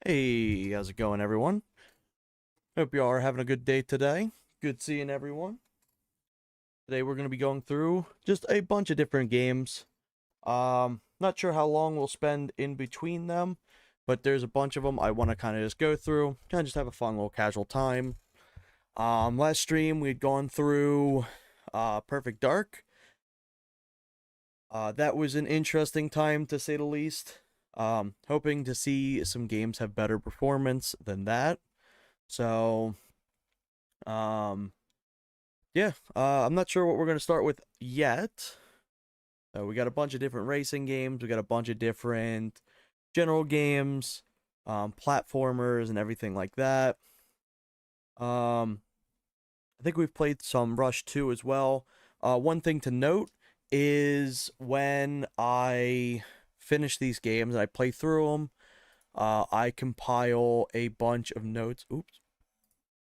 Hey, how's it going, everyone? Hope you all are having a good day today. Good seeing everyone. Today we're going to be going through just a bunch of different games. Not sure how long we'll spend in between them, but there's a bunch of them I want to kind of just go through, kind of just have a fun little casual time. Last stream we'd gone through Perfect Dark. That was an interesting time to say the least. Hoping to see some games have better performance than that. So, yeah, I'm not sure what we're going to start with yet. We got a bunch of different racing games. We got a bunch of different general games, platformers, and everything like that. I think we've played some Rush 2 as well. One thing to note is when I finish these games and I play through them, I compile a bunch of notes. Oops.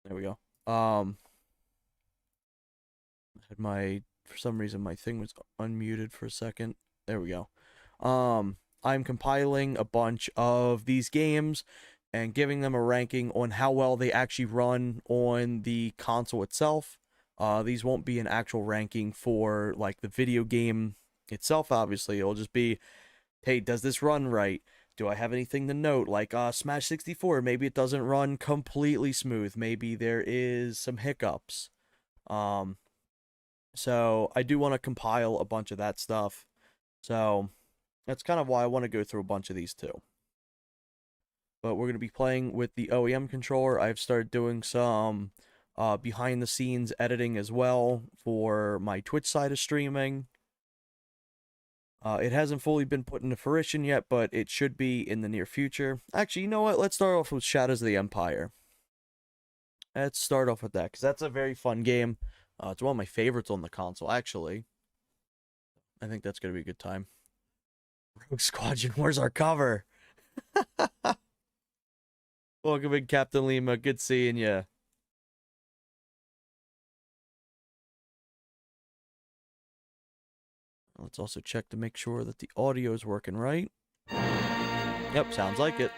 There we go. For some reason my thing was unmuted for a second. There we go. I'm compiling a bunch of these games and giving them a ranking on how well they actually run on the console itself. These won't be an actual ranking for like the video game itself, obviously. It'll just be, hey, does this run right? Do I have anything to note? Like Smash 64, maybe it doesn't run completely smooth. Maybe there is some hiccups. So I do want to compile a bunch of that stuff. So that's kind of why I want to go through a bunch of these too. But we're going to be playing with the OEM controller. I've started doing some behind the scenes editing as well for my Twitch side of streaming. It hasn't fully been put into fruition yet, but it should be in the near future. Actually, you know what? Let's start off with Shadows of the Empire. Let's start off with that, because that's a very fun game. It's one of my favorites on the console, actually. I think that's going to be a good time. Rogue Squadron, where's our cover? Welcome in, Captain Lima. Good seeing you. Let's also check to make sure that the audio is working right. Yep, sounds like it.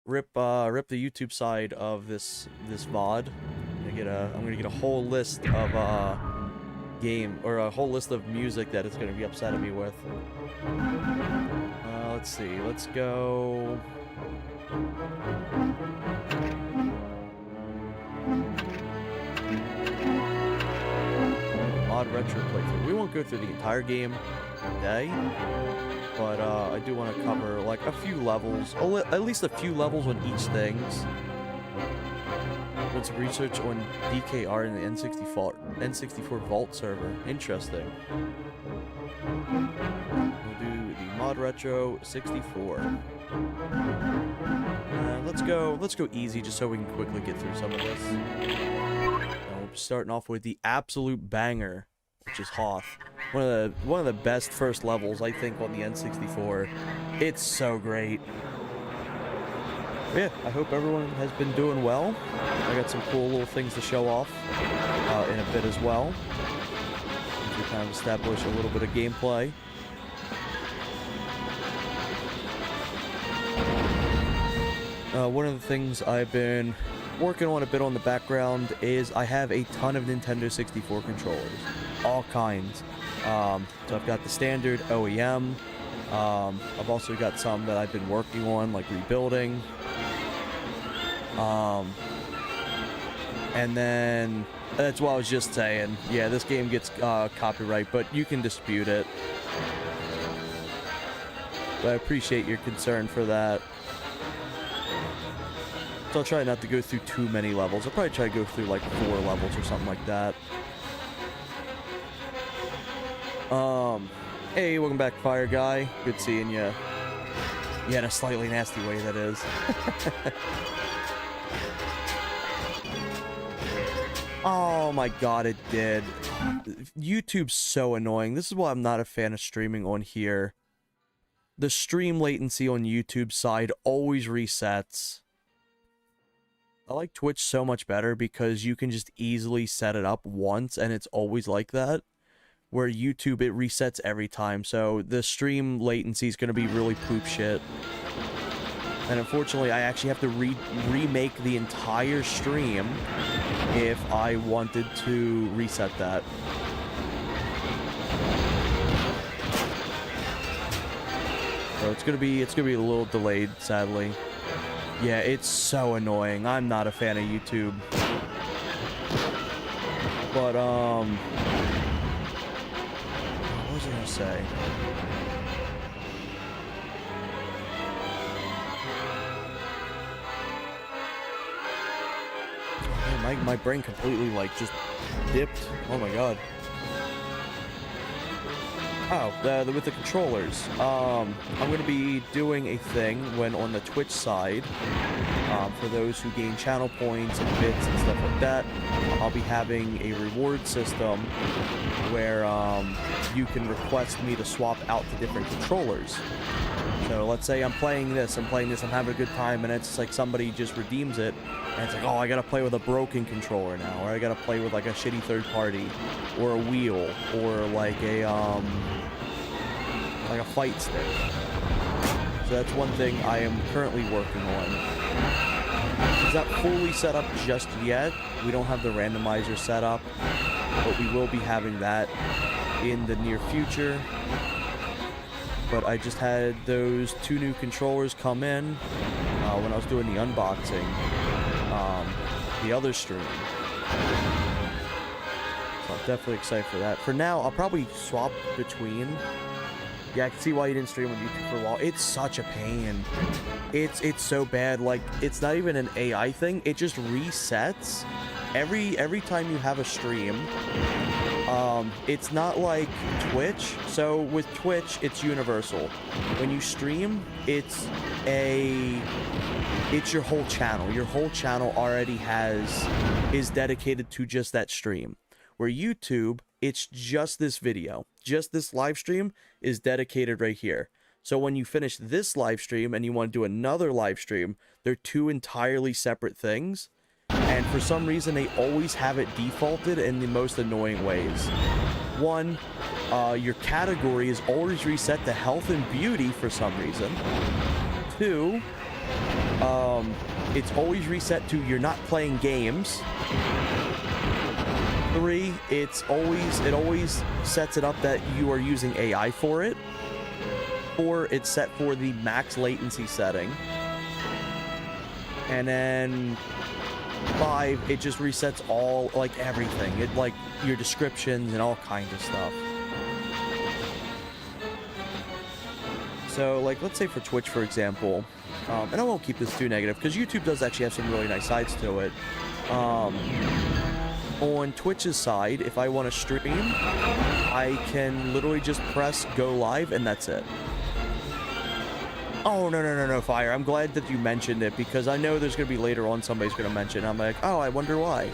Rip the YouTube side of this VOD. I'm gonna get a whole list of a whole list of music that it's gonna be upset at me with. Let's see. Let's go. Modretro playthrough. We won't go through the entire game today, but I do want to cover like a few levels, at least a few levels on each things. Doing some research on DKR in the N64 Vault server. Interesting. We'll do the Modretro 64. Let's go easy just so we can quickly get through some of this. We'll be starting off with the absolute banger, which is Hoth. One of the best first levels, I think, on the N64. It's so great. But yeah, I hope everyone has been doing well. I got some cool little things to show off in a bit as well. We kind of establish a little bit of gameplay. One of the things I've been working on a bit on the background is I have a ton of Nintendo 64 controllers, all kinds. So I've got the standard OEM. I've also got some that I've been working on, like rebuilding. And then that's what I was just saying. Yeah, this game gets copyright, but you can dispute it. But I appreciate your concern for that. So I'll try not to go through too many levels. I'll probably try to go through like 4 levels or something like that. Hey, welcome back, Fire Guy. Good seeing you. Yeah, in a slightly nasty way, that is. Oh my god, it did. YouTube's so annoying. This is why I'm not a fan of streaming on here. The stream latency on YouTube's side always resets. I like Twitch so much better because you can just easily set it up once and it's always like that. Where YouTube, it resets every time, so the stream latency is going to be really poop shit. And unfortunately, I actually have to remake the entire stream if I wanted to reset that. So it's gonna be a little delayed, sadly. Yeah, it's so annoying. I'm not a fan of YouTube. But what was I gonna say? Man, my brain completely like just dipped. Oh my god. Oh, with the controllers. I'm going to be doing a thing when on the Twitch side, for those who gain channel points and bits and stuff like that, I'll be having a reward system where you can request me to swap out to different controllers. So let's say I'm playing this, I'm having a good time, and it's like somebody just redeems it, and it's like, oh, I gotta play with a broken controller now, or I gotta play with like a shitty third party, or a wheel, or like a fight stick. So that's one thing I am currently working on. It's not fully set up just yet. We don't have the randomizer set up, but we will be having that in the near future. But I just had those 2 new controllers come in when I was doing the unboxing, the other stream. So I'm definitely excited for that. For now, I'll probably swap between. Yeah, I can see why you didn't stream on YouTube for a while. It's such a pain. It's so bad. Like, it's not even an AI thing. It just resets every time you have a stream. It's not like Twitch. So with Twitch, it's universal. When you stream, it's your whole channel. Your whole channel already is dedicated to just that stream. Where YouTube, it's just this video. Just this live stream is dedicated right here. So when you finish this live stream and you want to do another live stream, they're 2 entirely separate things. And for some reason, they always have it defaulted in the most annoying ways. 1, your category is always reset to health and beauty for some reason. 2, it's always reset to you're not playing games. 3, it always sets it up that you are using AI for it. 4, it's set for the max latency setting. And then 5, it just resets all, like, everything. It, like, your descriptions and all kinds of stuff. So, like, let's say for Twitch, for example, and I won't keep this too negative, because YouTube does actually have some really nice sides to it. On Twitch's side, if I want to stream, I can literally just press go live, and that's it. Oh, no, Fire. I'm glad that you mentioned it, because I know there's going to be later on somebody's going to mention it. I'm like, oh, I wonder why.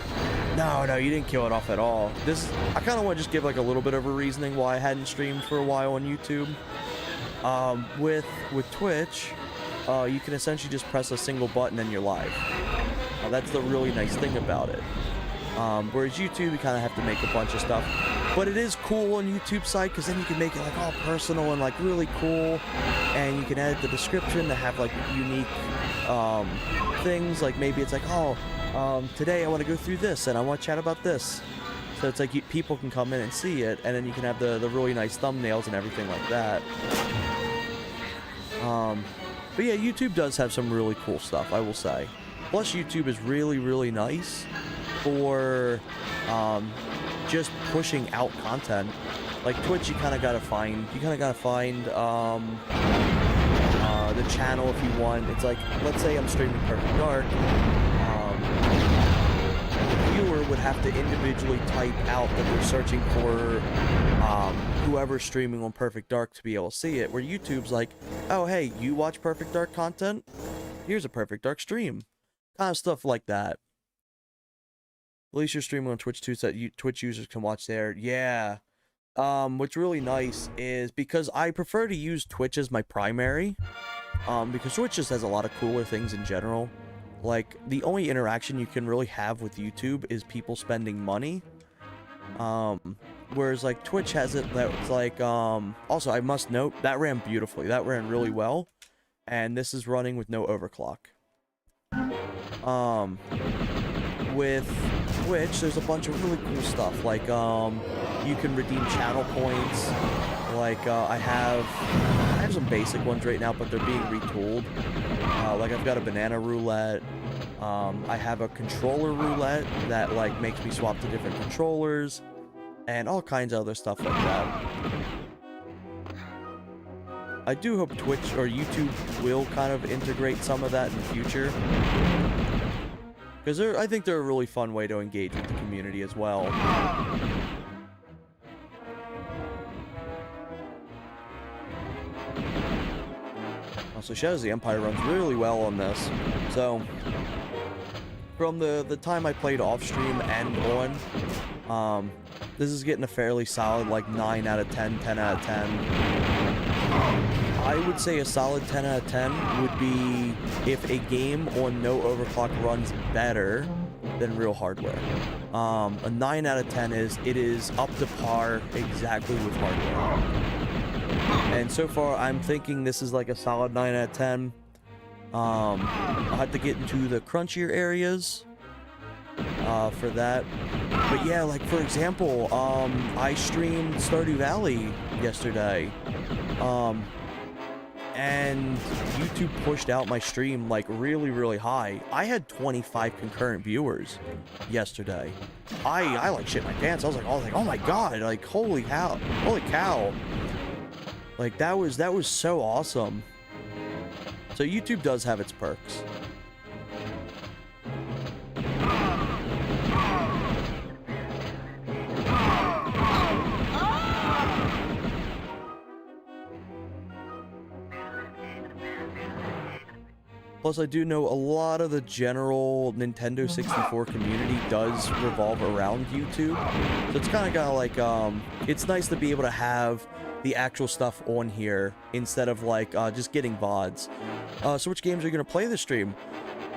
No, you didn't kill it off at all. I kind of want to just give like a little bit of a reasoning why I hadn't streamed for a while on YouTube. With Twitch, you can essentially just press a single button and you're live. That's the really nice thing about it. Whereas YouTube, you kind of have to make a bunch of stuff. But it is cool on YouTube side, because then you can make it like all personal and like really cool, and you can edit the description to have like unique things. Like maybe it's like, oh, today I want to go through this and I want to chat about this. So it's like people can come in and see it, and then you can have the really nice thumbnails and everything like that. But yeah, YouTube does have some really cool stuff, I will say. Plus, YouTube is really, really nice for just pushing out content. Like Twitch, you kind of gotta find the channel if you want. It's like, let's say I'm streaming Perfect Dark. The viewer would have to individually type out that they're searching for whoever's streaming on Perfect Dark to be able to see it. Where YouTube's like, oh hey, you watch Perfect Dark content? Here's a Perfect Dark stream. Kind of stuff like that. At least you're streaming on Twitch too, so that Twitch users can watch there. Yeah. What's really nice is, because I prefer to use Twitch as my primary, because Twitch just has a lot of cooler things in general. Like, the only interaction you can really have with YouTube is people spending money. Whereas, like, Twitch has it that it's like, also, I must note, that ran beautifully. That ran really well. and this is running with no overclock. With which there's a bunch of really cool stuff, like you can redeem channel points. Like I have some basic ones right now, but they're being retooled. Like I've got a banana roulette. I have a controller roulette that like makes me swap to different controllers, and all kinds of other stuff like that. I do hope Twitch or YouTube will kind of integrate some of that in the future, because I think they're a really fun way to engage with the community as well. Also, Shadows of the Empire runs really well on this. So, from the time I played off stream and on, this is getting a fairly solid like 9 out of 10, 10 out of 10. I would say a solid 10 out of 10 would be if a game on no overclock runs better than real hardware. A 9 out of 10 is it is up to par exactly with hardware. And so far, I'm thinking this is like a solid 9 out of 10. I'll have to get into the crunchier areas for that. But yeah, like for example, I streamed Stardew Valley yesterday. And YouTube pushed out my stream like really, really high. I had 25 concurrent viewers yesterday. I like shit my pants. I was like, oh my god, like holy cow. Like that was so awesome. So YouTube does have its perks. Plus, I do know a lot of the general Nintendo 64 community does revolve around YouTube. So it's kind of like, it's nice to be able to have the actual stuff on here instead of like just getting VODs. So which games are you going to play this stream?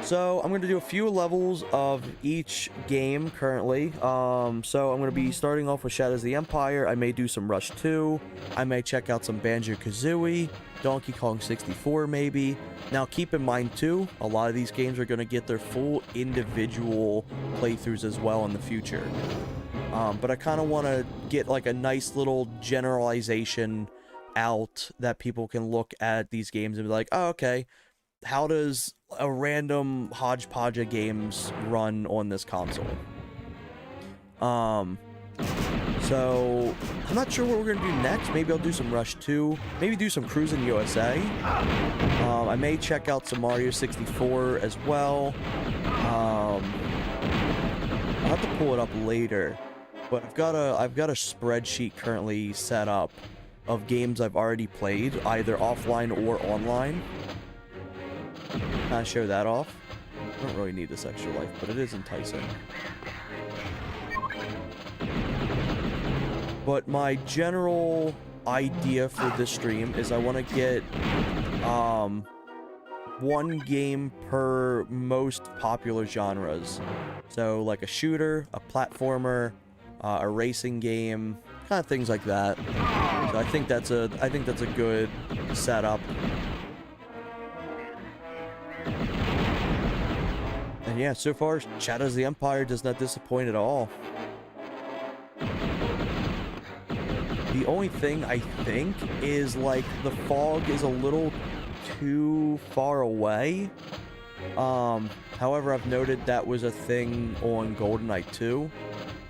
So I'm going to do a few levels of each game currently. So I'm going to be starting off with Shadows of the Empire. I may do some Rush 2. I may check out some Banjo-Kazooie, Donkey Kong 64 maybe. Now keep in mind too, a lot of these games are going to get their full individual playthroughs as well in the future. But I kind of want to get like a nice little generalization out that people can look at these games and be like, oh, okay, how does a random hodgepodge of games run on this console? So I'm not sure what we're gonna do next. Maybe I'll do some Rush 2, maybe do some Cruis'n USA. I may check out some Mario 64 as well. I'll have to pull it up later, but I've got a spreadsheet currently set up of games I've already played, either offline or online. Kind of show that off. I don't really need this extra life, but it is enticing. But my general idea for this stream is I want to get one game per most popular genres. So like a shooter, a platformer, a racing game, kind of things like that. So I think that's a good setup. And yeah, so far, Shadows of the Empire does not disappoint at all. The only thing I think is like the fog is a little too far away. However, I've noted that was a thing on GoldenEye 2.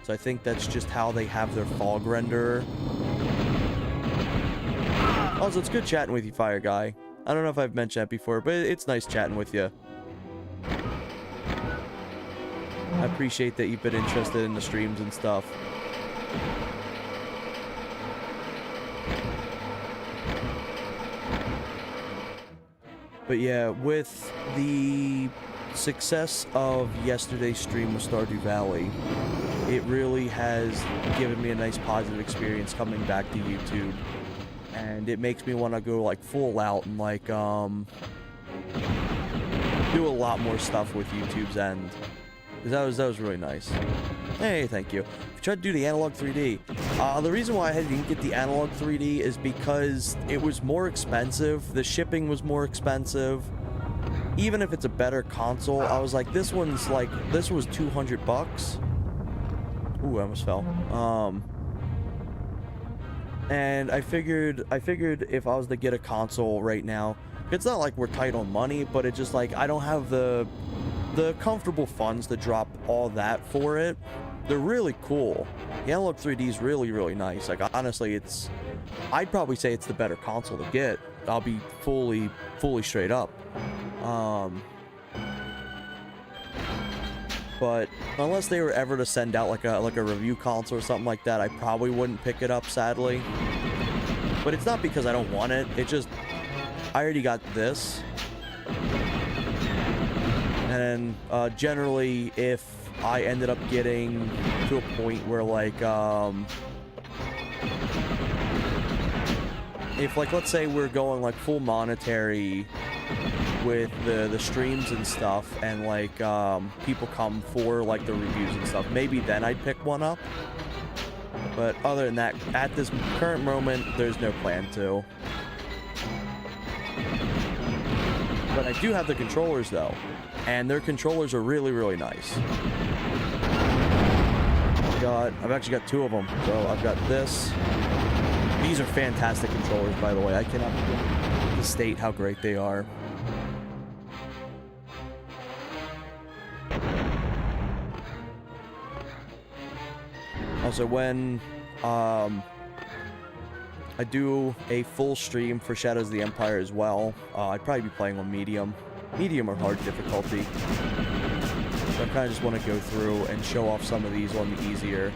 So I think that's just how they have their fog renderer. Also, it's good chatting with you, Fire Guy. I don't know if I've mentioned that before, but it's nice chatting with you. I appreciate that you've been interested in the streams and stuff. But yeah, with the success of yesterday's stream with Stardew Valley, it really has given me a nice positive experience coming back to YouTube. And it makes me want to go like full out and like do a lot more stuff with YouTube's end. Because that was really nice. Hey, thank you. If you tried to do the analog 3D, the reason why I didn't get the analog 3D is because it was more expensive. The shipping was more expensive. Even if it's a better console, I was like, this was $200. Ooh, I almost fell. And I figured if I was to get a console right now, it's not like we're tight on money, but it's just like I don't have the comfortable funds to drop all that for it. They're really cool. The analog 3D is really, really nice. Like, honestly, I'd probably say it's the better console to get. I'll be fully straight up. But unless they were ever to send out like a review console or something like that, I probably wouldn't pick it up, sadly. But it's not because I don't want it. It just, I already got this. And generally, if I ended up getting to a point where, like, if, like, let's say we're going, like, full monetary with the streams and stuff, and, like, people come for, like, the reviews and stuff, maybe then I'd pick one up. But other than that, at this current moment, there's no plan to. But I do have the controllers, though. And their controllers are really, really nice. I've actually got two of them. So I've got this. These are fantastic controllers, by the way. I cannot state how great they are. Also, when I do a full stream for Shadows of the Empire as well, I'd probably be playing on medium or hard difficulty. So I kind of just want to go through and show off some of these on the easier.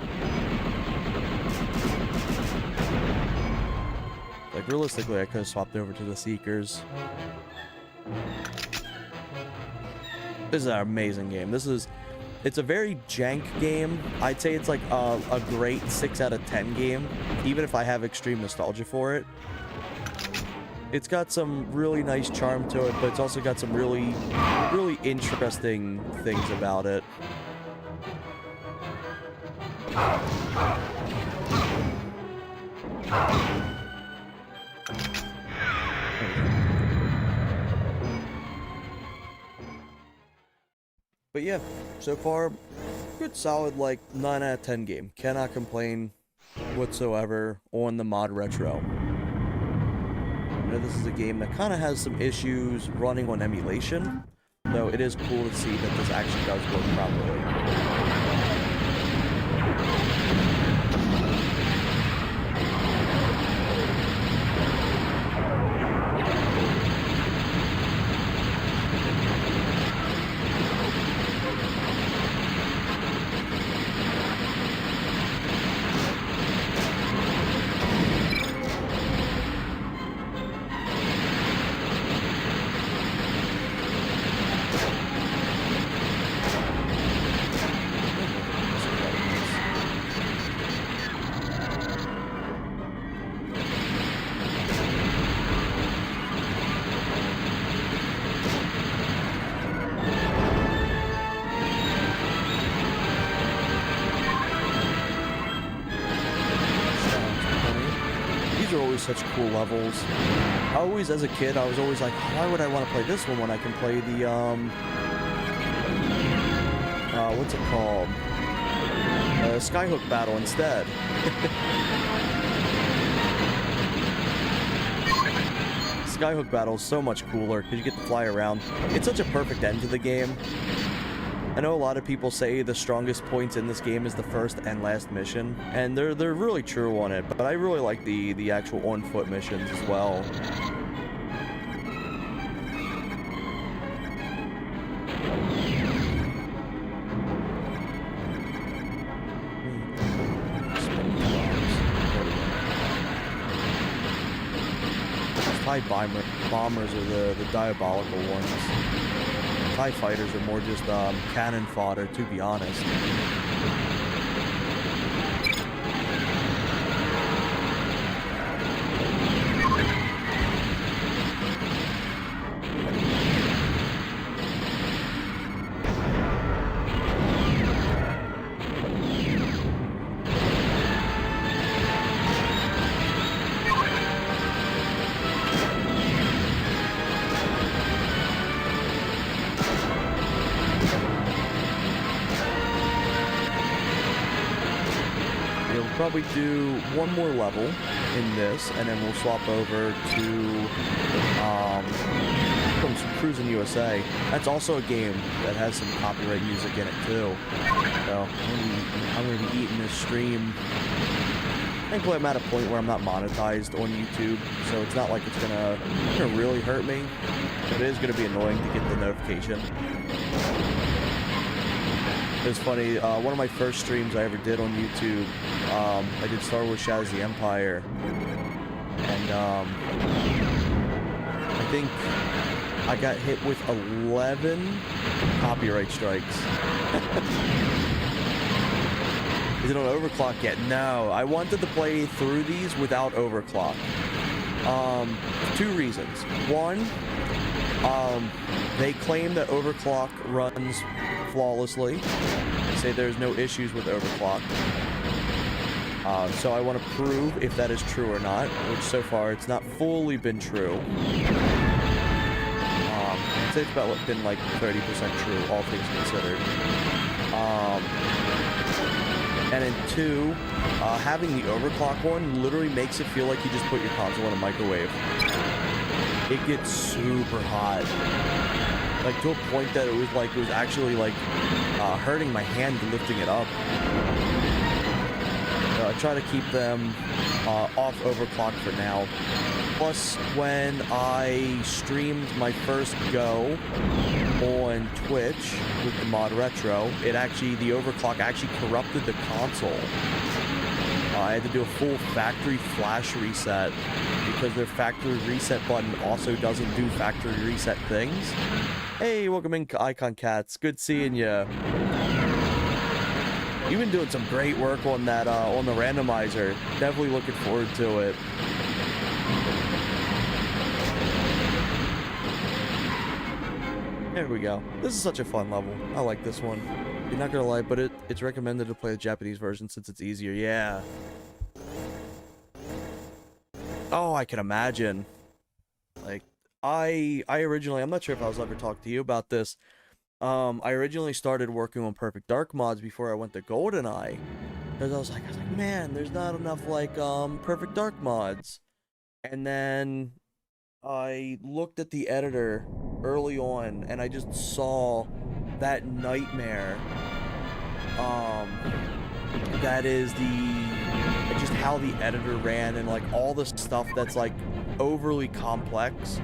Like, realistically, I could have swapped over to the Seekers. This is an amazing game. It's a very jank game. I'd say it's like a great 6 out of 10 game, even if I have extreme nostalgia for it. It's got some really nice charm to it, but it's also got some really, really interesting things about it. But yeah, so far, good solid, like, 9 out of 10 game. Cannot complain whatsoever on the Modretro. You know, this is a game that kind of has some issues running on emulation, though it is cool to see that this actually does work properly. Such cool levels. As a kid, I was always like, why would I want to play this one when I can play the, what's it called? Skyhook Battle instead. Skyhook Battle is so much cooler because you get to fly around. It's such a perfect end to the game. I know a lot of people say the strongest points in this game is the first and last mission, and they're really true on it, but I really like the actual on-foot missions as well. TIE bombers are the diabolical ones. TIE fighters are more just cannon fodder, to be honest. probably do one more level in this, and then we'll swap over to some Cruising USA. That's also a game that has some copyright music in it too. So I'm gonna be eating this stream. Thankfully, I'm at a point where I'm not monetized on YouTube, so it's not like it's gonna really hurt me. But it is gonna be annoying to get the notification. It's funny, one of my first streams I ever did on YouTube, I did Star Wars Shadows of the Empire, and I think I got hit with 11 copyright strikes. Is it on overclock yet? No, I wanted to play through these without overclock. Two reasons. One, they claim that overclock runs flawlessly. They say there's no issues with overclock. So I want to prove if that is true or not, which so far it's not fully been true. I'd say it's about been like 30% true, all things considered. And then two, having the overclock one literally makes it feel like you just put your console in a microwave. It gets super hot. Like to a point that it was actually hurting my hand lifting it up. I try to keep them off overclock for now. Plus, when I streamed my first go on Twitch with the Modretro, the overclock actually corrupted the console. I had to do a full factory flash reset because their factory reset button also doesn't do factory reset things. Hey, welcome in, Icon Cats. Good seeing you. You've been doing some great work on that, on the randomizer. Definitely looking forward to it. There we go. This is such a fun level. I like this one. You're not gonna lie, but it's recommended to play the Japanese version since it's easier. Yeah. Oh, I can imagine. Like, I originally, I'm not sure if I was ever talking to you about this. I originally started working on Perfect Dark mods before I went to GoldenEye. Because I was like, man, there's not enough, Perfect Dark mods. And then I looked at the editor early on, and I just saw that nightmare. That is just how the editor ran, and, all the stuff that's, overly complex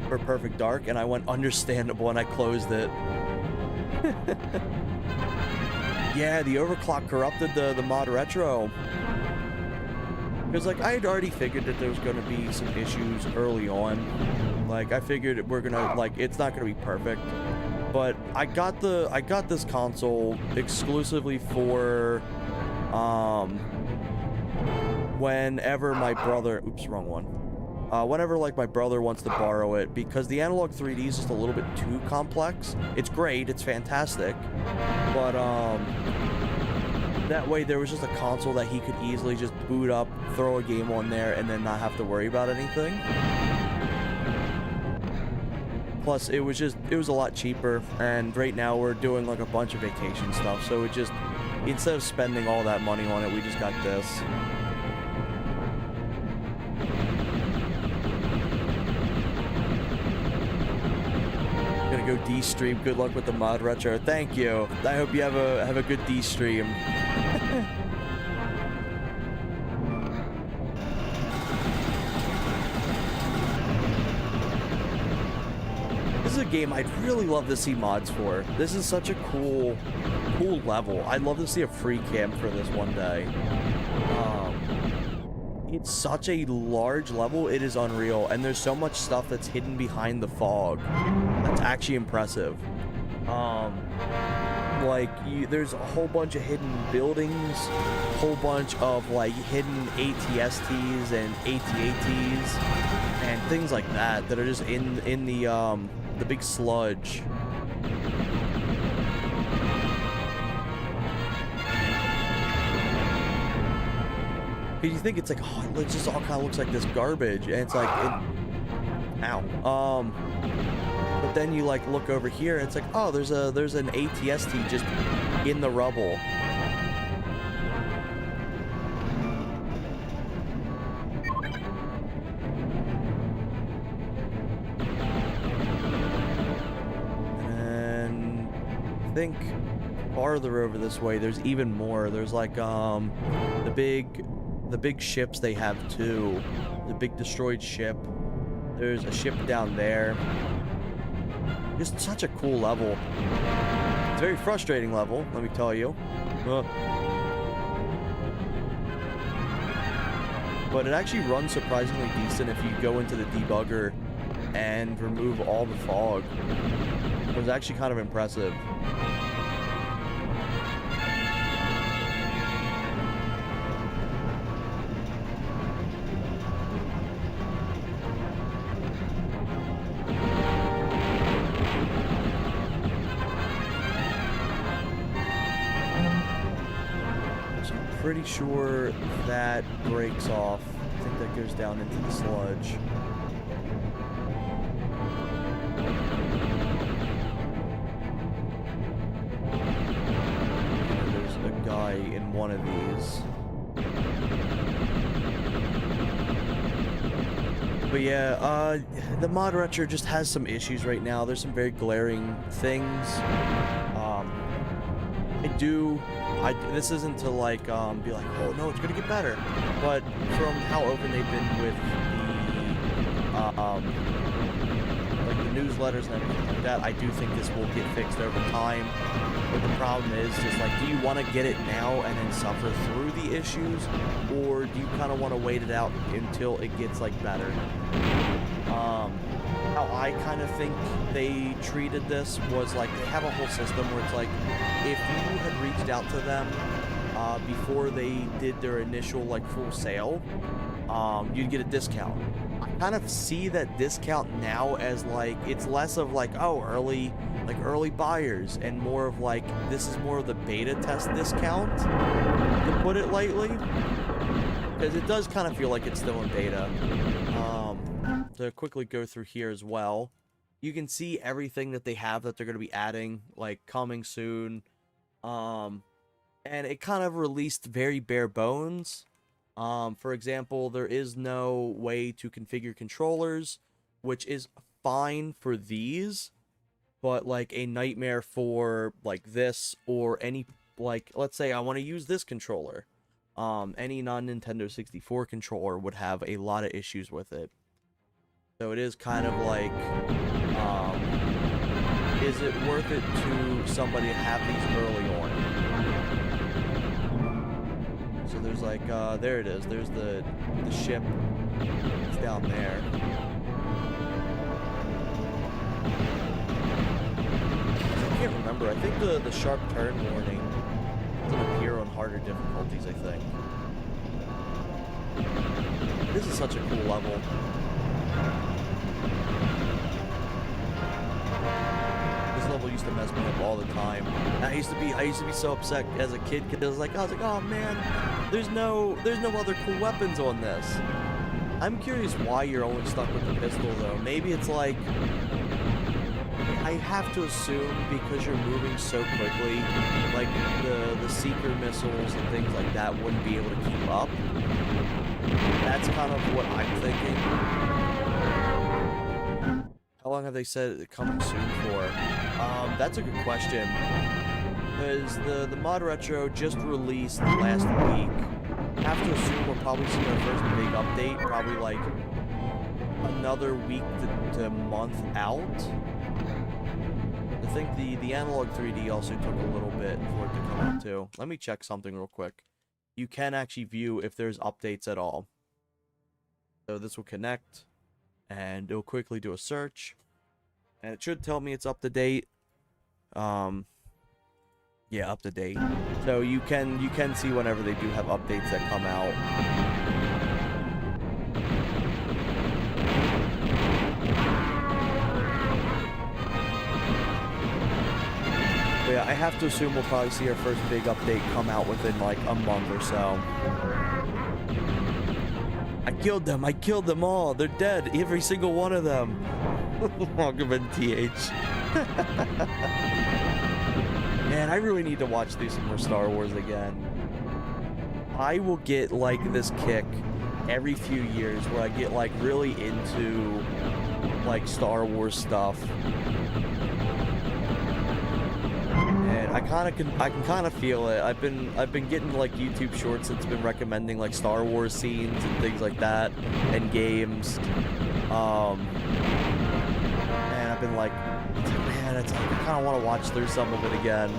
for Perfect Dark, and I went understandable, and I closed it. Yeah, the overclock corrupted the Modretro. Because, I had already figured that there was going to be some issues early on. I figured we're gonna, it's not gonna be perfect. But I got this console exclusively for, whenever my brother, oops, wrong one. Whenever, my brother wants to borrow it, because the analog 3D is just a little bit too complex. It's great, it's fantastic, but, that way there was just a console that he could easily just boot up, throw a game on there, and then not have to worry about anything. Plus, it was a lot cheaper, and right now we're doing, a bunch of vacation stuff, so instead of spending all that money on it, we just got this. Gonna go D-stream. Good luck with the Modretro. Thank you. I hope you have a good D-stream. This is a game I'd really love to see mods for. This is such a cool level. I'd love to see a free camp for this one day. It's such a large level, it is unreal, and there's so much stuff that's hidden behind the fog. That's actually impressive. There's a whole bunch of hidden buildings, a whole bunch of, hidden ATSTs and ATATs, and things like that are just in the big sludge. You think it's it just all kind of looks like this garbage, and it's ow. But then you look over here, and it's oh, there's an ATST just in the rubble. think farther over this way, there's even more. There's like the big ships they have too. The big destroyed ship. There's a ship down there. Just such a cool level. It's a very frustrating level, let me tell you. But it actually runs surprisingly decent if you go into the debugger and remove all the fog. It was actually kind of impressive. Pretty sure that breaks off. I think that goes down into the sludge. There's a guy in one of these. But yeah, the Modretro just has some issues right now. There's some very glaring things. This isn't to like be like, oh no, it's gonna get better, but from how open they've been with the like the newsletters and everything like that, I do think this will get fixed over time. But the problem is just like, do you want to get it now and then suffer through the issues, or do you kind of want to wait it out until it gets like better? How I kind of think they treated this was like, they have a whole system where it's like, if you had reached out to them before they did their initial like full sale, you'd get a discount. I kind of see that discount now as like, it's less of like, oh, early buyers, and more of like, this is more of the beta test discount, to put it lightly, because it does kind of feel like it's still in beta. To quickly go through here as well, you can see everything that they have that they're going to be adding, like coming soon. And it kind of released very bare bones. For example, there is no way to configure controllers, which is fine for these, but like a nightmare for like this, or any, like, let's say I want to use this controller. Any non-Nintendo 64 controller would have a lot of issues with it. So it is kind of like, is it worth it to somebody to have these early on? So there's like, there it is. There's the ship. It's down there. I can't remember. I think the sharp turn warning doesn't appear on harder difficulties, I think. This is such a cool level. This level used to mess me up all the time. And I used to be so upset as a kid, because I was like, oh man, there's no other cool weapons on this. I'm curious why you're only stuck with the pistol though. Maybe it's like, I have to assume because you're moving so quickly, like the seeker missiles and things like that wouldn't be able to keep up. That's kind of what I'm thinking. How long have they said it coming soon for? That's a good question. Because the Modretro just released last week. I have to assume we'll probably see our first big update, probably like another week to month out. I think the analog 3D also took a little bit for it to come out too. Let me check something real quick. You can actually view if there's updates at all. So this will connect, and it'll quickly do a search, and it should tell me it's up to date. Yeah, up to date. So you can see whenever they do have updates that come out. But yeah, I have to assume we'll probably see our first big update come out within like a month or so. I killed them all. They're dead, every single one of them. Loggerman TH. Man, I really need to watch through some more Star Wars again. I will get like this kick every few years where I get like really into like Star Wars stuff. And I can kind of feel it. I've been getting like YouTube shorts that's been recommending like Star Wars scenes and things like that and games. And I've been like, man, it's like I kind of want to watch through some of it again.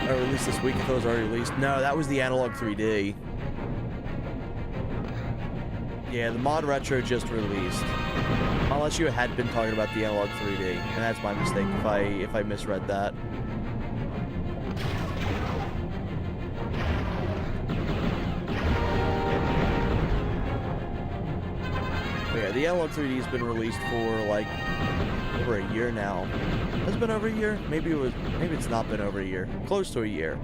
Or at least this week, if it was already released. No, that was the Analog 3D. Yeah, the Modretro just released. Unless you had been talking about the Analog 3D, and that's my mistake if I misread that. But yeah, the Analog 3D has been released for like over a year now. Has it been over a year? Maybe it's not been over a year. Close to a year.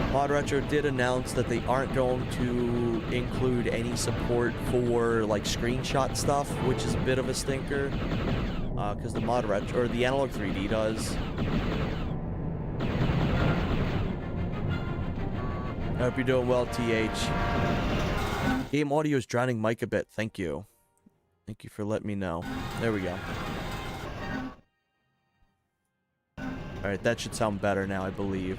Modretro did announce that they aren't going to include any support for like screenshot stuff, which is a bit of a stinker, because the Modretro or the Analog 3D does. I hope you're doing well, TH. Game audio is drowning Mike a bit. Thank you. Thank you for letting me know. There we go. Alright, that should sound better now, I believe.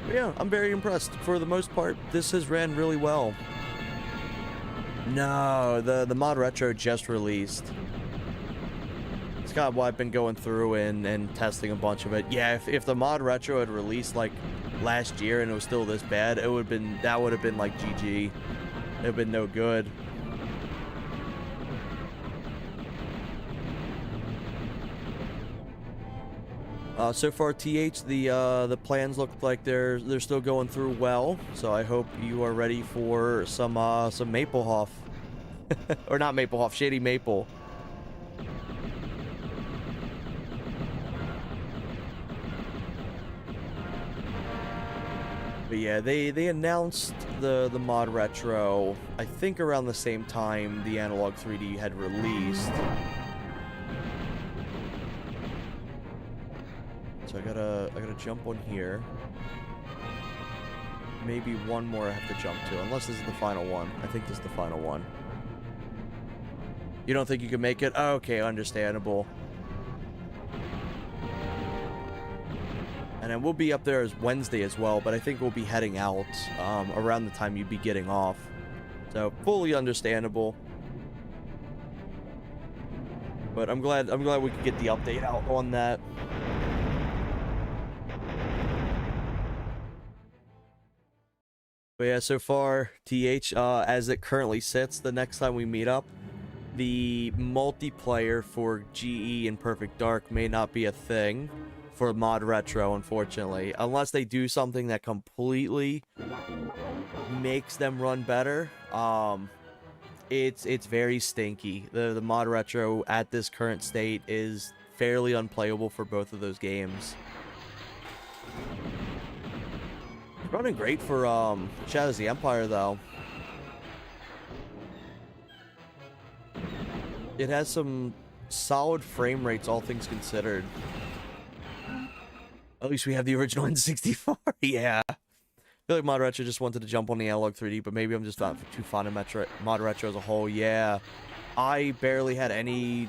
But yeah, I'm very impressed. For the most part, this has ran really well. No, the Modretro just released. It's kind of what I've been going through and testing a bunch of it. Yeah, if the Modretro had released like last year and it was still this bad, that would have been like GG. It would have been no good. So far, TH, the plans look like they're still going through well. So I hope you are ready for some Maplehoff, or not Maplehoff, Shady Maple. But yeah, they announced the Modretro, I think around the same time the Analog 3D had released. So I gotta jump on here. Maybe one more I have to jump to, unless this is the final one. I think this is the final one. You don't think you can make it? Oh, okay, understandable. And then we'll be up there as Wednesday as well, but I think we'll be heading out around the time you'd be getting off. So fully understandable. But I'm glad we could get the update out on that. But yeah, so far, TH, as it currently sits, the next time we meet up, the multiplayer for GE and Perfect Dark may not be a thing for Modretro, unfortunately. Unless they do something that completely makes them run better. It's very stinky. The Modretro at this current state is fairly unplayable for both of those games. Running great for Shadows of the Empire, though. It has some solid frame rates, all things considered. At least we have the original N64. Yeah. I feel like Modretro just wanted to jump on the Analog 3D, but maybe I'm just not too fond of Modretro as a whole. Yeah. I barely had any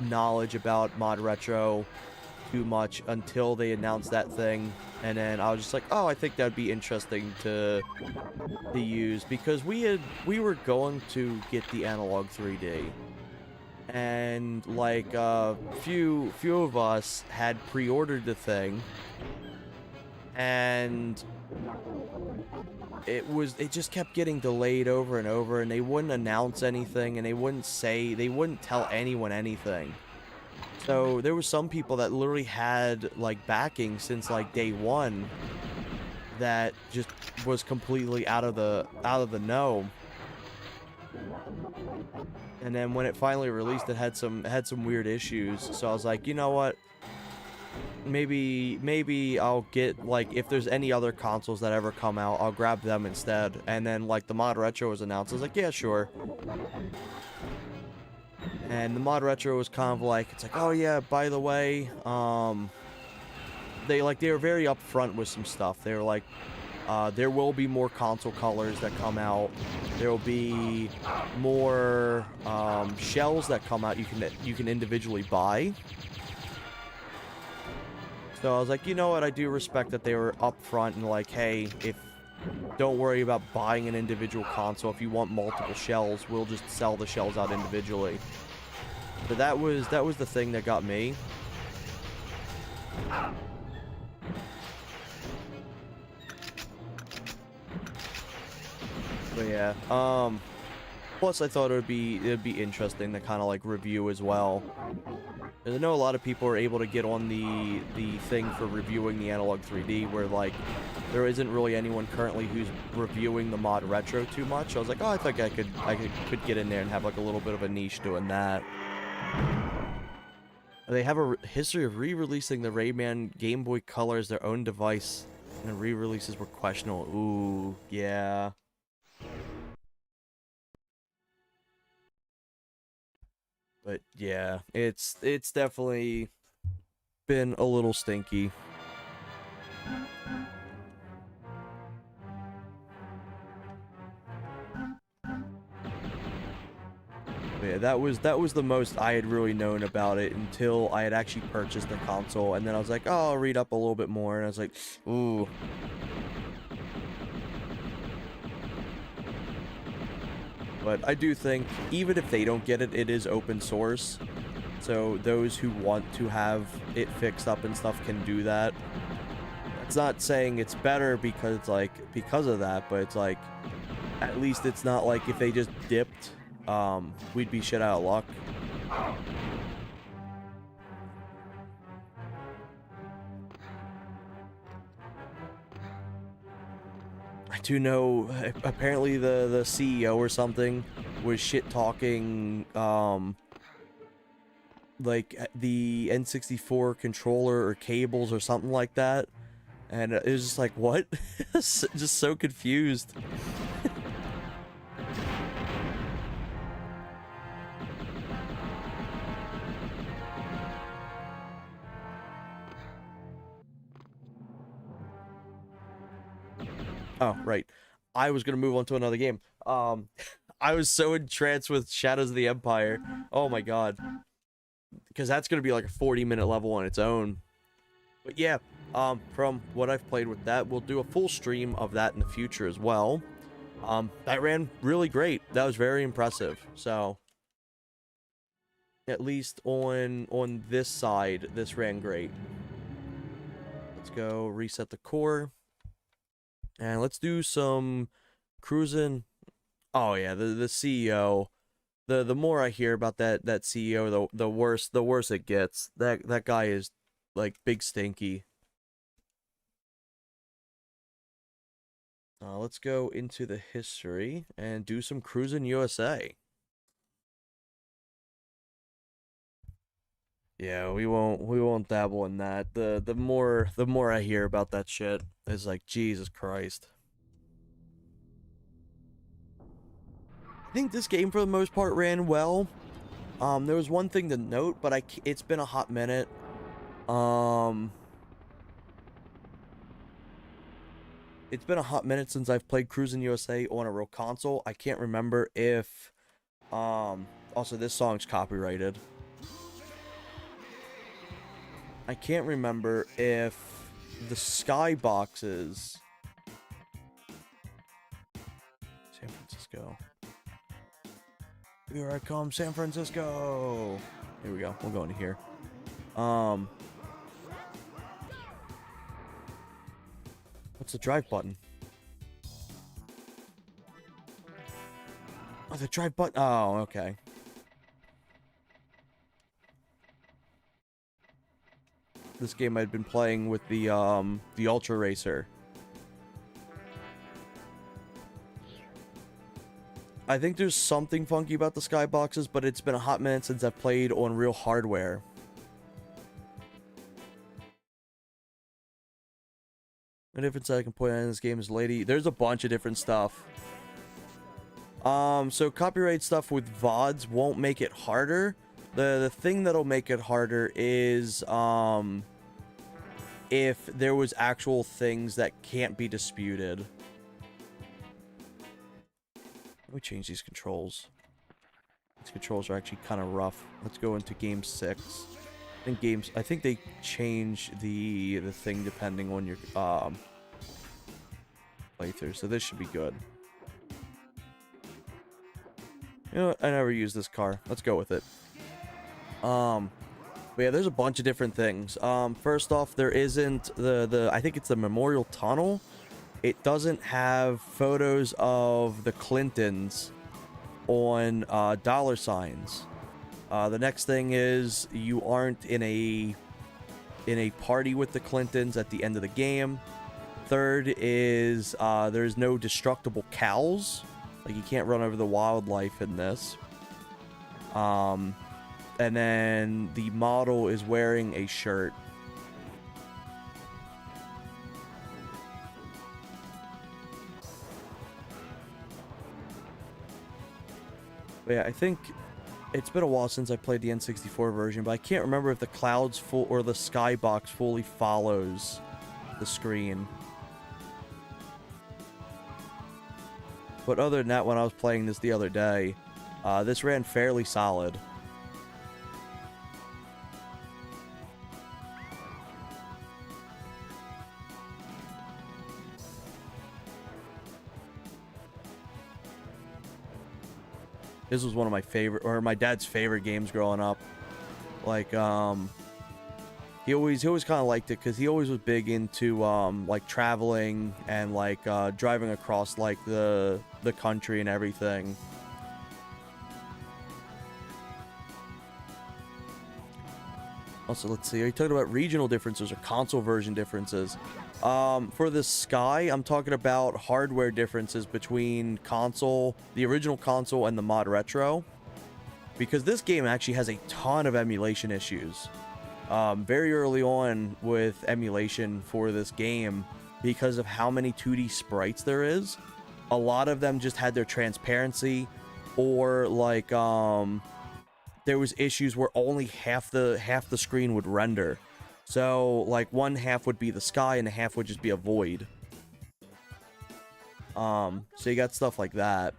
knowledge about Modretro too much until they announced that thing, and then I was just like, oh, I think that'd be interesting to use, because we were going to get the Analog 3D, and like few of us had pre-ordered the thing, and it just kept getting delayed over and over, and they wouldn't announce anything, and they wouldn't tell anyone anything. So there were some people that literally had like backing since like day one that just was completely out of the know. And then when it finally released, it had some weird issues. So I was like, you know what? Maybe I'll get, like, if there's any other consoles that ever come out, I'll grab them instead. And then like the Modretro was announced. I was like, yeah, sure. And the Modretro was kind of like, it's like, oh yeah, by the way, they were very upfront with some stuff. They were like, There will be more console colors that come out. There will be more shells that come out you can individually buy. So I was like, you know what, I do respect that they were upfront and like, hey, don't worry about buying an individual console. If you want multiple shells, we'll just sell the shells out individually. But that was the thing that got me. But yeah, plus I thought it'd be interesting to kind of like review as well. I know a lot of people are able to get on the thing for reviewing the Analog 3D, where like there isn't really anyone currently who's reviewing the Modretro too much. I was like, oh, I think I could get in there and have like a little bit of a niche doing that. They have a history of re-releasing the Rayman Game Boy Color as their own device, and the re-releases were questionable. Ooh, yeah. But yeah, it's definitely been a little stinky. But yeah, that was the most I had really known about it until I had actually purchased the console, and then I was like, oh, I'll read up a little bit more, and I was like, ooh. But I do think, even if they don't get it, it is open source. So those who want to have it fixed up and stuff can do that. It's not saying it's better because of that, but it's like, at least it's not like if they just dipped, we'd be shit out of luck. I do know, apparently the CEO or something was shit-talking, like, the N64 controller or cables or something like that. And it was just like, what? Just so confused. Oh, right. I was gonna move on to another game. I was so entranced with Shadows of the Empire. Oh my god. Because that's gonna be like a 40-minute level on its own. But yeah, from what I've played with that, we'll do a full stream of that in the future as well. That ran really great. That was very impressive. So, at least on this side, this ran great. Let's go reset the core. And let's do some cruising. Oh yeah, the CEO. The more I hear about that CEO, the worse it gets. That guy is like big stinky. Let's go into the history and do some cruising USA. Yeah, we won't dabble in that. The more I hear about that shit, it's like, Jesus Christ. I think this game for the most part ran well. There was one thing to note, but it's been a hot minute. It's been a hot minute since I've played Cruisin' USA on a real console. I can't remember if also this song's copyrighted. I can't remember if the skyboxes... San Francisco. Here I come, San Francisco! Here we go. We'll go into here. What's the drive button? Oh, the drive button. Oh, okay. This game I'd been playing with the Ultra Racer. I think there's something funky about the skyboxes, but it's been a hot minute since I've played on real hardware. The difference I can point out in this game is lady. There's a bunch of different stuff. So copyright stuff with VODs won't make it harder. The thing that'll make it harder is if there was actual things that can't be disputed. Let me change these controls. These controls are actually kind of rough. Let's go into game 6. I think they change the thing depending on your playthrough, so this should be good. You know what? I never used this car. Let's go with it. But yeah, there's a bunch of different things. First off, there isn't I think it's the Memorial Tunnel. It doesn't have photos of the Clintons on dollar signs. The next thing is you aren't in a party with the Clintons at the end of the game. Third is there's no destructible cows. Like, you can't run over the wildlife in this. And then the model is wearing a shirt. But yeah, I think it's been a while since I played the N64 version, but I can't remember if the clouds or the skybox fully follows the screen. But other than that, when I was playing this the other day, this ran fairly solid. This was one of my favorite, or my dad's favorite games growing up. Like, he always kind of liked it because he always was big into like traveling and like driving across like the country and everything. Also, let's see. Are you talking about regional differences or console version differences? For the Sky, I'm talking about hardware differences between the original console, and the Modretro. Because this game actually has a ton of emulation issues. Very early on with emulation for this game, because of how many 2D sprites there is, a lot of them just had their transparency, or like, there was issues where only half the screen would render. So like one half would be the sky and the half would just be a void. So you got stuff like that.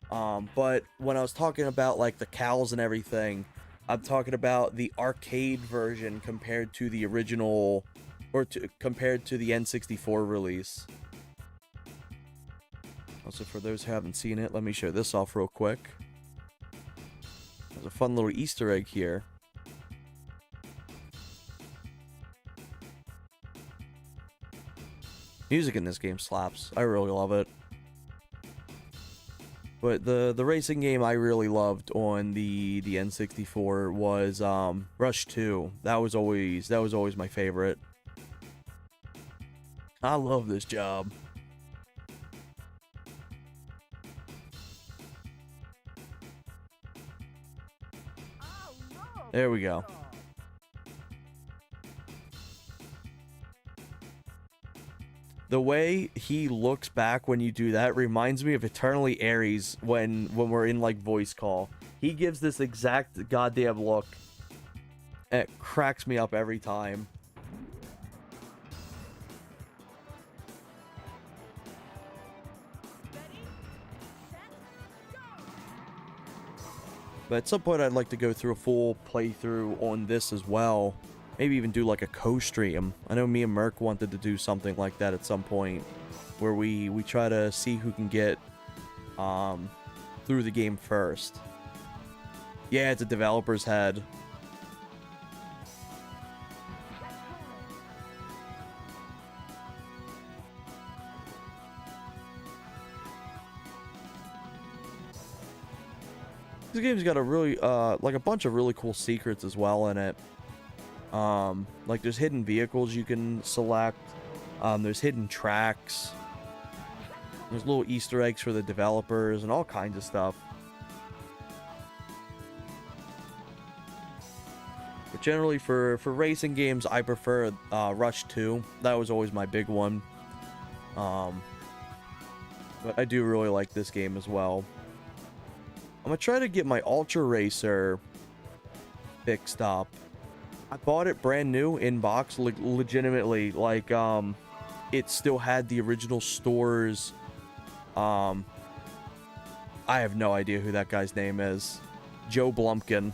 But when I was talking about like the cows and everything, I'm talking about the arcade version compared to the original, or compared to the N64 release. Also, for those who haven't seen it, let me show this off real quick. There's a fun little Easter egg here. Music in this game slaps. I really love it. But the racing game I really loved on the N64 was Rush 2. That was always my favorite. I love this job. There we go. The way he looks back when you do that reminds me of Eternally Aries when we're in like voice call. He gives this exact goddamn look. It cracks me up every time. But at some point I'd like to go through a full playthrough on this as well. Maybe even do like a co-stream. I know me and Merc wanted to do something like that at some point, where we try to see who can get through the game first. Yeah, it's a developer's head. This game's got a really like a bunch of really cool secrets as well in it. Like there's hidden vehicles you can select. There's hidden tracks. There's little Easter eggs for the developers and all kinds of stuff. But generally for racing games, I prefer Rush 2. That was always my big one. But I do really like this game as well. I'm gonna try to get my Ultra Racer fixed up. I bought it brand new in box, legitimately. Like, it still had the original stores. I have no idea who that guy's name is. Joe Blumpkin.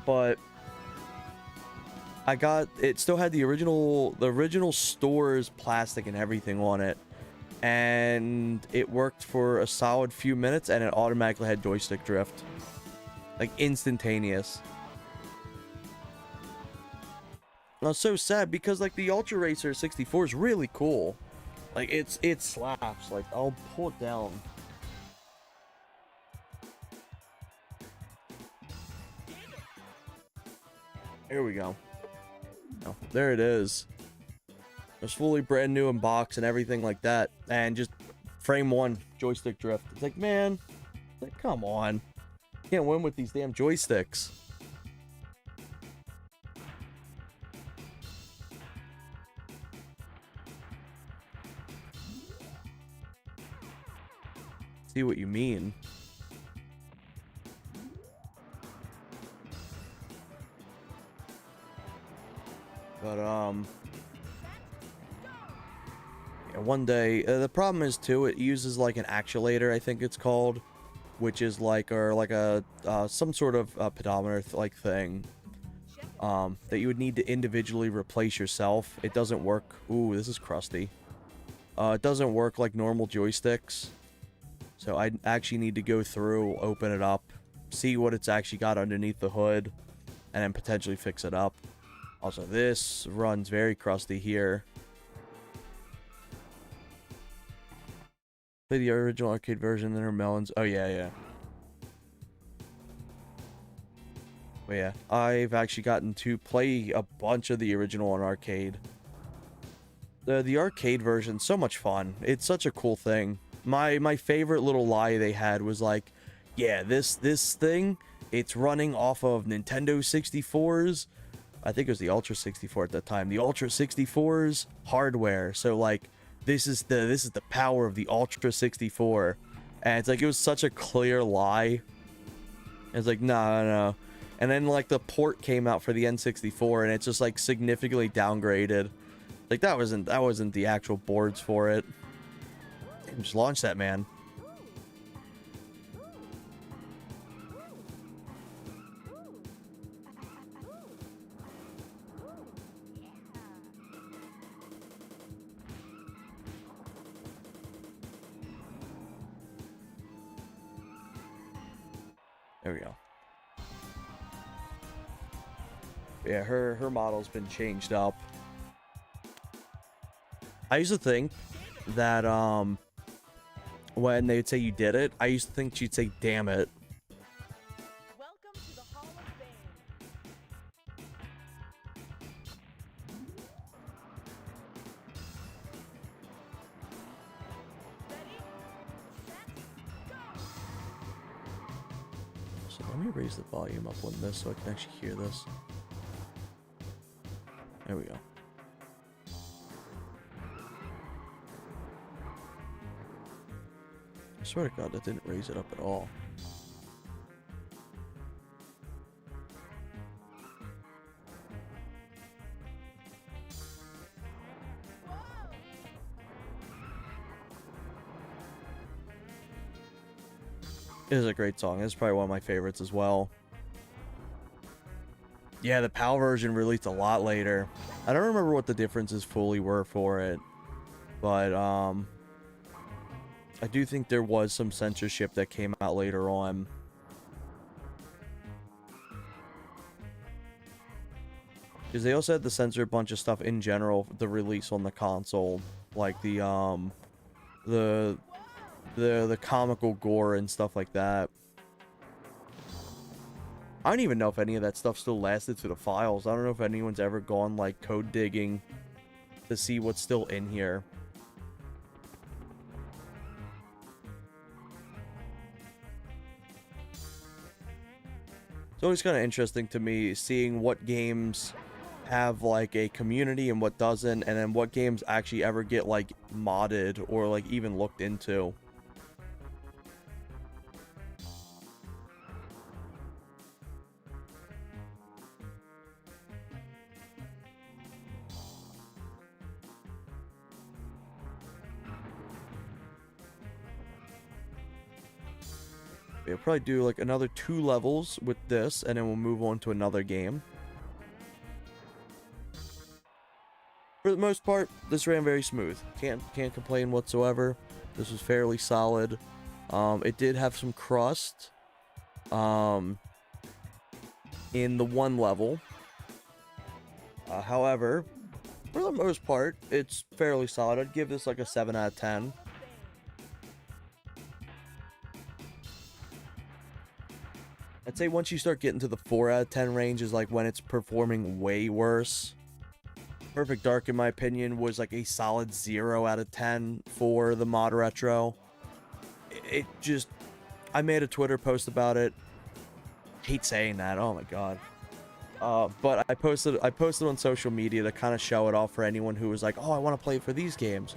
But I got it. Still had the original store's plastic and everything on it, and it worked for a solid few minutes, and it automatically had joystick drift, like instantaneous. I was so sad because like the Ultra Racer 64 is really cool. Like it slaps. Like I'll pull it down. Here we go. Oh, there it is. It's fully brand new in box and everything like that. And just frame one, joystick drift. It's like, man, like, come on. Can't win with these damn joysticks. See what you mean. But, yeah, one day, the problem is, too, it uses, like, an actuator, I think it's called, which is, like, or, like, a, some sort of, pedometer, like, thing, that you would need to individually replace yourself. It doesn't work. Ooh, this is crusty. It doesn't work like normal joysticks. So I actually need to go through, open it up, see what it's actually got underneath the hood, and then potentially fix it up. Also, this runs very crusty here. Play the original arcade version, then her melons. Oh, yeah, yeah. But yeah, I've actually gotten to play a bunch of the original on arcade. The arcade version, so much fun. It's such a cool thing. My favorite little lie they had was like, yeah, this thing, it's running off of Nintendo 64's. I think it was the Ultra 64 at that time. The Ultra 64's hardware. So like, this is the power of the Ultra 64. And it's like, it was such a clear lie. It's like, no. And then like the port came out for the N64 and it's just like significantly downgraded. Like that wasn't the actual boards for it. Just launch that, man. There we go. Yeah, her model's been changed up. I used to think that when they'd say you did it, I used to think she'd say damn it. Welcome to the Hall of Fame. Ready, set, go. So let me raise the volume up on this so I can actually hear this. There we go. I swear to God, that didn't raise it up at all. It is a great song. It's probably one of my favorites as well. Yeah, the PAL version released a lot later. I don't remember what the differences fully were for it, but I do think there was some censorship that came out later on. Because they also had to censor a bunch of stuff in general, the release on the console, like the comical gore and stuff like that. I don't even know if any of that stuff still lasted through the files. I don't know if anyone's ever gone like code digging to see what's still in here. It's always kind of interesting to me seeing what games have like a community and what doesn't, and then what games actually ever get like modded or like even looked into. We'll probably do like another 2 levels with this, and then we'll move on to another game. For the most part, this ran very smooth. Can't complain whatsoever. This was fairly solid. It did have some crust in the one level. However, for the most part, it's fairly solid. I'd give this like a 7 out of 10. I'd say once you start getting to the 4 out of 10 range is like when it's performing way worse. Perfect Dark, in my opinion, was like a solid 0 out of 10 for the Modretro. It just... I made a Twitter post about it. Hate saying that, oh my god. But I posted on social media to kind of show it off for anyone who was like, oh, I want to play for these games.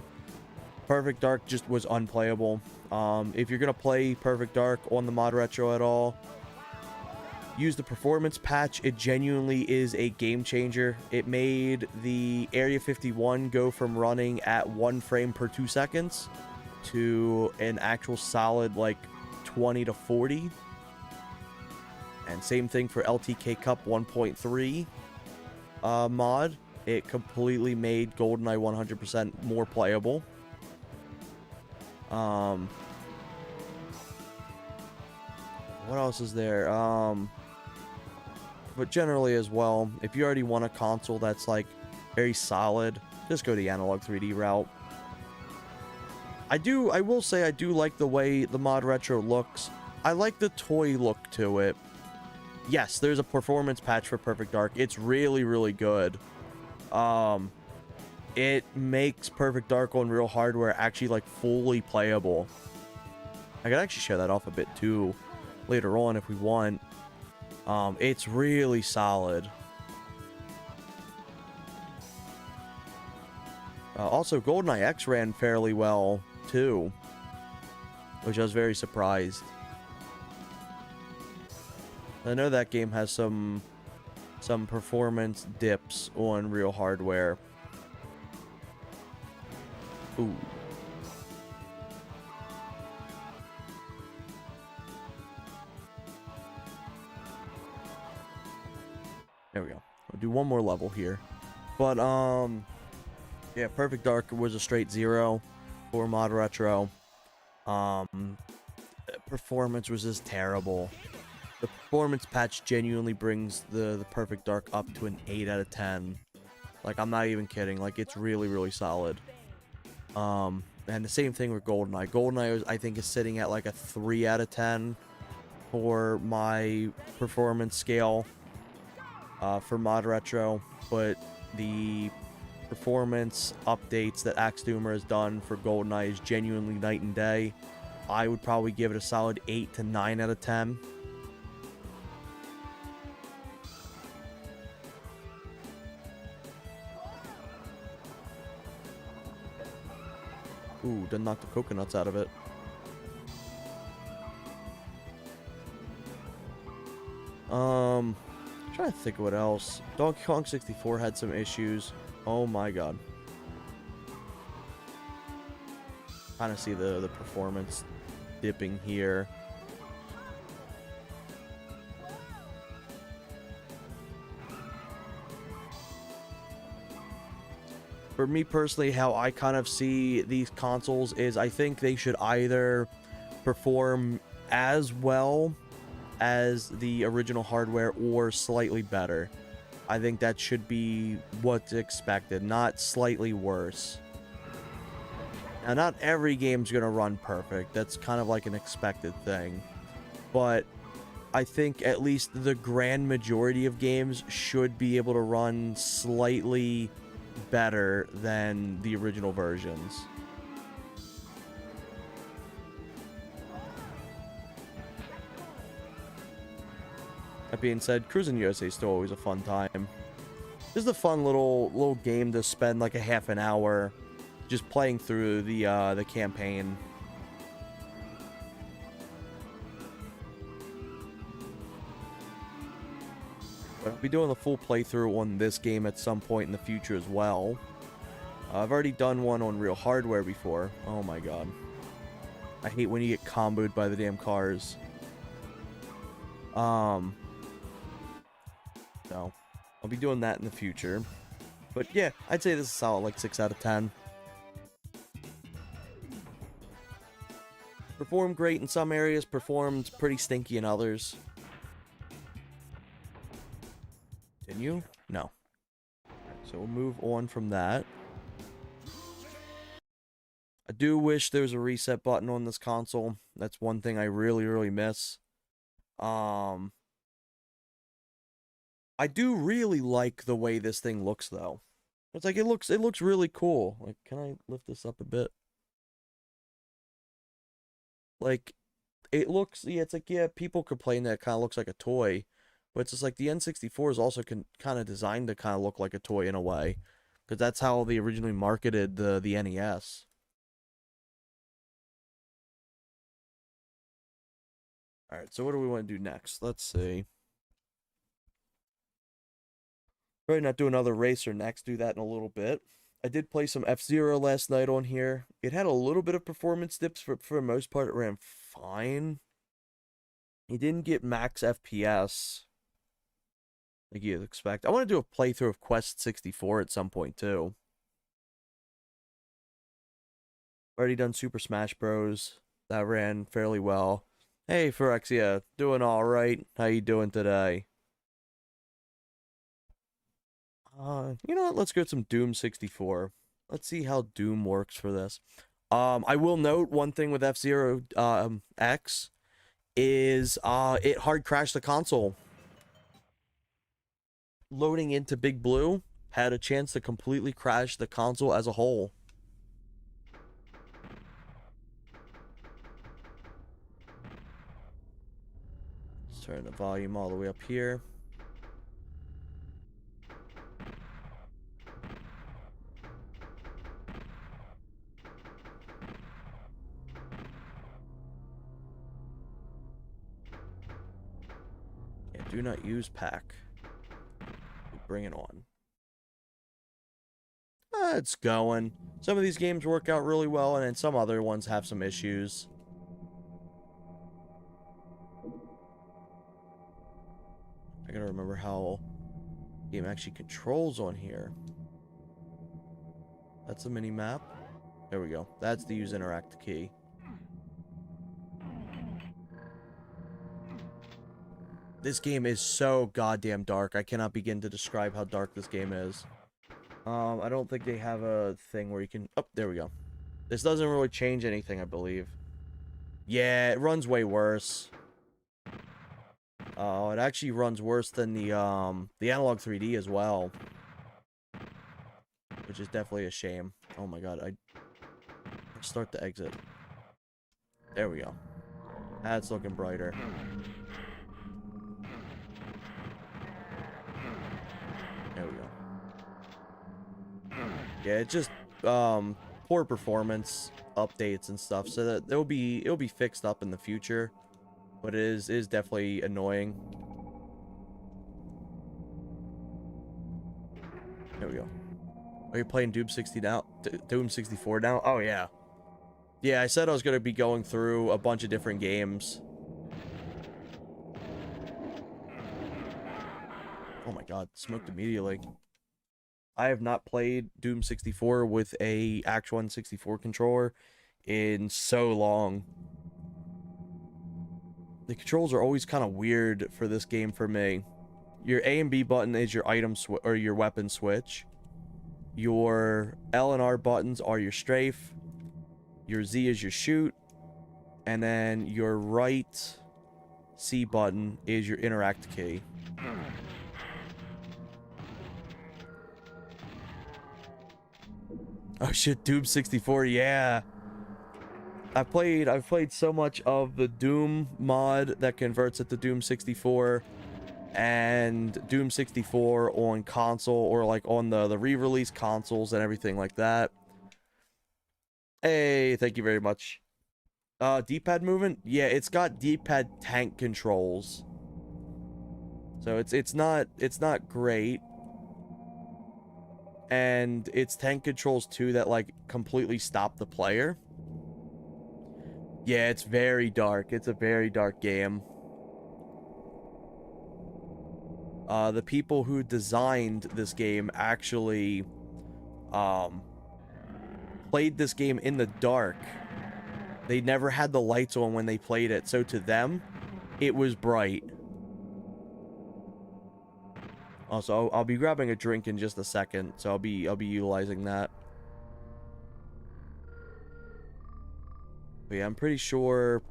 Perfect Dark just was unplayable. If you're going to play Perfect Dark on the Modretro at all, use the performance patch. It genuinely is a game changer. It made the Area 51 go from running at 1 frame per 2 seconds to an actual solid like 20 to 40. And same thing for LTK Cup 1.3 mod. It completely made GoldenEye 100% more playable. What else is there? But generally as well, if you already want a console that's like very solid, just go the analog 3D route. I will say I do like the way the Modretro looks. I like the toy look to it. Yes, there's a performance patch for Perfect Dark. It's really, really good. It makes Perfect Dark on real hardware actually like fully playable. I could actually show that off a bit too later on if we want. It's really solid. Also, GoldenEye X ran fairly well too, which I was very surprised. I know that game has some performance dips on real hardware. Ooh. There we go. I'll do one more level here. But yeah, Perfect Dark was a straight 0 for Modretro. Performance was just terrible. The performance patch genuinely brings the Perfect Dark up to an 8 out of 10. Like, I'm not even kidding. Like, it's really, really solid. And the same thing with GoldenEye. GoldenEye, I think, is sitting at like a 3 out of 10 for my performance scale for Modretro. But the performance updates that Axe Doomer has done for GoldenEye is genuinely night and day. I would probably give it a solid 8 to 9 out of 10. Ooh, done knock the coconuts out of it. I'm trying to think of what else. Donkey Kong 64 had some issues. Oh my god. Kind of see the performance dipping here. For me personally, how I kind of see these consoles is I think they should either perform as well as the original hardware or slightly better. I think that should be what's expected, not slightly worse. Now, not every game's going to run perfect. That's kind of like an expected thing. But I think at least the grand majority of games should be able to run slightly better than the original versions. That being said, Cruising USA is still always a fun time. This is a fun little game to spend like a half an hour just playing through the campaign. I'll be doing a full playthrough on this game at some point in the future as well. I've already done one on real hardware before. Oh my god. I hate when you get comboed by the damn cars. Um, so I'll be doing that in the future. But yeah, I'd say this is solid, like 6 out of 10. Performed great in some areas, performed pretty stinky in others. Continue? No. So we'll move on from that. I do wish there was a reset button on this console. That's one thing I really, really miss. I do really like the way this thing looks though. It's like it looks really cool. Like, can I lift this up a bit? Like, it looks, yeah, it's like, yeah, people complain that it kind of looks like a toy, but it's just like the N64 is also kind of designed to kind of look like a toy in a way, because that's how they originally marketed the NES. All right, so what do we want to do next? Let's see. Probably not do another racer next. Do that in a little bit. I did play some F-Zero last night on here. It had a little bit of performance dips, for the most part. It ran fine. He didn't get max FPS like you'd expect. I want to do a playthrough of Quest 64 at some point too. Already done Super Smash Bros. That ran fairly well. Hey, Phyrexia, doing all right. How you doing today? You know what? Let's go with some Doom 64. Let's see how Doom works for this. I will note one thing with F-Zero X is it hard crashed the console. Loading into Big Blue had a chance to completely crash the console as a whole. Let's turn the volume all the way up here. Yeah, do not use pack. Bring it on. It's going. Some of these games work out really well, and then some other ones have some issues. I gotta remember how the game actually controls on here. That's the mini map. There we go. That's the use interact key. This game is so goddamn dark. I cannot begin to describe how dark this game is. I don't think they have a thing where you can... Oh, there we go. This doesn't really change anything, I believe. Yeah, it runs way worse. Oh, it actually runs worse than the Analog 3D as well. Which is definitely a shame. Oh my god, let's start the exit. There we go. That's looking brighter. There we go. Yeah, it just poor performance updates and stuff, so that it'll be fixed up in the future. But it is definitely annoying. There we go. Are you playing Doom 60 now? Doom 64 now? Oh yeah. Yeah, I said I was gonna be going through a bunch of different games. Oh my god, smoked immediately. I have not played Doom 64 with a actual N64 controller in so long. The controls are always kind of weird for this game for me. Your A and B button is your item or your weapon switch. Your L and R buttons are your strafe. Your Z is your shoot. And then your right C button is your interact key. Oh shit, Doom 64, yeah. I've played so much of the Doom mod that converts it to Doom 64 and Doom 64 on console, or like on the re-release consoles and everything like that. Hey, thank you very much. D-pad movement? Yeah, it's got D-pad tank controls. So it's not great. And it's tank controls too that like completely stop the player. Yeah, it's very dark. It's a very dark game. The people who designed this game actually um, played this game in the dark. They never had the lights on when they played it, so to them, it was bright. Also, I'll be grabbing a drink in just a second, so I'll be utilizing that. But yeah, I'm pretty sure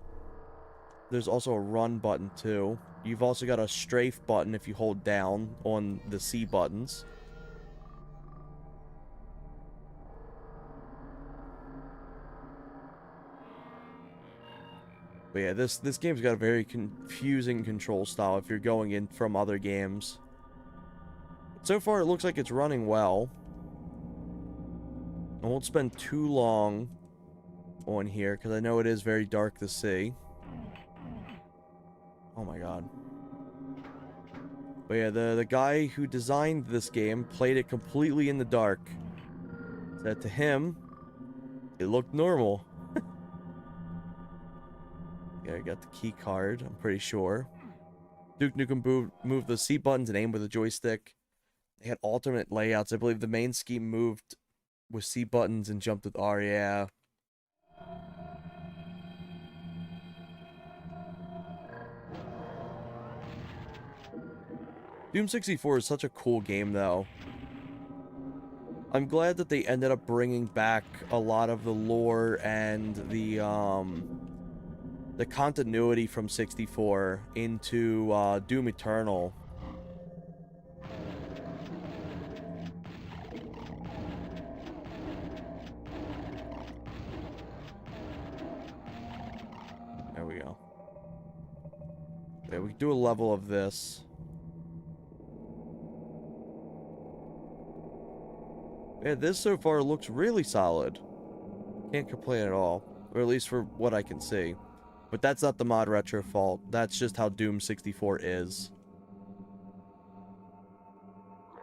there's also a run button too. You've also got a strafe button if you hold down on the C buttons. But yeah, this game's got a very confusing control style if you're going in from other games. So far, it looks like it's running well. I won't spend too long on here, because I know it is very dark to see. Oh my god. But yeah, the guy who designed this game played it completely in the dark. Said to him, it looked normal. Yeah, I got the key card, I'm pretty sure. Duke Nukem moved the C buttons and aim with a joystick. They had alternate layouts. I believe the main scheme moved with C buttons and jumped with R, yeah. Doom 64 is such a cool game, though. I'm glad that they ended up bringing back a lot of the lore and the continuity from 64 into Doom Eternal. There we go. Yeah, we can do a level of this. Yeah, this so far looks really solid. Can't complain at all. Or at least for what I can see. But that's not the Modretro fault. That's just how Doom 64 is.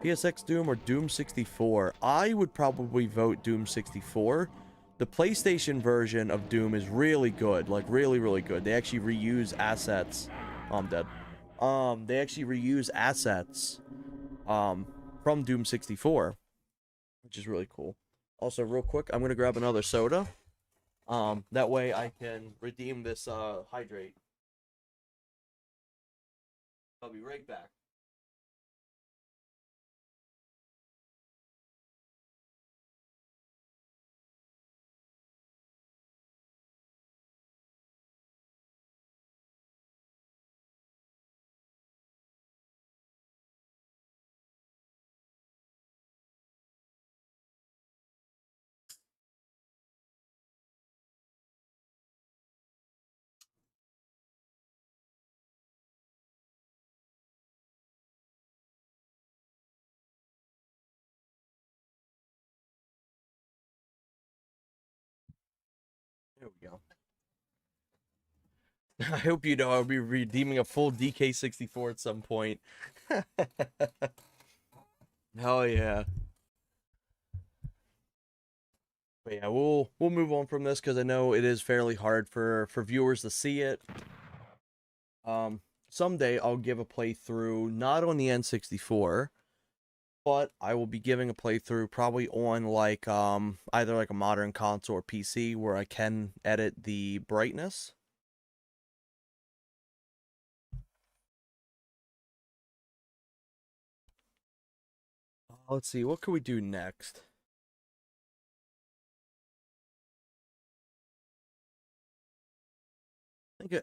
PSX Doom or Doom 64? I would probably vote Doom 64. The PlayStation version of Doom is really good. Like, really, really good. They actually reuse assets. Oh, I'm dead. They actually reuse assets, from Doom 64. Which is really cool. Also, real quick, I'm gonna grab another soda. That way I can redeem this, hydrate. I'll be right back. There we go. I hope you know I'll be redeeming a full DK64 at some point. Hell yeah. But yeah, we'll move on from this because I know it is fairly hard for viewers to see it. Someday I'll give a playthrough not on the N64, but I will be giving a playthrough probably on like either like a modern console or PC where I can edit the brightness. Let's see, what can we do next?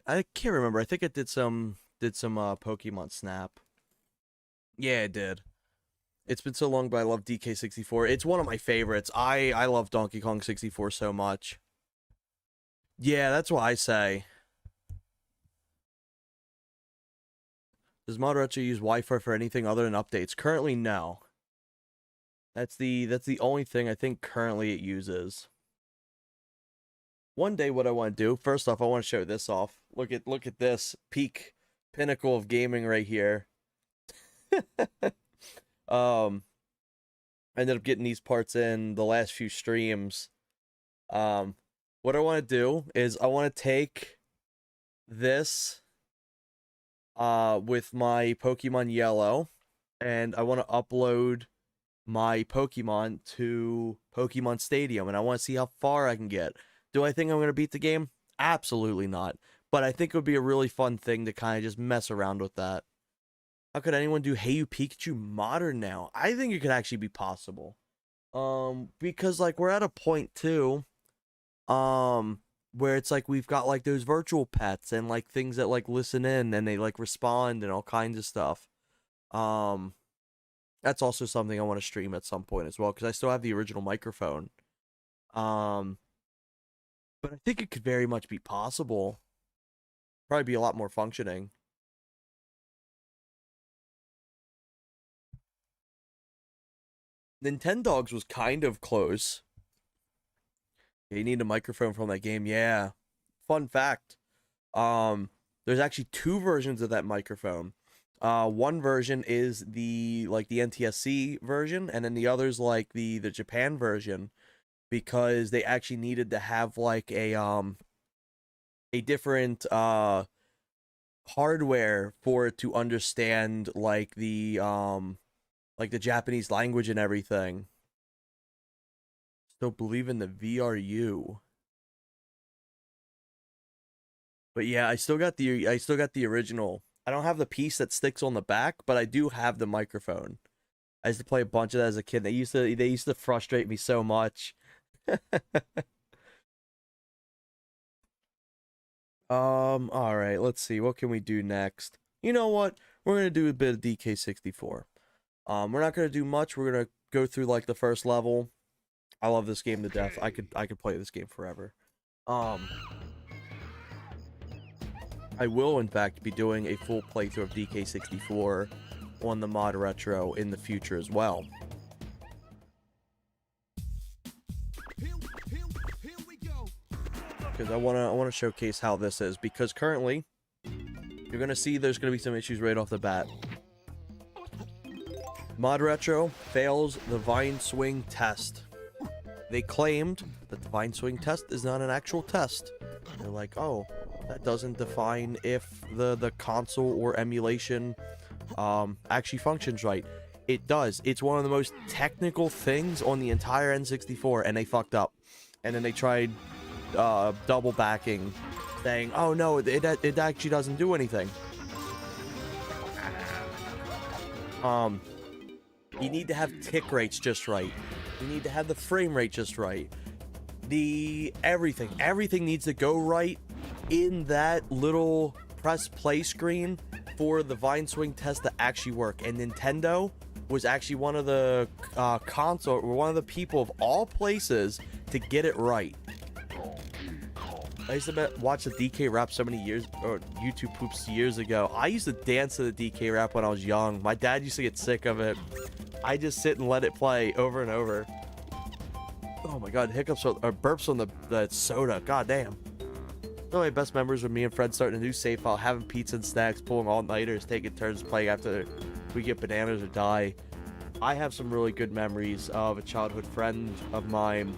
I can't remember. I think it did some Pokemon Snap. Yeah, it did. It's been so long, but I love DK64. It's one of my favorites. I love Donkey Kong 64 so much. Yeah, that's what I say. Does Modretro use Wi-Fi for anything other than updates? Currently, no. That's the only thing I think currently it uses. One day, what I want to do, first off, I want to show this off. Look at this peak pinnacle of gaming right here. um, I ended up getting these parts in the last few streams. What I want to do is I want to take this with my Pokemon Yellow, and I want to upload my Pokemon to Pokemon Stadium, and I want to see how far I can get. Do I think I'm going to beat the game? Absolutely not. But I think it would be a really fun thing to kind of just mess around with that. How could anyone do Hey You Pikachu modern now? I think it could actually be possible. Because like we're at a point too, where it's like we've got like those virtual pets and like things that like listen in and they like respond and all kinds of stuff. Um, that's also something I want to stream at some point as well because I still have the original microphone. Um, but I think it could very much be possible. Probably be a lot more functioning. Nintendogs was kind of close. Yeah, you need a microphone from that game. Yeah. Fun fact. There's actually two versions of that microphone. One version is the NTSC version, and then the other's like the Japan version because they actually needed to have like a different hardware for it to understand like the Japanese language and everything. Still believe in the VRU. But yeah, I still got the original. I don't have the piece that sticks on the back, but I do have the microphone. I used to play a bunch of that as a kid. They used to frustrate me so much. All right, let's see. What can we do next? You know what? We're gonna do a bit of DK64. We're not gonna do much. We're gonna go through like the first level. I love this game to death. I could play this game forever. Um, I will in fact be doing a full playthrough of DK64 on the Modretro in the future as well. Because I wanna showcase how this is because currently you're gonna see there's gonna be some issues right off the bat. Modretro fails the Vine Swing test. They claimed that the Vine Swing test is not an actual test. They're like, oh, that doesn't define if the console or emulation actually functions right. It does. It's one of the most technical things on the entire N64, and they fucked up. And then they tried double backing, saying, oh no, it actually doesn't do anything. You need to have tick rates just right. You need to have the frame rate just right. Everything needs to go right in that little press play screen for the Vine Swing test to actually work. And Nintendo was actually one of the one of the people of all places to get it right. I used to watch the DK rap so many years, or YouTube poops years ago. I used to dance to the DK rap when I was young. My dad used to get sick of it. I just sit and let it play over and over. Oh my god, hiccups or burps on the soda. God damn. Some of my best memories were me and friends starting a new save file, having pizza and snacks, pulling all-nighters, taking turns playing after we get bananas or die. I have some really good memories of a childhood friend of mine.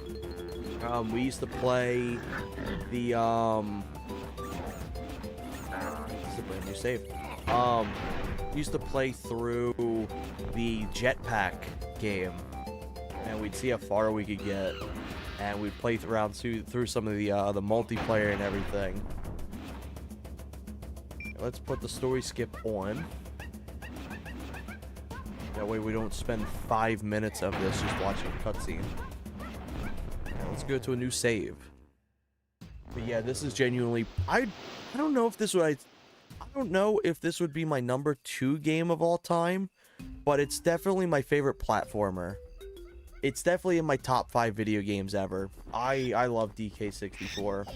We used to play the this is a brand new save. Used to play through the jetpack game, and we'd see how far we could get, and we'd play around through some of the multiplayer and everything. Let's put the story skip on. That way we don't spend 5 minutes of this just watching a cutscene. Let's go to a new save. But yeah, this is genuinely I don't know if this would I don't know if this would be my number 2 game of all time, but it's definitely my favorite platformer. It's definitely in my top 5 video games ever. I love DK64.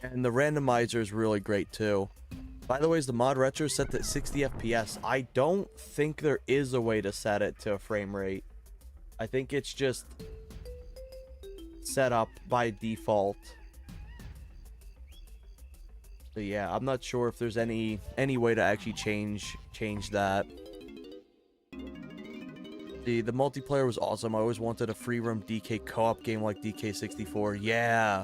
And the randomizer is really great too. By the way, is the Modretro set to 60 FPS? I don't think there is a way to set it to a frame rate. I think it's just set up by default. So yeah, I'm not sure if there's any way to actually change that. The multiplayer was awesome. I always wanted a free roam DK co-op game like DK64. Yeah.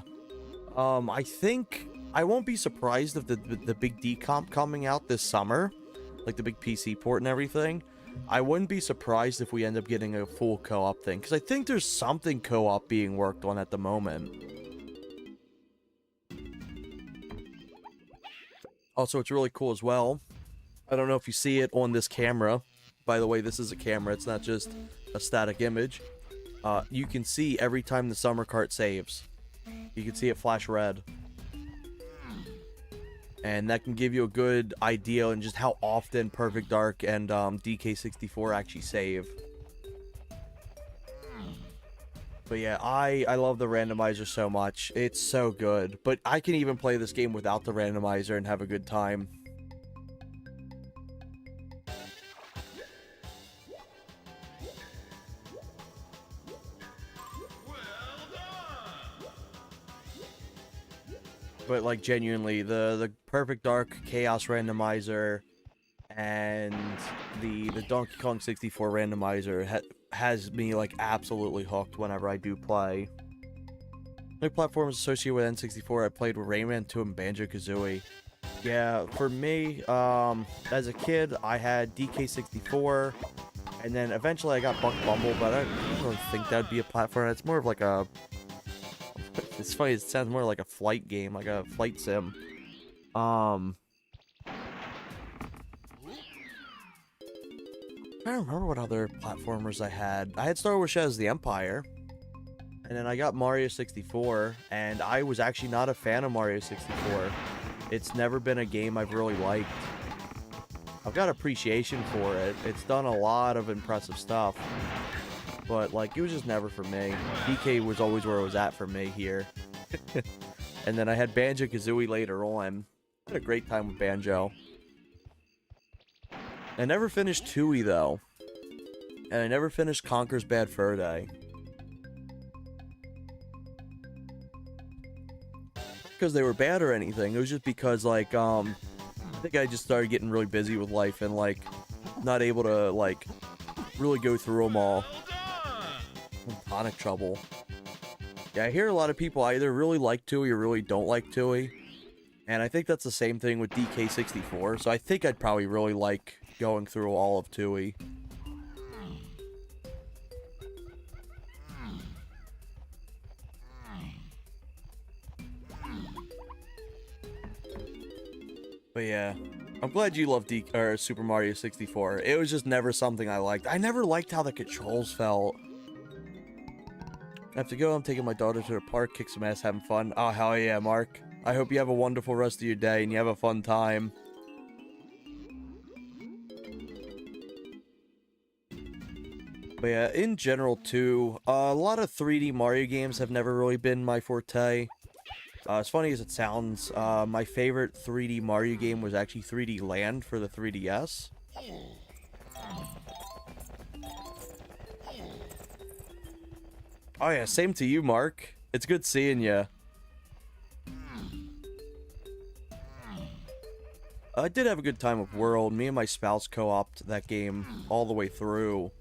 I think I won't be surprised if the big decomp coming out this summer, like the big PC port and everything. I wouldn't be surprised if we end up getting a full co-op thing, because I think there's something co-op being worked on at the moment. Also, it's really cool as well. I don't know if you see it on this camera. By the way, this is a camera. It's not just a static image. You can see every time the summer cart saves. You can see it flash red. And that can give you a good idea on just how often Perfect Dark and DK64 actually save. But yeah, I love the randomizer so much. It's so good. But I can even play this game without the randomizer and have a good time. But like genuinely, the Perfect Dark Chaos randomizer and the Donkey Kong 64 randomizer has me like absolutely hooked whenever I do play. My platforms associated with N64, I played with Rayman 2 and Banjo-Kazooie. Yeah, for me, as a kid, I had DK64, and then eventually I got Buck Bumble, but I don't really think that'd be a platform. It's more of like a... It's funny, it sounds more like a flight game, like a flight sim. I don't remember what other platformers I had. I had Star Wars Shadows of the Empire. And then I got Mario 64, and I was actually not a fan of Mario 64. It's never been a game I've really liked. I've got appreciation for it. It's done a lot of impressive stuff. But, like, it was just never for me. DK was always where it was at for me here. And then I had Banjo-Kazooie later on. I had a great time with Banjo. I never finished Tooie, though. And I never finished Conker's Bad Fur Day. Because they were bad or anything. It was just because, like, I think I just started getting really busy with life and, like, not able to, like, really go through them all. Tonic trouble. Yeah, I hear a lot of people either really like Tooie or really don't like Tooie. And I think that's the same thing with DK64. So I think I'd probably really like going through all of Tooie. But yeah, I'm glad you love Super Mario 64. It was just never something I liked. I never liked how the controls felt. I have to go. I'm taking my daughter to the park, kick some ass, having fun. Oh, hell yeah, Mark. I hope you have a wonderful rest of your day and you have a fun time. But yeah, in general, too, a lot of 3D Mario games have never really been my forte. As funny as it sounds, my favorite 3D Mario game was actually 3D Land for the 3DS. Oh yeah, same to you, Mark. It's good seeing you. I did have a good time with World. Me and my spouse co-opted that game all the way through.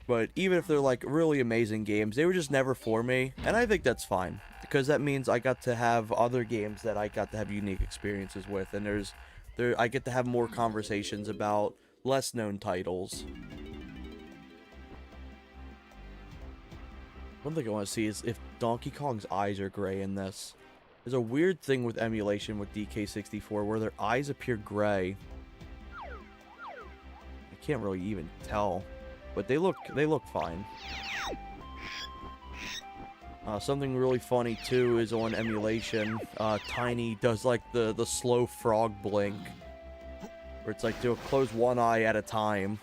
But even if they're like really amazing games, they were just never for me, and I think that's fine because that means I got to have other games that I got to have unique experiences with, and I get to have more conversations about less known titles. One thing I want to see is if Donkey Kong's eyes are gray in this. There's a weird thing with emulation with DK64 where their eyes appear gray. I can't really even tell. But they look fine. Something really funny too is on emulation. Tiny does like the slow frog blink, where it's like to close one eye at a time.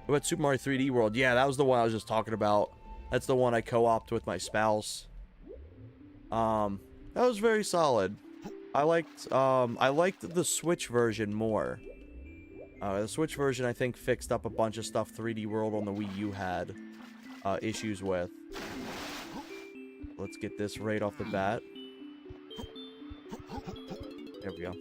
What about Super Mario 3D World? Yeah, that was the one I was just talking about. That's the one I co-opted with my spouse. That was very solid. I liked the Switch version more. The Switch version, I think, fixed up a bunch of stuff 3D World on the Wii U had issues with. Let's get this right off the bat. There we go.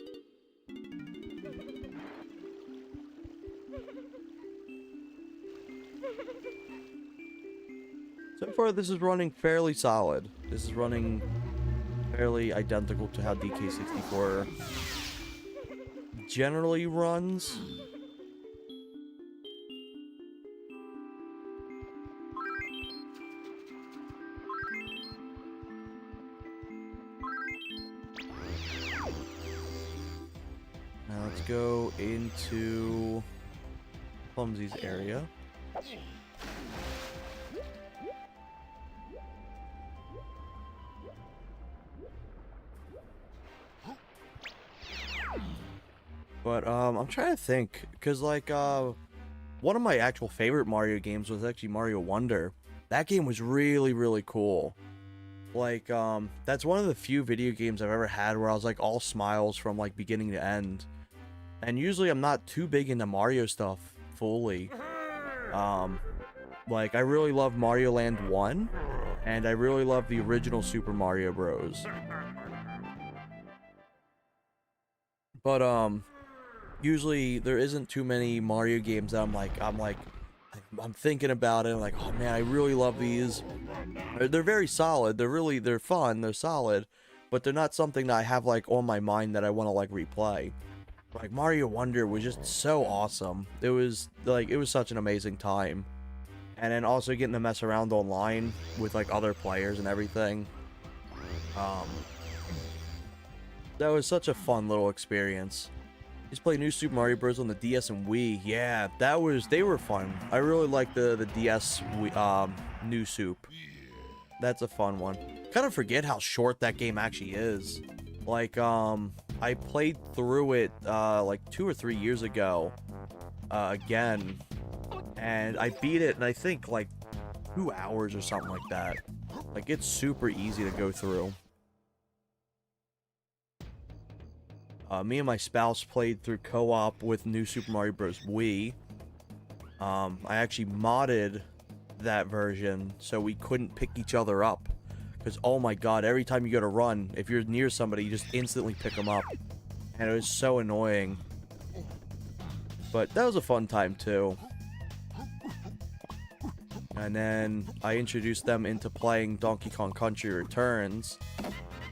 So far, this is running fairly solid. This is running fairly identical to how DK64 generally runs. Now let's go into Clumsy's area. But I'm trying to think, cause like one of my actual favorite Mario games was actually Mario Wonder. That game was really, really cool. Like that's one of the few video games I've ever had where I was like all smiles from like beginning to end. And usually I'm not too big into Mario stuff fully. Like I really love Mario Land 1 and I really love the original Super Mario Bros. But usually there isn't too many Mario games that I'm thinking about it. I'm like, oh man, I really love these. They're very solid. They're fun. They're solid, but they're not something that I have like on my mind that I want to like replay. Like Mario Wonder was just so awesome. It was such an amazing time, and then also getting to mess around online with like other players and everything. That was such a fun little experience. Just play New Super Mario Bros. On the DS and Wii. Yeah, they were fun. I really like the DS New Soup. That's a fun one. Kind of forget how short that game actually is. Like I played through it like 2 or 3 years ago again, and I beat it in I think like 2 hours or something like that. Like it's super easy to go through. Me and my spouse played through co-op with New Super Mario Bros. Wii. I actually modded that version so we couldn't pick each other up. Because, oh my god, every time you go to run, if you're near somebody, you just instantly pick them up. And it was so annoying. But that was a fun time, too. And then I introduced them into playing Donkey Kong Country Returns.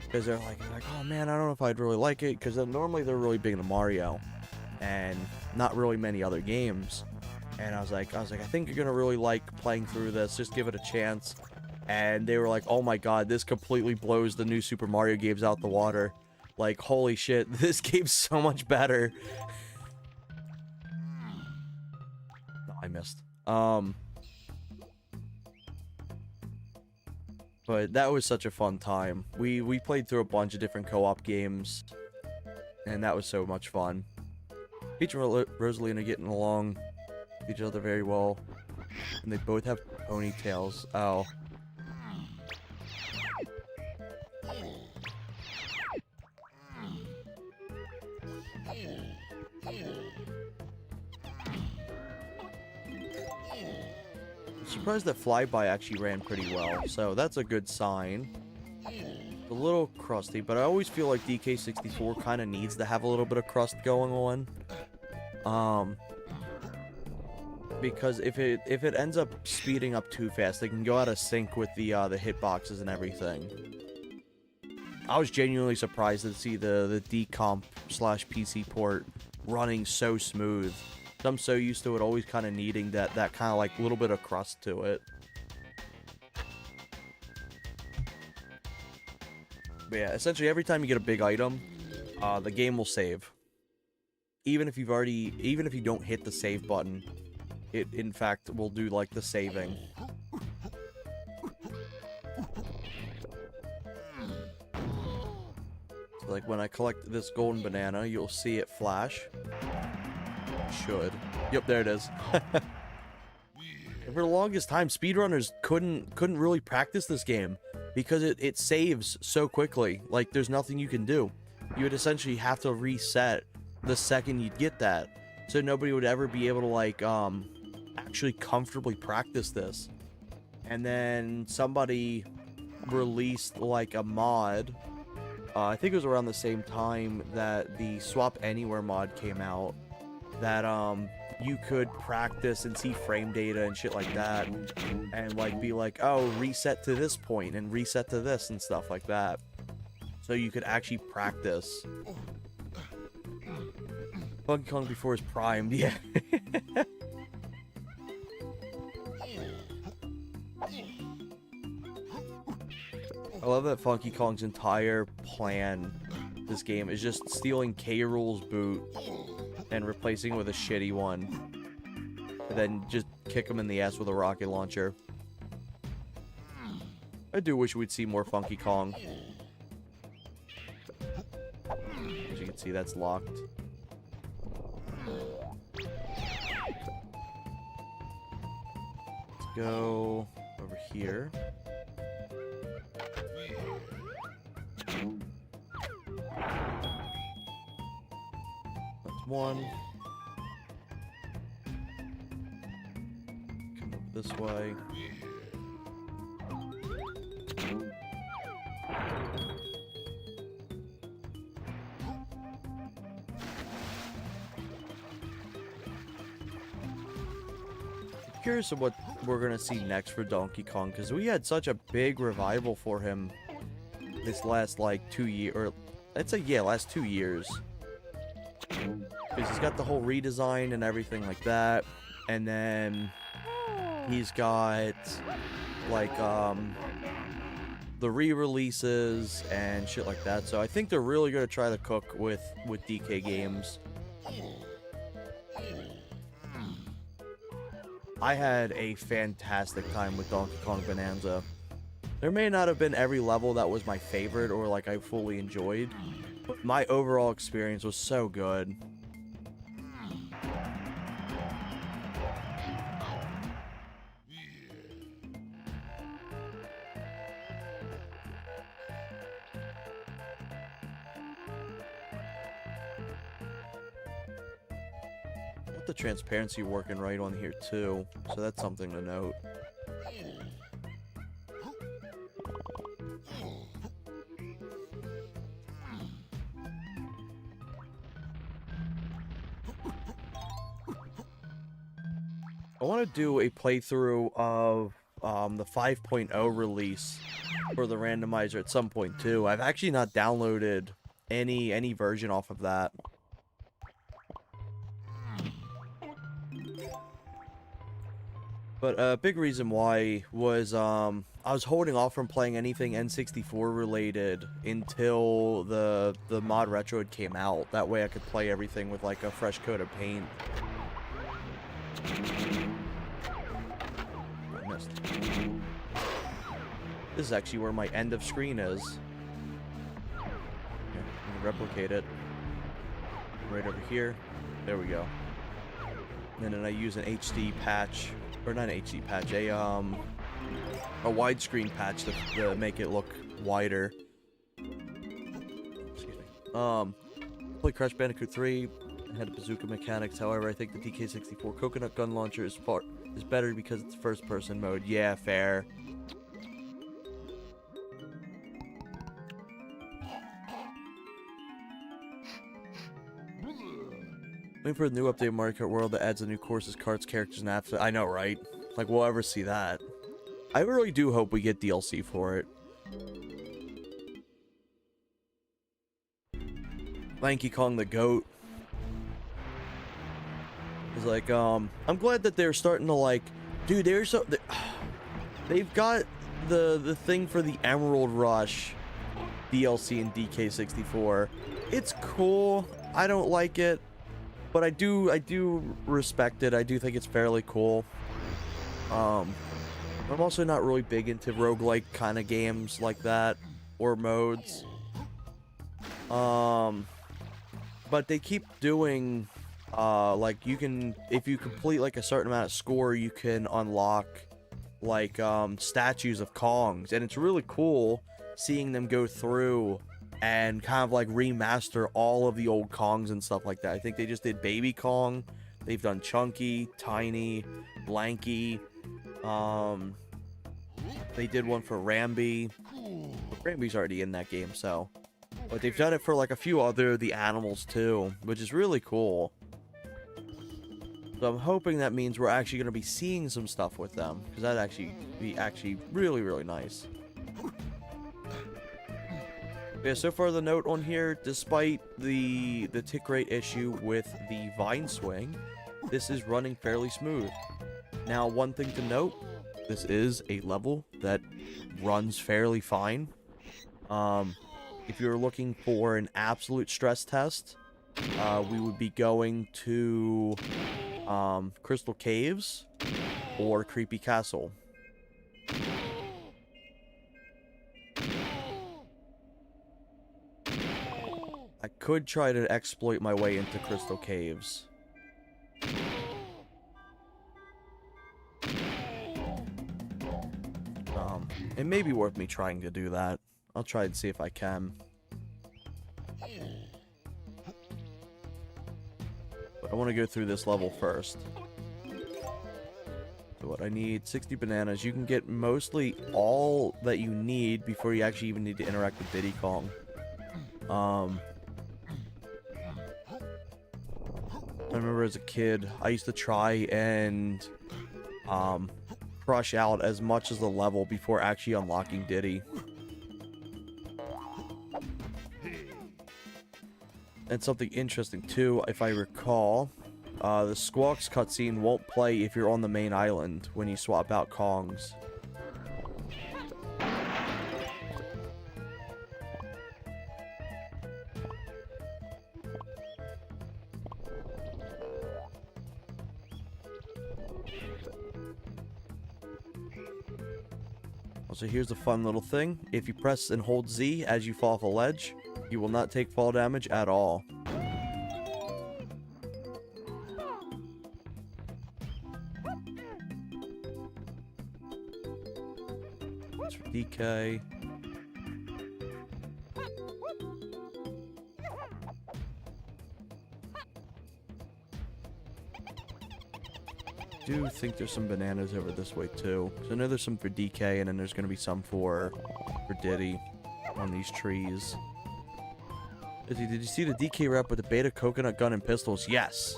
Because they're like, oh man, I don't know if I'd really like it. Because normally they're really big into Mario. And not really many other games. And I was like, I think you're going to really like playing through this. Just give it a chance. And they were like, oh my god, this completely blows the new Super Mario games out the water. Like, holy shit, this game's so much better. No, I missed. But that was such a fun time. We played through a bunch of different co-op games. And that was so much fun. Peach and Rosalina getting along with each other very well. And they both have ponytails. Oh. Surprised that Flyby actually ran pretty well, so that's a good sign. A little crusty, but I always feel like DK64 kind of needs to have a little bit of crust going on. Because if it ends up speeding up too fast, they can go out of sync with the hitboxes and everything. I was genuinely surprised to see the decomp/PC port running so smooth. I'm so used to it always kind of needing that kind of like little bit of crust to it. But yeah, essentially every time you get a big item, the game will save. Even if you don't hit the save button, it in fact will do like the saving. So like when I collect this golden banana, you'll see it flash. Should. Yep, there it is. And for the longest time, speedrunners couldn't really practice this game because it saves so quickly. Like there's nothing you can do. You would essentially have to reset the second you'd get that. So nobody would ever be able to like actually comfortably practice this. And then somebody released like a mod. I think it was around the same time that the Swap Anywhere mod came out. That you could practice and see frame data and shit like that, and like be like, oh, reset to this point and reset to this and stuff like that, so you could actually practice. Funky Kong before his prime, yeah. I love that Funky Kong's entire plan this game is just stealing K. Rool's boot and replacing it with a shitty one. And then just kick him in the ass with a rocket launcher. I do wish we'd see more Funky Kong. As you can see, that's locked. Let's go over here. That's one. Come up this way. Curious of what we're gonna see next for Donkey Kong, because we had such a big revival for him this last like 2 years, or I'd say yeah, last 2 years. Because he's got the whole redesign and everything like that, and then he's got like the re-releases and shit like that. So I think they're really gonna try to cook with DK games. I had a fantastic time with Donkey Kong Bonanza. There may not have been every level that was my favorite or like I fully enjoyed, but my overall experience was so good. The transparency working right on here too, so that's something to note. I want to do a playthrough of the 5.0 release for the randomizer at some point too. I've actually not downloaded any version off of that. But a big reason why was I was holding off from playing anything N64 related until the Modretro came out. That way I could play everything with like a fresh coat of paint. I missed. This is actually where my end of screen is. Here, let me replicate it. Right over here. There we go. And then I use an HD patch. Or not an HD patch, a widescreen patch to make it look wider. Excuse me. Play Crash Bandicoot 3, had bazooka mechanics. However, I think the DK64 coconut gun launcher is better because it's first person mode. Yeah, fair. Waiting for a new update Mario Kart World that adds the new courses, carts, characters, and apps. I know, right? Like, we'll ever see that. I really do hope we get DLC for it. Lanky Kong the Goat. It's like, I'm glad that they're starting to, like... Dude, they've got the thing for the Emerald Rush DLC in DK64. It's cool. I don't like it. But I do respect it. I do think it's fairly cool. I'm also not really big into roguelike kind of games like that or modes. But they keep doing like you can, if you complete like a certain amount of score, you can unlock like statues of Kongs, and it's really cool seeing them go through and kind of like remaster all of the old Kongs and stuff like that. I think they just did Baby Kong. They've done Chunky, Tiny, Lanky. They did one for Rambi. Rambi's already in that game, so. But they've done it for like a few other the animals too, which is really cool. So I'm hoping that means we're actually going to be seeing some stuff with them, because that'd actually be really, really nice. Yeah, so far the note on here, despite the tick rate issue with the vine swing, this is running fairly smooth. Now, one thing to note, this is a level that runs fairly fine. If you're looking for an absolute stress test, we would be going to Crystal Caves or Creepy Castle. I could try to exploit my way into Crystal Caves. It may be worth me trying to do that. I'll try and see if I can. But I want to go through this level first. So what I need, 60 bananas. You can get mostly all that you need before you actually even need to interact with Diddy Kong. I remember as a kid, I used to try and crush out as much as the level before actually unlocking Diddy. And something interesting too, if I recall, the Squawks cutscene won't play if you're on the main island when you swap out Kongs. Also, here's a fun little thing. If you press and hold Z as you fall off a ledge, you will not take fall damage at all. That's for DK. I do think there's some bananas over this way too. So I know there's some for DK, and then there's going to be some for Diddy on these trees. Did you see the DK rep with the beta coconut gun and pistols? Yes.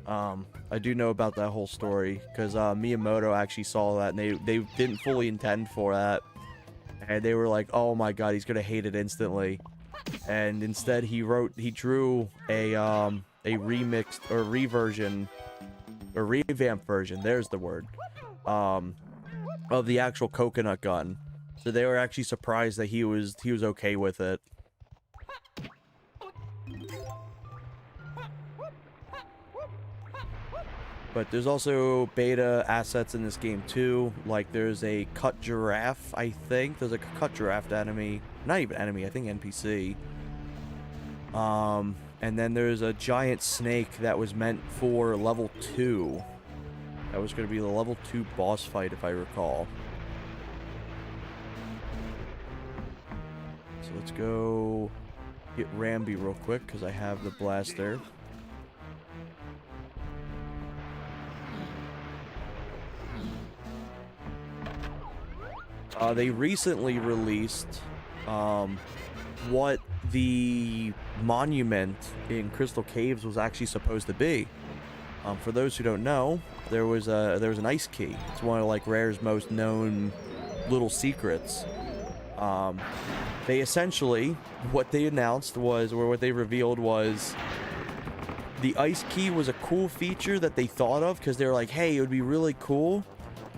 I do know about that whole story because Miyamoto actually saw that, and they didn't fully intend for that, and they were like, "Oh my God, he's gonna hate it instantly," and instead he drew a remixed or reversion or revamped version. There's the word. Of the actual coconut gun, so they were actually surprised that he was okay with it. But there's also beta assets in this game too. Like there's a cut giraffe, I think. There's a cut giraffe enemy. Not even enemy, I think NPC. And then there's a giant snake that was meant for level 2. That was going to be the level 2 boss fight, if I recall. So let's go get Ramby real quick, because I have the blaster. They recently released what the monument in Crystal Caves was actually supposed to be. For those who don't know, there was an ice key. It's one of like Rare's most known little secrets. They essentially, what they announced was, or what they revealed was, the ice key was a cool feature that they thought of because they were like, hey, it would be really cool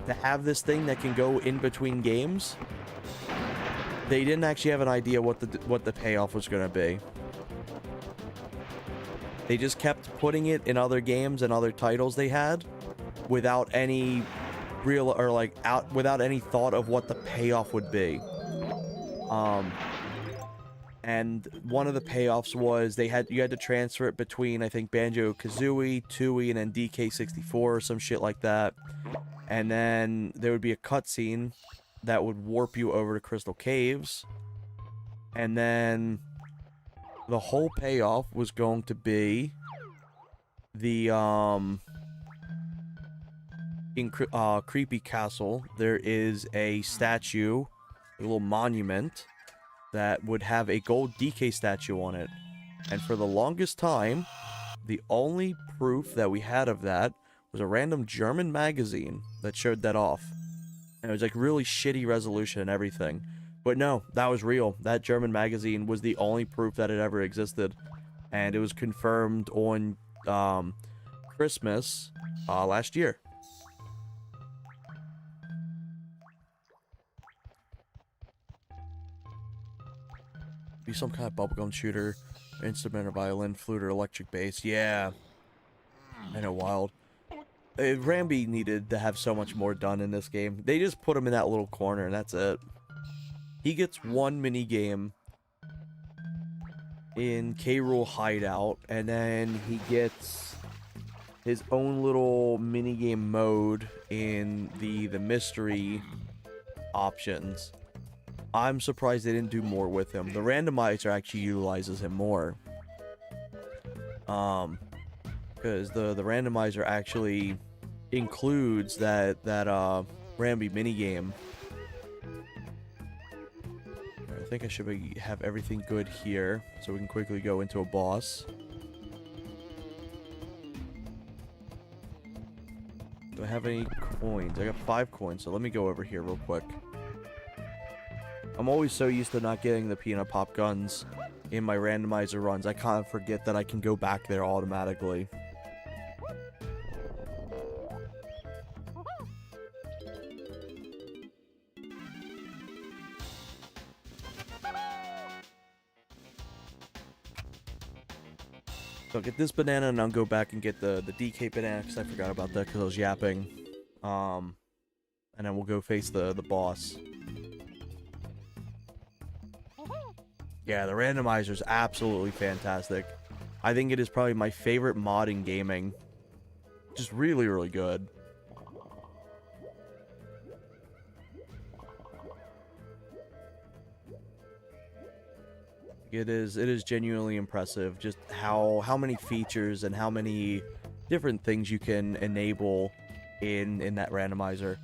to have this thing that can go in between games. They didn't actually have an idea what the payoff was going to be. They just kept putting it in other games and other titles they had without any real or like without any thought of what the payoff would be. And one of the payoffs was you had to transfer it between, I think, Banjo-Kazooie, Tooie, and then DK64 or some shit like that. And then there would be a cutscene that would warp you over to Crystal Caves. And then the whole payoff was going to be the in Creepy Castle, there is a statue, a little monument that would have a gold DK statue on it. And for the longest time, the only proof that we had of that was a random German magazine that showed that off. And it was like really shitty resolution and everything. But no, that was real. That German magazine was the only proof that it ever existed. And it was confirmed on Christmas last year. Be some kind of bubblegum shooter, instrument or violin, flute or electric bass. Yeah. I know, wild. Rambi needed to have so much more done in this game. They just put him in that little corner and that's it. He gets one mini game in K. Rool Hideout, and then he gets his own little mini game mode in the mystery options. I'm surprised they didn't do more with him. The randomizer actually utilizes him more. Because the randomizer actually includes that Rambi minigame. I think I should have everything good here, so we can quickly go into a boss. Do I have any coins? I got 5 coins, so let me go over here real quick. I'm always so used to not getting the peanut pop guns in my randomizer runs. I kind of forget that I can go back there automatically. So I'll get this banana and I'll go back and get the DK banana because I forgot about that because I was yapping. And then we'll go face the boss. Yeah, the randomizer is absolutely fantastic. I think it is probably my favorite mod in gaming. Just really, really good. It is genuinely impressive just how many features and how many different things you can enable in that randomizer.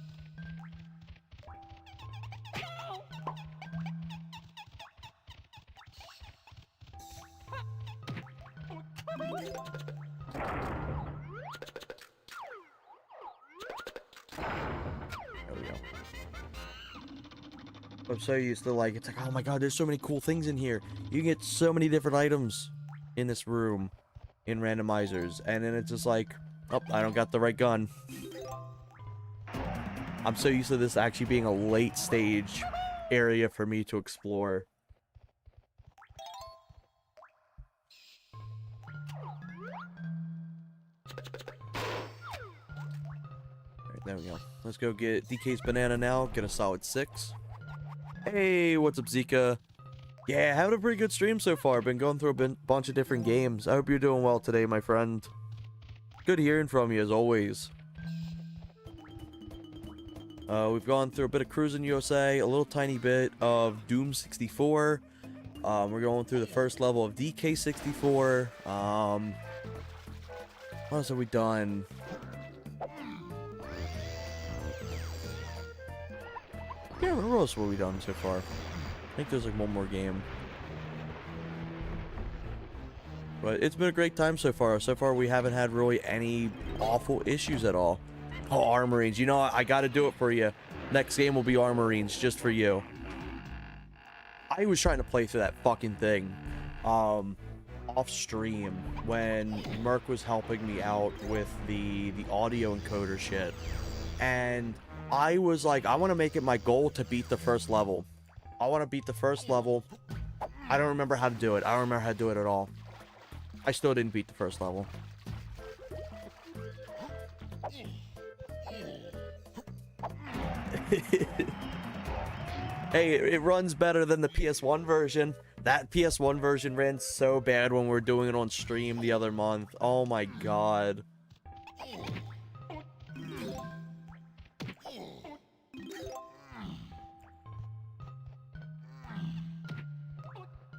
There we go. I'm so used to, like, it's like, oh my god, there's so many cool things in here. You can get so many different items in this room in randomizers. And then it's just like, oh, I don't got the right gun. I'm so used to this actually being a late stage area for me to explore. Alright, there we go. Let's go get DK's banana now. Get a solid 6. Hey, what's up, Zika? Yeah, having a pretty good stream so far. Been going through a bunch of different games. I hope you're doing well today, my friend. Good hearing from you, as always. We've gone through a bit of Cruising USA, a little tiny bit of Doom 64. We're going through the first level of DK 64. What else have we done? Yeah, what else have we done so far? I think there's like one more game. But it's been a great time so far. So far, we haven't had really any awful issues at all. Oh, Armorines. You know, I gotta do it for you. Next game will be Armorines, just for you. I was trying to play through that fucking thing off stream when Merc was helping me out with the audio encoder shit. And I was like, I want to make it my goal to beat the first level. I want to beat the first level. I don't remember how to do it. I don't remember how to do it at all. I still didn't beat the first level. Hey, it runs better than the PS1 version. That PS1 version ran so bad when we were doing it on stream the other month. Oh my god.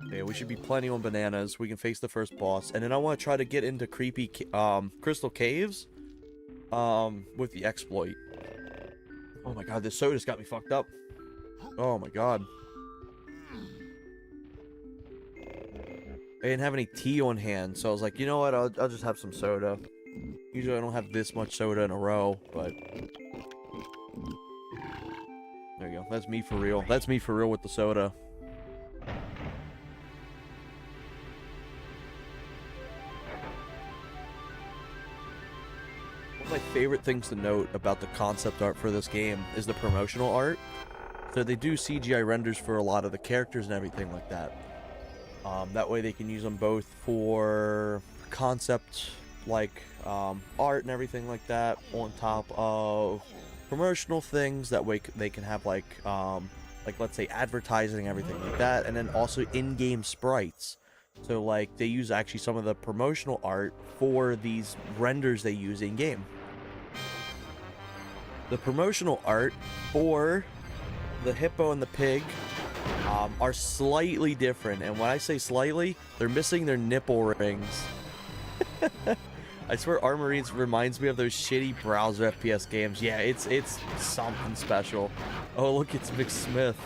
Okay, we should be plenty on bananas. We can face the first boss. And then I want to try to get into creepy crystal caves with the exploit. Oh my god, this soda's got me fucked up. Oh my god. didn't have any tea on hand, so I was like, you know what, I'll just have some soda. Usually I don't have this much soda in a row, but there you go. That's me for real. That's me for real with the soda. One of my favorite things to note about the concept art for this game is the promotional art. So they do CGI renders for a lot of the characters and everything like that. That way they can use them both for concept like art and everything like that on top of promotional things. That way they can have like let's say advertising, everything like that, and then also in-game sprites. So like they use actually some of the promotional art for these renders they use in-game. The promotional art for the hippo and the pig are slightly different, and when I say slightly, they're missing their nipple rings. I swear Armories reminds me of those shitty browser FPS games. Yeah, it's something special. Oh, look, it's McSmith.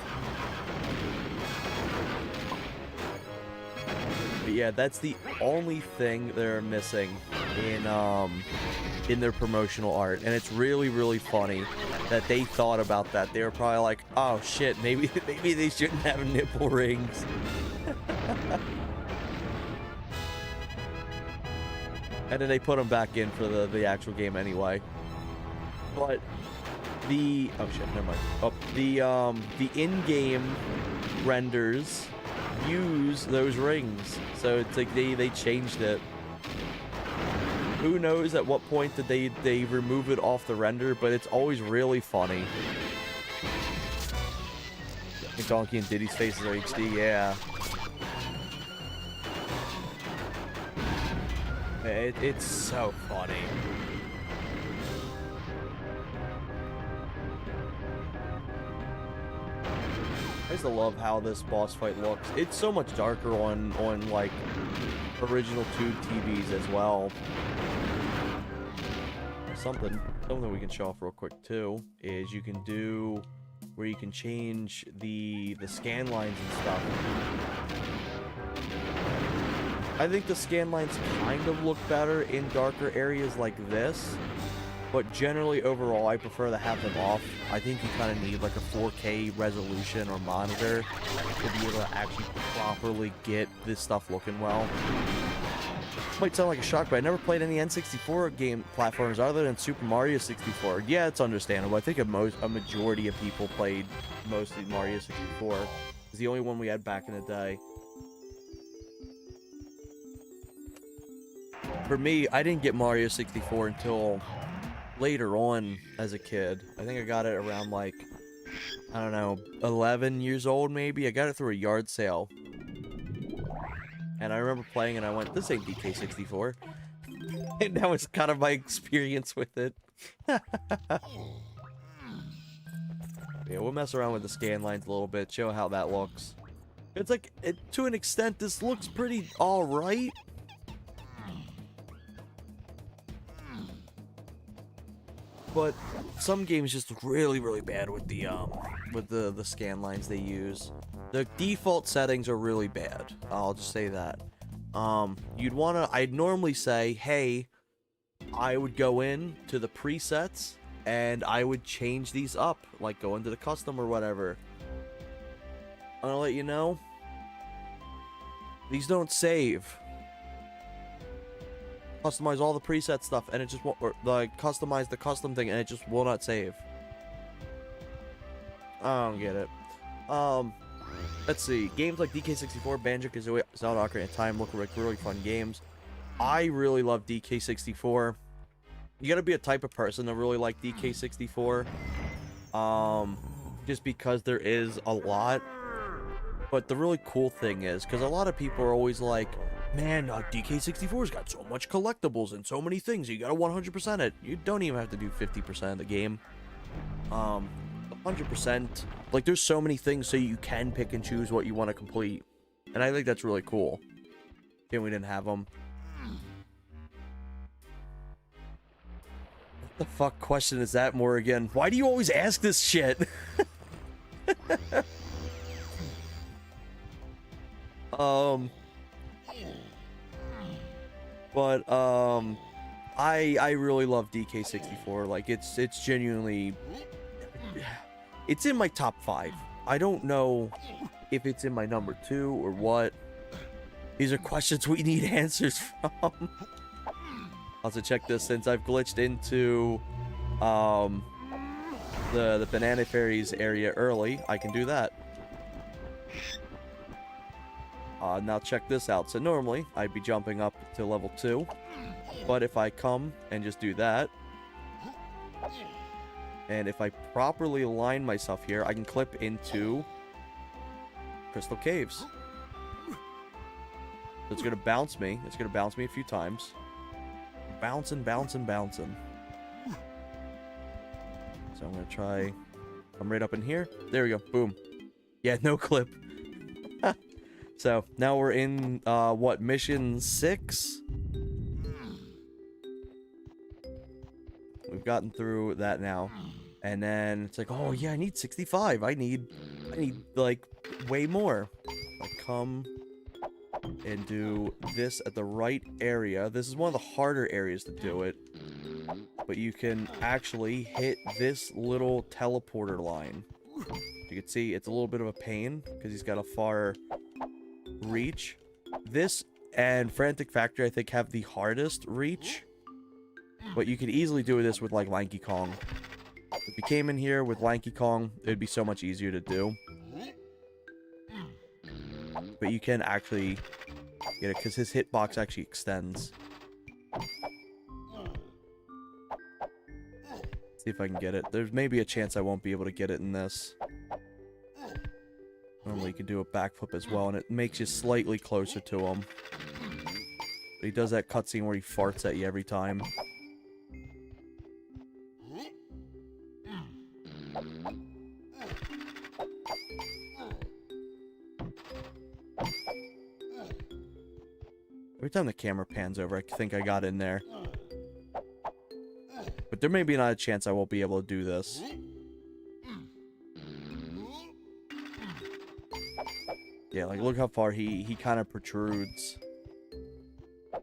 But yeah, that's the only thing they're missing in their promotional art, and it's really, really funny that they thought about that. They were probably like, oh shit, maybe they shouldn't have nipple rings. And then they put them back in for the actual game anyway. But the oh shit, never mind. Oh, the in-game renders use those rings, so it's like they changed it. Who knows at what point did they remove it off the render, but it's always really funny. Donkey and Diddy's faces are HD, yeah. It's so funny. I just love how this boss fight looks. It's so much darker on like original tube TVs as well. Something we can show off real quick too is you can do where you can change the scan lines and stuff. I think the scan lines kind of look better in darker areas like this, but generally overall I prefer to have them off. I think you kind of need like a 4K resolution or monitor to be able to actually properly get this stuff looking well. Might sound like a shock, but I never played any N64 game platforms other than Super Mario 64. Yeah, it's understandable. I think a majority of people played mostly Mario 64. It's the only one we had back in the day. For me, I didn't get Mario 64 until later on as a kid. I think I got it around like, I don't know, 11 years old maybe. I got it through a yard sale. And I remember playing and I went, this ain't DK64. And that was kind of my experience with it. Yeah, we'll mess around with the scan lines a little bit, show how that looks. It's like, to an extent, this looks pretty alright. But some games just look really, really bad with the scan lines they use. The default settings are really bad. I'll just say that. I'd normally say, hey, I would go in to the presets and I would change these up, like go into the custom or whatever. I'll let you know, these don't save. Customize all the preset stuff and it just won't, or like customize the custom thing and it just will not save. I don't get it. Let's see. Games like DK64, Banjo-Kazooie, Zelda Ocarina of Time look like really fun games. I really love DK64. You gotta be a type of person to really like DK64. Just because there is a lot. But the really cool thing is, because a lot of people are always like, man, DK64's got so much collectibles and so many things, you gotta 100% it. You don't even have to do 50% of the game. 100%. Like, there's so many things so you can pick and choose what you want to complete. And I think that's really cool. And we didn't have them. What the fuck question is that, Morrigan? Why do you always ask this shit? But I really love DK64. Like it's genuinely, it's in my top 5. I don't know if it's in my number 2 or what. These are questions we need answers from. Also, check this. Since I've glitched into the Banana Fairies area early, I can do that. Now check this out. So normally I'd be jumping up to level 2, but if I come and just do that, and if I properly align myself here, I can clip into Crystal Caves. So it's gonna bounce me. It's gonna bounce me a few times. Bouncing, bouncing, bouncing. So I'm gonna try. I'm right up in here. There we go. Boom. Yeah, no clip. So now we're in what, mission 6? We've gotten through that now, and then it's like, oh yeah, I need 65. I need like way more. I come and do this at the right area. This is one of the harder areas to do it, but you can actually hit this little teleporter line. You can see it's a little bit of a pain because he's got a far reach. This and Frantic Factory, I think, have the hardest reach, but you could easily do this with like Lanky Kong. If you came in here with Lanky Kong, it'd be so much easier to do. But you can actually get it because his hitbox actually extends. See if I can get it. There's maybe a chance I won't be able to get it in this. Normally you can do a backflip as well, and it makes you slightly closer to him. But he does that cutscene where he farts at you every time. Every time the camera pans over, I think I got in there. But there may be not a chance I won't be able to do this. Yeah, like look how far he kind of protrudes.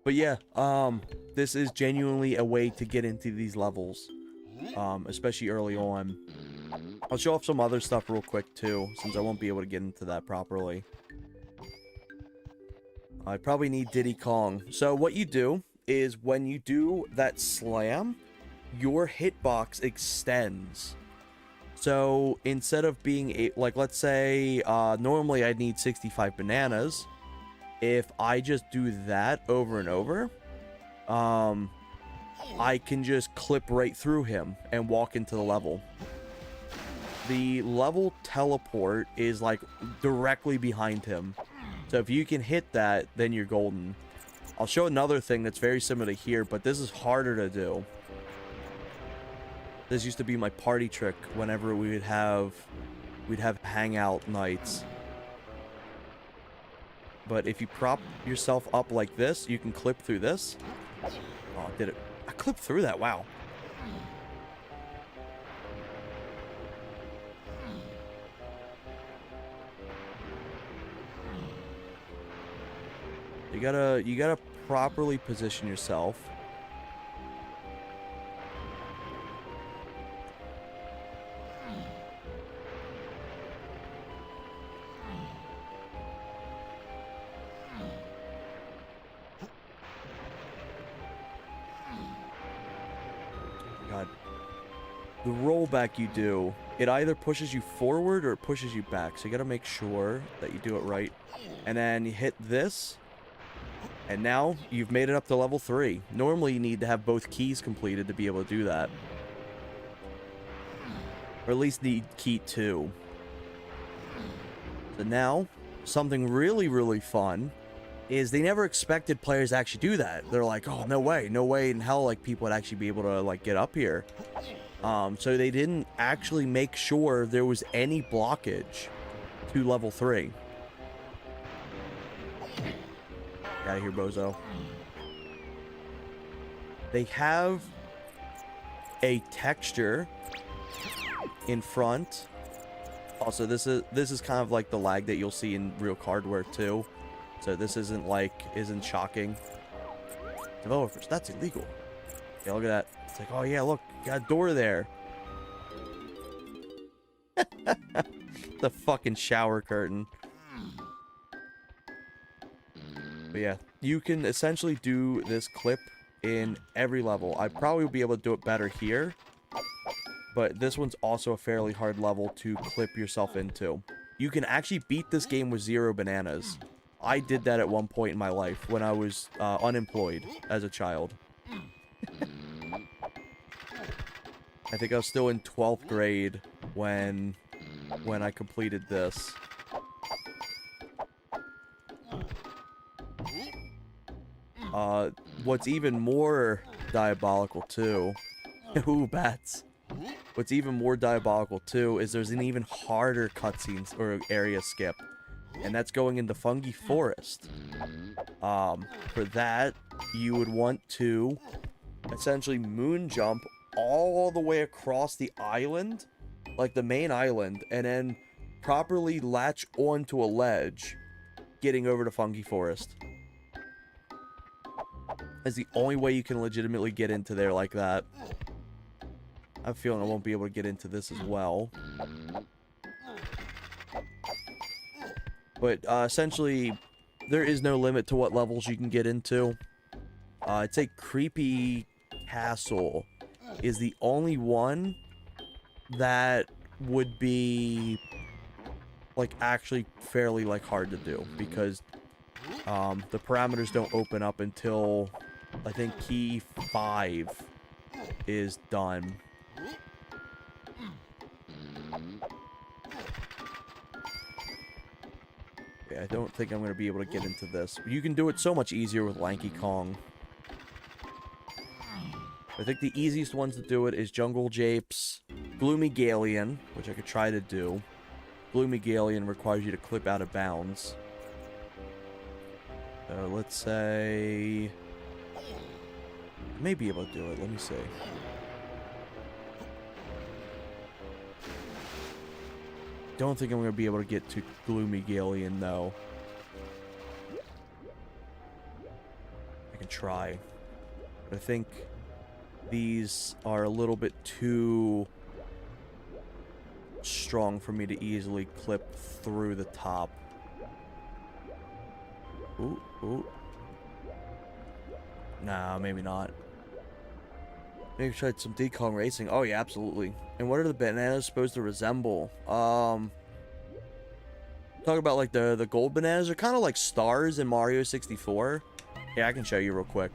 But yeah, this is genuinely a way to get into these levels, especially early on. I'll show off some other stuff real quick too, since I won't be able to get into that properly. I probably need Diddy Kong. So what you do is when you do that slam, your hitbox extends. So instead of being like, let's say normally I'd need 65 bananas. If I just do that over and over, I can just clip right through him and walk into the level. The level teleport is like directly behind him. So if you can hit that, then you're golden. I'll show another thing that's very similar to here, but this is harder to do. This used to be my party trick whenever we'd have hangout nights. But if you prop yourself up like this, you can clip through this. Oh, did it? I clipped through that. Wow. You gotta properly position yourself. God. The rollback you do, it either pushes you forward or it pushes you back. So you gotta make sure that you do it right. And then you hit this. And now you've made it up to level 3. Normally you need to have both keys completed to be able to do that. Or at least need key 2. So now, something really, really fun is they never expected players to actually do that. They're like, oh, no way in hell, like, people would actually be able to, like, get up here. So they didn't actually make sure there was any blockage to level 3. Get out of here, bozo. They have a texture in front. Also, this is kind of like the lag that you'll see in real hardware too. So this isn't shocking. Developers, that's illegal. Yeah, look at that. It's like, oh yeah, look, got a door there. The fucking shower curtain. But yeah, you can essentially do this clip in every level. I probably would be able to do it better here. But this one's also a fairly hard level to clip yourself into. You can actually beat this game with 0 bananas. I did that at one point in my life when I was unemployed as a child. I think I was still in 12th grade when I completed this. What's even more diabolical too... Ooh, bats. What's even more diabolical too is there's an even harder cutscene or area skip. And that's going into Fungi Forest. For that, you would want to essentially moon jump all the way across the island, like the main island, and then properly latch onto a ledge, getting over to Fungi Forest. That's the only way you can legitimately get into there like that. I have a feeling I won't be able to get into this as well. But essentially, there is no limit to what levels you can get into. I'd say Creepy Castle is the only one that would be like actually fairly like hard to do, because the parameters don't open up until I think key 5 is done. Yeah, I don't think I'm going to be able to get into this. You can do it so much easier with Lanky Kong. I think the easiest ones to do it is Jungle Japes, Gloomy Galleon, which I could try to do. Gloomy Galleon requires you to clip out of bounds. So let's say... I may be able to do it. Let me see. Don't think I'm going to be able to get to Gloomy Galleon, though. I can try. But I think these are a little bit too strong for me to easily clip through the top. Ooh, ooh. Nah, maybe not. Maybe try some Kong Racing. Oh, yeah, absolutely. And what are the bananas supposed to resemble? Talk about, like, the gold bananas. They're kind of like stars in Mario 64. Yeah, I can show you real quick.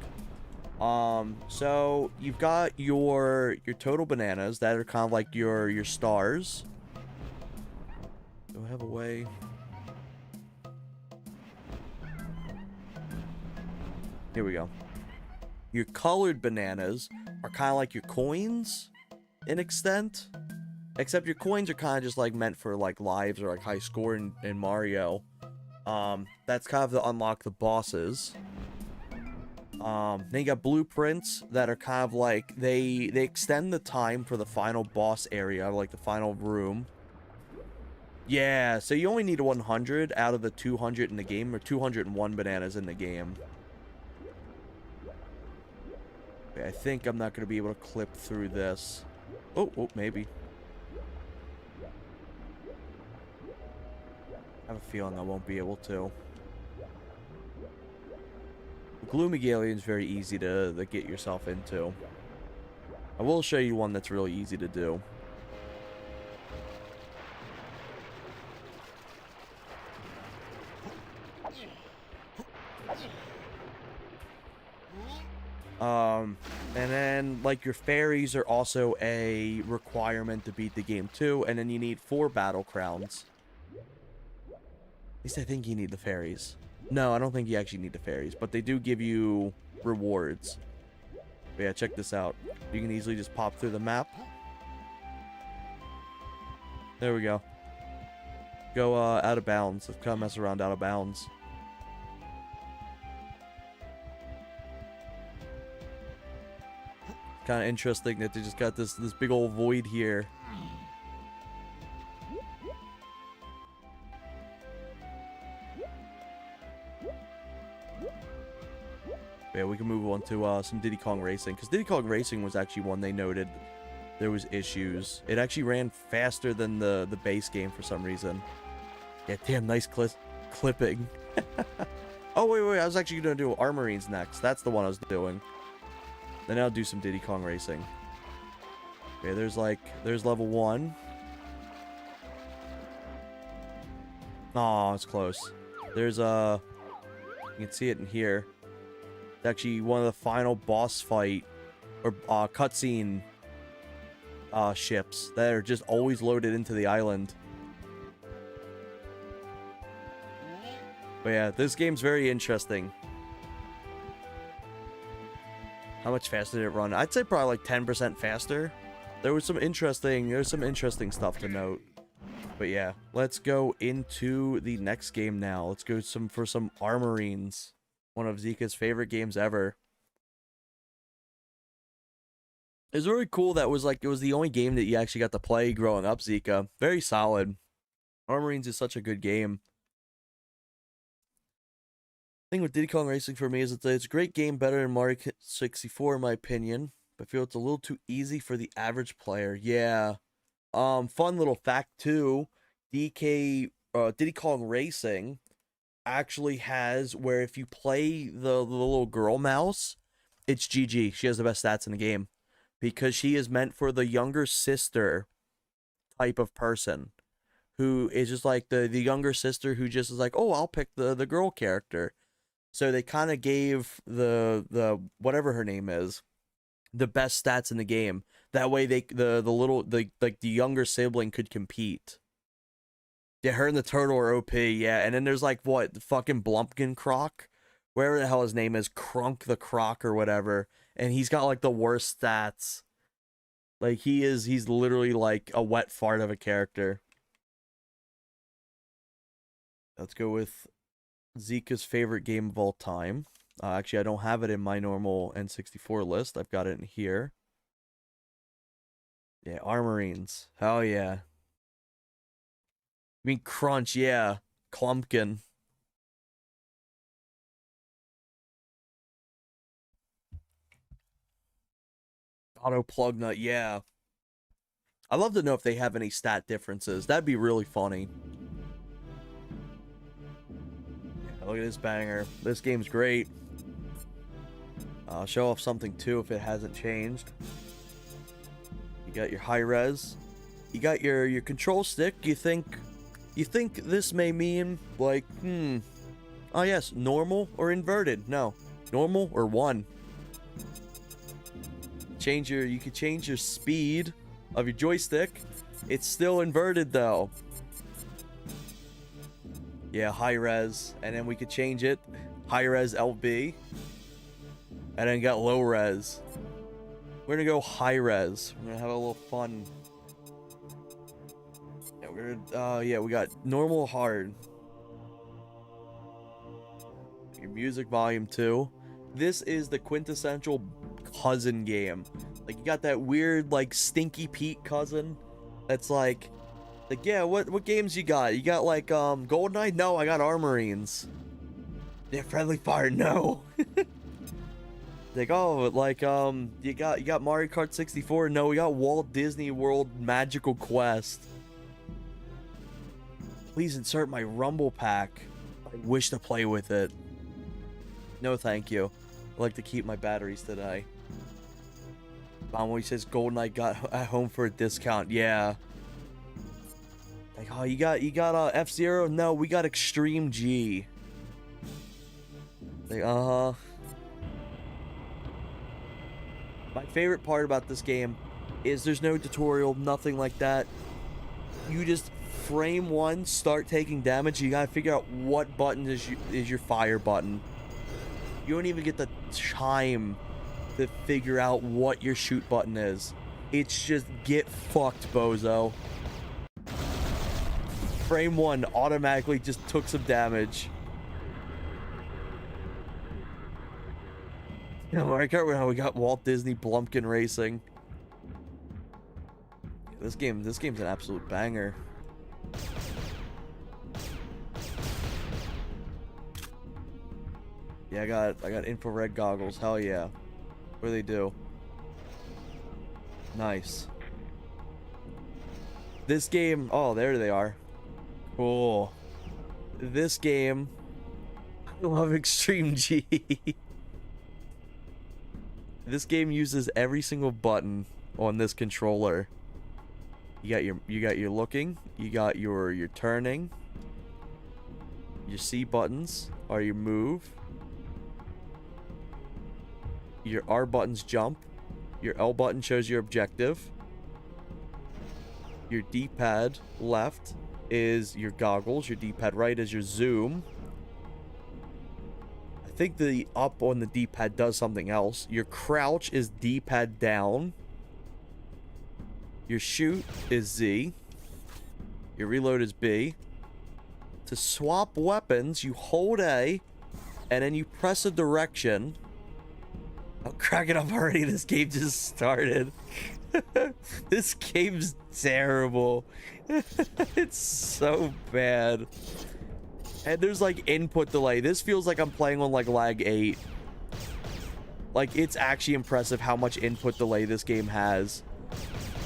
So you've got your total bananas that are kind of like your stars. Do I have a way? Here we go. Your colored bananas are kind of like your coins in extent, except your coins are kind of just like meant for like lives or like high score in Mario. That's kind of to unlock the bosses. Then you got blueprints that are kind of like they extend the time for the final boss area, like the final room. Yeah, so you only need 100 out of the 200 in the game, or 201 bananas in the game. Okay, I think I'm not going to be able to clip through this. Oh, maybe. I have a feeling I won't be able to. Gloomy Galleon is very easy to get yourself into. I will show you one that's really easy to do. And then, like, your fairies are also a requirement to beat the game, too. And then you need 4 battle crowns. At least I think you need the fairies. No, I don't think you actually need the fairies. But they do give you rewards. But yeah, check this out. You can easily just pop through the map. There we go. Go, out of bounds. Let's kind of mess around out of bounds. Kind of interesting that they just got this big old void here. Yeah, we can move on to some Diddy Kong Racing, because Diddy Kong Racing was actually one they noted there was issues. It actually ran faster than the base game for some reason. Yeah, damn, nice clipping. Oh, wait, I was actually going to do Armorines next. That's the one I was doing. Then I'll do some Diddy Kong Racing. Okay, there's level 1. Oh, it's close. There's, you can see it in here. It's actually one of the final boss fight, or cutscene, ships that are just always loaded into the island. But yeah, this game's very interesting. How much faster did it run? I'd say probably like 10% faster. There's some interesting stuff to note. But yeah, let's go into the next game now. Let's go for some Armorines. One of Zika's favorite games ever. It's really cool that it was the only game that you actually got to play growing up, Zika. Very solid. Armorines is such a good game. Thing with Diddy Kong Racing for me is it's a great game, better than Mario 64 in my opinion. But I feel it's a little too easy for the average player. Yeah. Fun little fact too. Diddy Kong Racing actually has where if you play the little girl mouse, it's GG. She has the best stats in the game. Because she is meant for the younger sister type of person. Who is just like the younger sister who just is like, oh, I'll pick the girl character. So they kind of gave the whatever her name is the best stats in the game. That way the younger sibling could compete. Yeah, her and the turtle are OP, yeah. And then there's like what, the fucking Blumpkin Croc? Whatever the hell his name is, Crunk the Croc or whatever. And he's got like the worst stats. Like he's literally like a wet fart of a character. Let's go with Zika's favorite game of all time. Actually, I don't have it in my normal N64 list. I've got it in here. Yeah, Armorines. Hell yeah. I mean, Crunch, yeah. Clumpkin. Auto Plug Nut, yeah. I'd love to know if they have any stat differences. That'd be really funny. Yeah, look at this banger. This game's great. I'll show off something too if it hasn't changed. You got your high res. You got your control stick. You think this may mean like, oh yes, normal or inverted? No. Normal or 1. You could change your speed of your joystick. It's still inverted though. Yeah, high res, and then we could change it. High res LB. And then got low res. We're gonna go high res. We're gonna have a little fun. Yeah, we got normal, hard. Your music volume 2. This is the quintessential cousin game. Like you got that weird like Stinky Pete cousin. That's like yeah, what games you got? You got like GoldenEye? No, I got Armorines. Yeah, Friendly Fire, no. Like, oh, like, you got Mario Kart 64? No, we got Walt Disney World Magical Quest. Please insert my Rumble Pack. I wish to play with it. No, thank you. I like to keep my batteries today. Mom says GoldenEye got at home for a discount. Yeah. Like, oh, you got F-Zero? No, we got Extreme G. Like, uh-huh. My favorite part about this game is there's no tutorial, nothing like that. You just frame 1, start taking damage. You gotta figure out what button is your fire button. You don't even get the time to figure out what your shoot button is. It's just get fucked, bozo. Frame 1 automatically just took some damage. I can't remember how we got Walt Disney Blumpkin Racing. This game's an absolute banger. Yeah, I got infrared goggles. Hell yeah. What do they do? Nice. This game, oh, there they are. Cool. This game, I love Extreme G. This game uses every single button on this controller. You got your looking, you got your turning, your C buttons are your move. Your R buttons jump. Your L button shows your objective. Your D-pad left is your goggles. Your D-pad right is your zoom. I think the up on the D-pad does something else. Your crouch is D-pad down. Your shoot is Z. Your reload is B. To swap weapons, you hold A, and then you press a direction. I'm cracking up already. This game just started. This game's terrible. It's so bad. And there's like input delay. This feels like I'm playing on like lag 8. Like, it's actually impressive how much input delay this game has.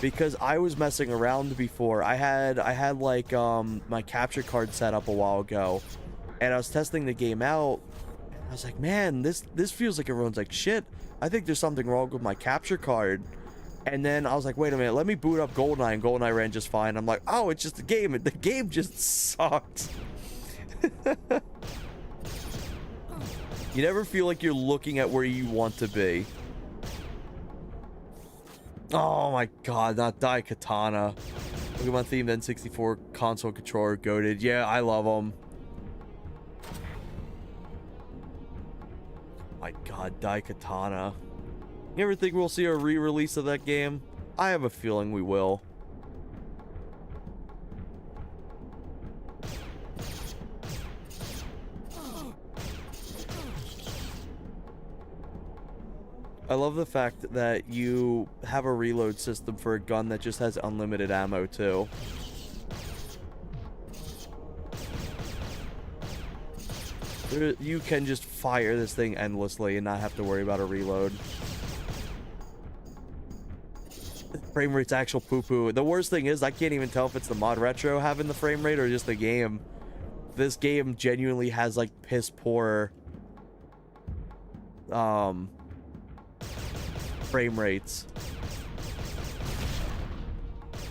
Because I was messing around before. I had like my capture card set up a while ago, and I was testing the game out. I was like, man, this feels like it runs like shit. I think there's something wrong with my capture card. And then I was like, wait a minute, let me boot up GoldenEye, and GoldenEye ran just fine. I'm like, oh, it's just a game. The game just sucks. You never feel like you're looking at where you want to be. Oh my god, not Daikatana. Pokemon themed N64 console controller, goated. Yeah, I love them. My god, Daikatana. You ever think we'll see a re-release of that game? I have a feeling we will. I love the fact that you have a reload system for a gun that just has unlimited ammo too. You can just fire this thing endlessly and not have to worry about a reload. Frame rate's actual poo-poo. The worst thing is I can't even tell if it's the Modretro having the frame rate or just the game. This game genuinely has like piss poor frame rates.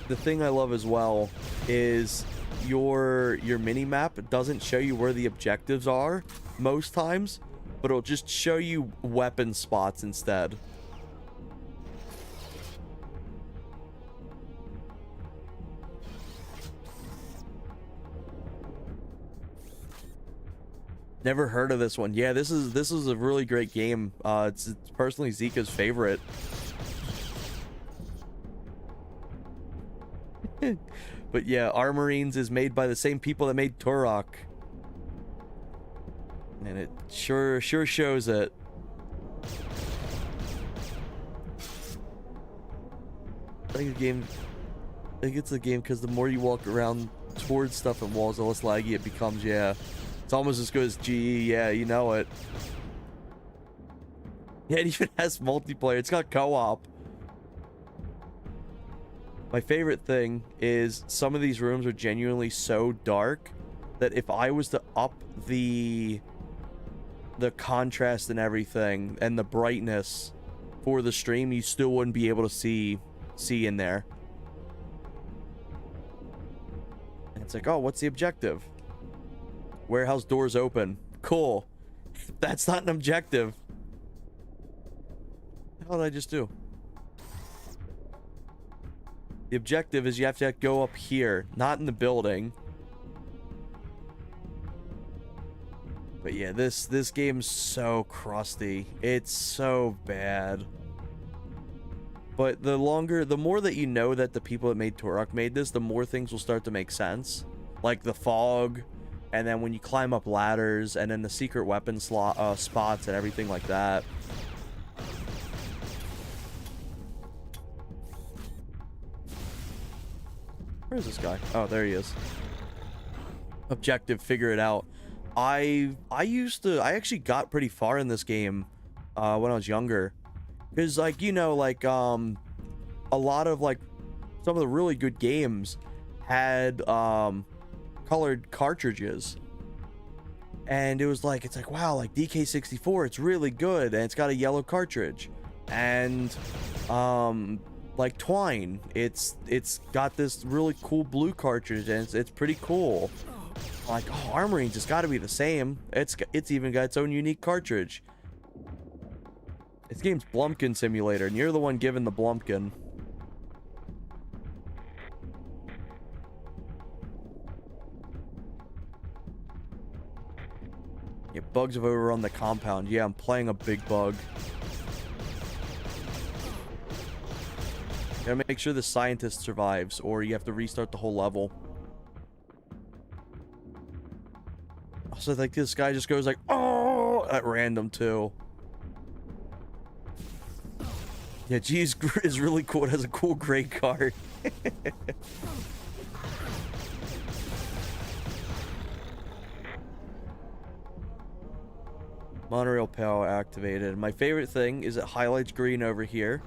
The thing I love as well is your mini map doesn't show you where the objectives are most times, but it'll just show you weapon spots instead. Never heard of this one. Yeah, this is a really great game. It's personally Zika's favorite. But yeah, Armorines is made by the same people that made Turok, and it sure shows it. I think it's the game because the more you walk around towards stuff and walls, the less laggy it becomes. Yeah. It's almost as good as GE, yeah, you know it. Yeah, it even has multiplayer. It's got co-op. My favorite thing is some of these rooms are genuinely so dark that if I was to up the contrast and everything and the brightness for the stream, you still wouldn't be able to see in there. And it's like, oh, what's the objective? Warehouse doors open. Cool. That's not an objective. What did I just do? The objective is you have to go up here, not in the building. But yeah, this game's so crusty. It's so bad. But the more that you know that the people that made Turok made this, the more things will start to make sense. Like the fog, and then when you climb up ladders, and then the secret weapon spots and everything like that. Where is this guy? Oh, there he is. Objective, figure it out. I actually got pretty far in this game when I was younger, because like, you know, like a lot of like some of the really good games had colored cartridges, and it was like, it's like, wow, like DK64, it's really good and it's got a yellow cartridge. And like Twine, it's got this really cool blue cartridge, and it's pretty cool. Like, oh, Armory's has got to be the same. It's even got its own unique cartridge. This game's Blumpkin Simulator, and you're the one given the Blumpkin. Yeah, bugs have overrun the compound. Yeah, I'm playing a big bug. Gotta make sure the scientist survives, or you have to restart the whole level. Also, like, this guy just goes like, oh, at random too. Yeah, G is really cool. It has a cool gray card. Monorail power activated. My favorite thing is it highlights green over here.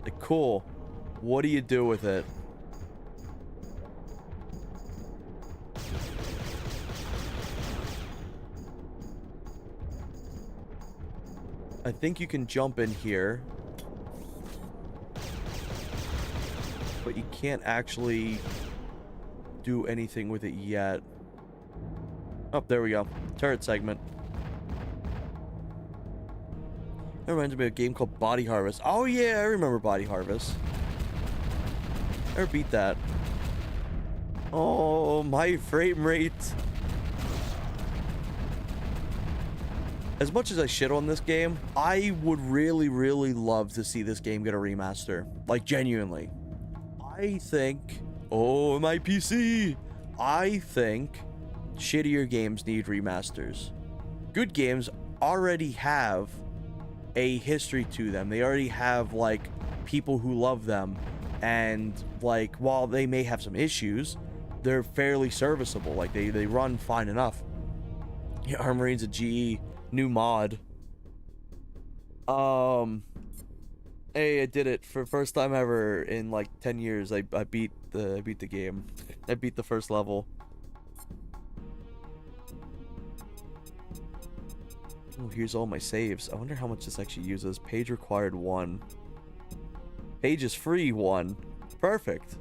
Like, cool. What do you do with it? I think you can jump in here, but you can't actually do anything with it yet. Oh, there we go. Turret segment. That reminds me of a game called Body Harvest. Oh yeah, I remember Body Harvest. Never beat that. Oh, my frame rate. As much as I shit on this game, I would really, really love to see this game get a remaster. Like, genuinely. I think... Oh, my PC! I think shittier games need remasters. Good games already have a history to them. They already have, like, people who love them. And, like, while they may have some issues, they're fairly serviceable. Like, they run fine enough. Yeah, Armory's a GE new mod. Hey, I did it for first time ever in like 10 years. I beat the game. I beat the first level. Oh, here's all my saves. I wonder how much this actually uses. Page required 1. Page is free 1. Perfect.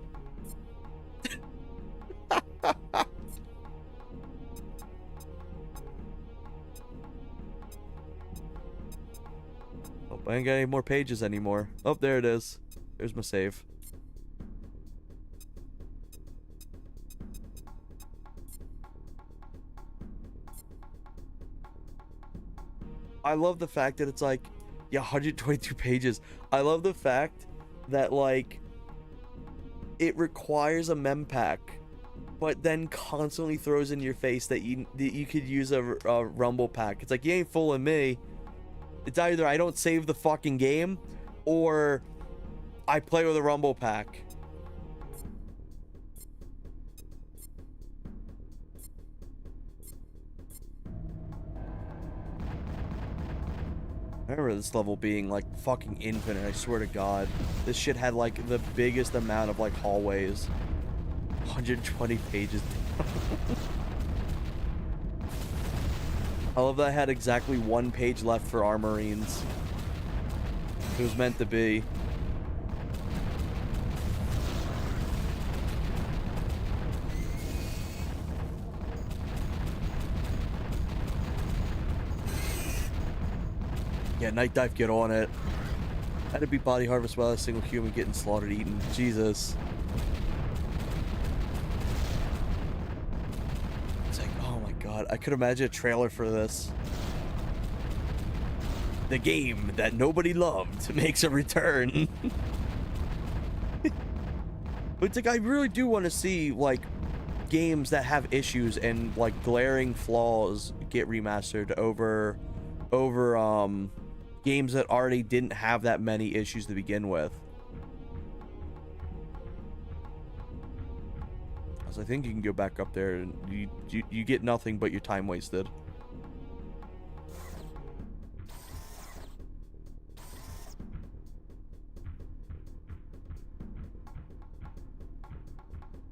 I ain't got any more pages anymore. Oh, there it is. There's my save. I love the fact that it's like, yeah, 122 pages. I love the fact that, like, it requires a mem pack, but then constantly throws in your face that you could use a rumble pack. It's like, you ain't fooling me. It's either I don't save the fucking game, or I play with a rumble pack. I remember this level being like fucking infinite, I swear to God. This shit had like the biggest amount of like hallways. 120 pages. I love that I had exactly 1 page left for Armorines. It was meant to be. Yeah, Night Dive, get on it. Had to beat Body Harvest without a single human getting slaughtered, eaten. Jesus. It's like, oh my God, I could imagine a trailer for this. The game that nobody loved makes a return. But it's like, I really do want to see, like, games that have issues and, like, glaring flaws get remastered over games that already didn't have that many issues to begin with. 'Cause I think you can go back up there and you get nothing but your time wasted.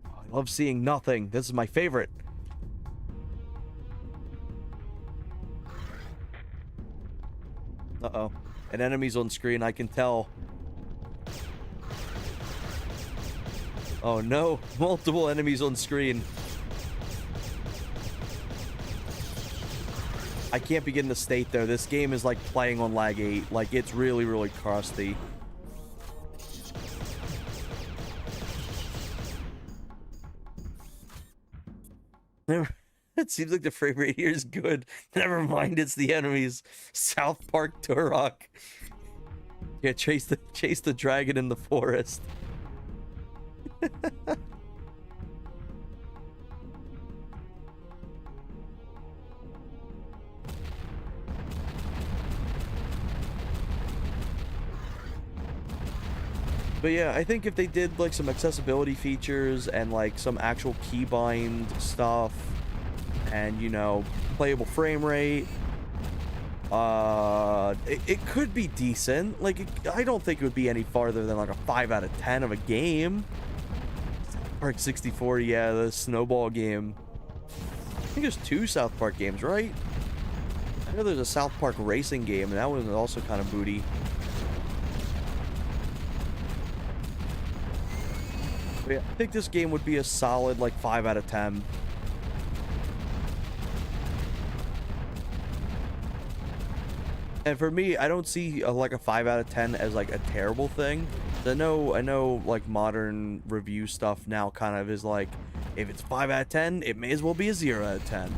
Oh, I love seeing nothing. This is my favorite. Uh-oh. An enemy's on screen, I can tell. Oh no, multiple enemies on screen. I can't begin to state though, this game is like playing on lag 8. Like, it's really, really crusty. It seems like the frame rate here is good. Never mind, it's the enemies. South Park Turok. Yeah, chase the dragon in the forest. But yeah, I think if they did like some accessibility features and like some actual keybind stuff and, you know, playable frame rate, it could be decent. Like, I don't think it would be any farther than like a 5 out of 10 of a game. Park 64, yeah, the snowball game. I think there's 2 South Park games, right? I know there's a South Park racing game, and that one was also kind of booty. But yeah, I think this game would be a solid like 5 out of 10. And for me, I don't see like a 5 out of 10 as like a terrible thing. I know like modern review stuff now kind of is like, if it's 5 out of 10, it may as well be a 0 out of 10.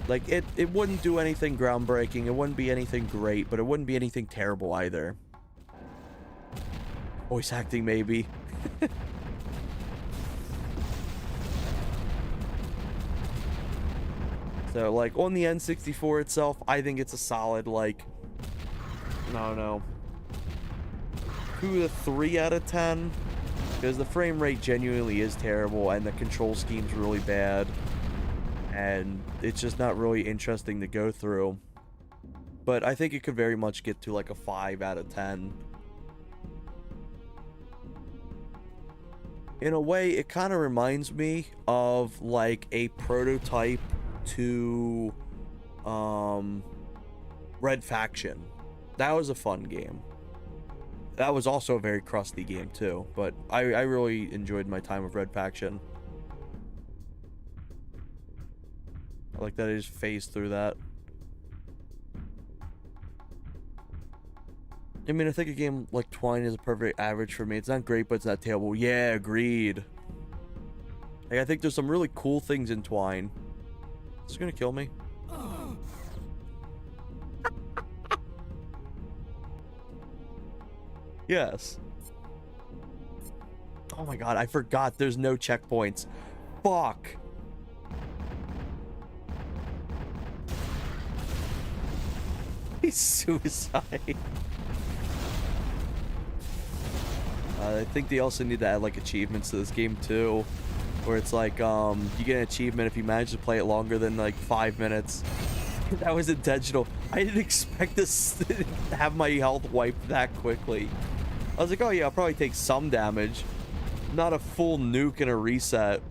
Like, it wouldn't do anything groundbreaking, it wouldn't be anything great, but it wouldn't be anything terrible either. Voice acting, maybe. So, like, on the N64 itself, I think it's a solid, like, I don't know, 2 to 3 out of 10. Because the frame rate genuinely is terrible, and the control scheme's really bad. And it's just not really interesting to go through. But I think it could very much get to, like, a 5 out of 10. In a way, it kind of reminds me of, like, a prototype to Red Faction. That was a fun game. That was also a very crusty game too, but I really enjoyed my time with Red Faction. I like that I just phased through that. I mean, I think a game like Twine is a perfect average for me. It's not great, but it's not terrible. Yeah, agreed. Like, I think there's some really cool things in Twine. It's gonna kill me. Yes. Oh my god, I forgot there's no checkpoints. Fuck. He's suicide. I think they also need to add like achievements to this game too. Where it's like, you get an achievement if you manage to play it longer than like 5 minutes. That was intentional. I didn't expect this to have my health wiped that quickly. I was like, oh yeah, I'll probably take some damage. Not a full nuke and a reset.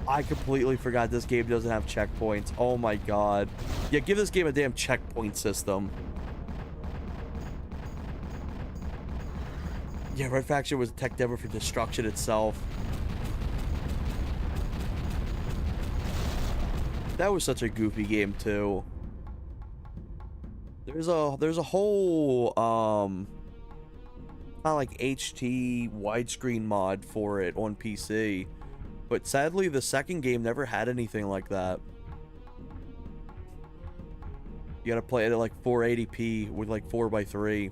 I completely forgot this game doesn't have checkpoints. Oh my god. Yeah, give this game a damn checkpoint system. Yeah, Red Faction was a tech demo for destruction itself. That was such a goofy game too. There's a whole kind of like HT widescreen mod for it on PC, but sadly the second game never had anything like that. You gotta play it at like 480p with like 4:3.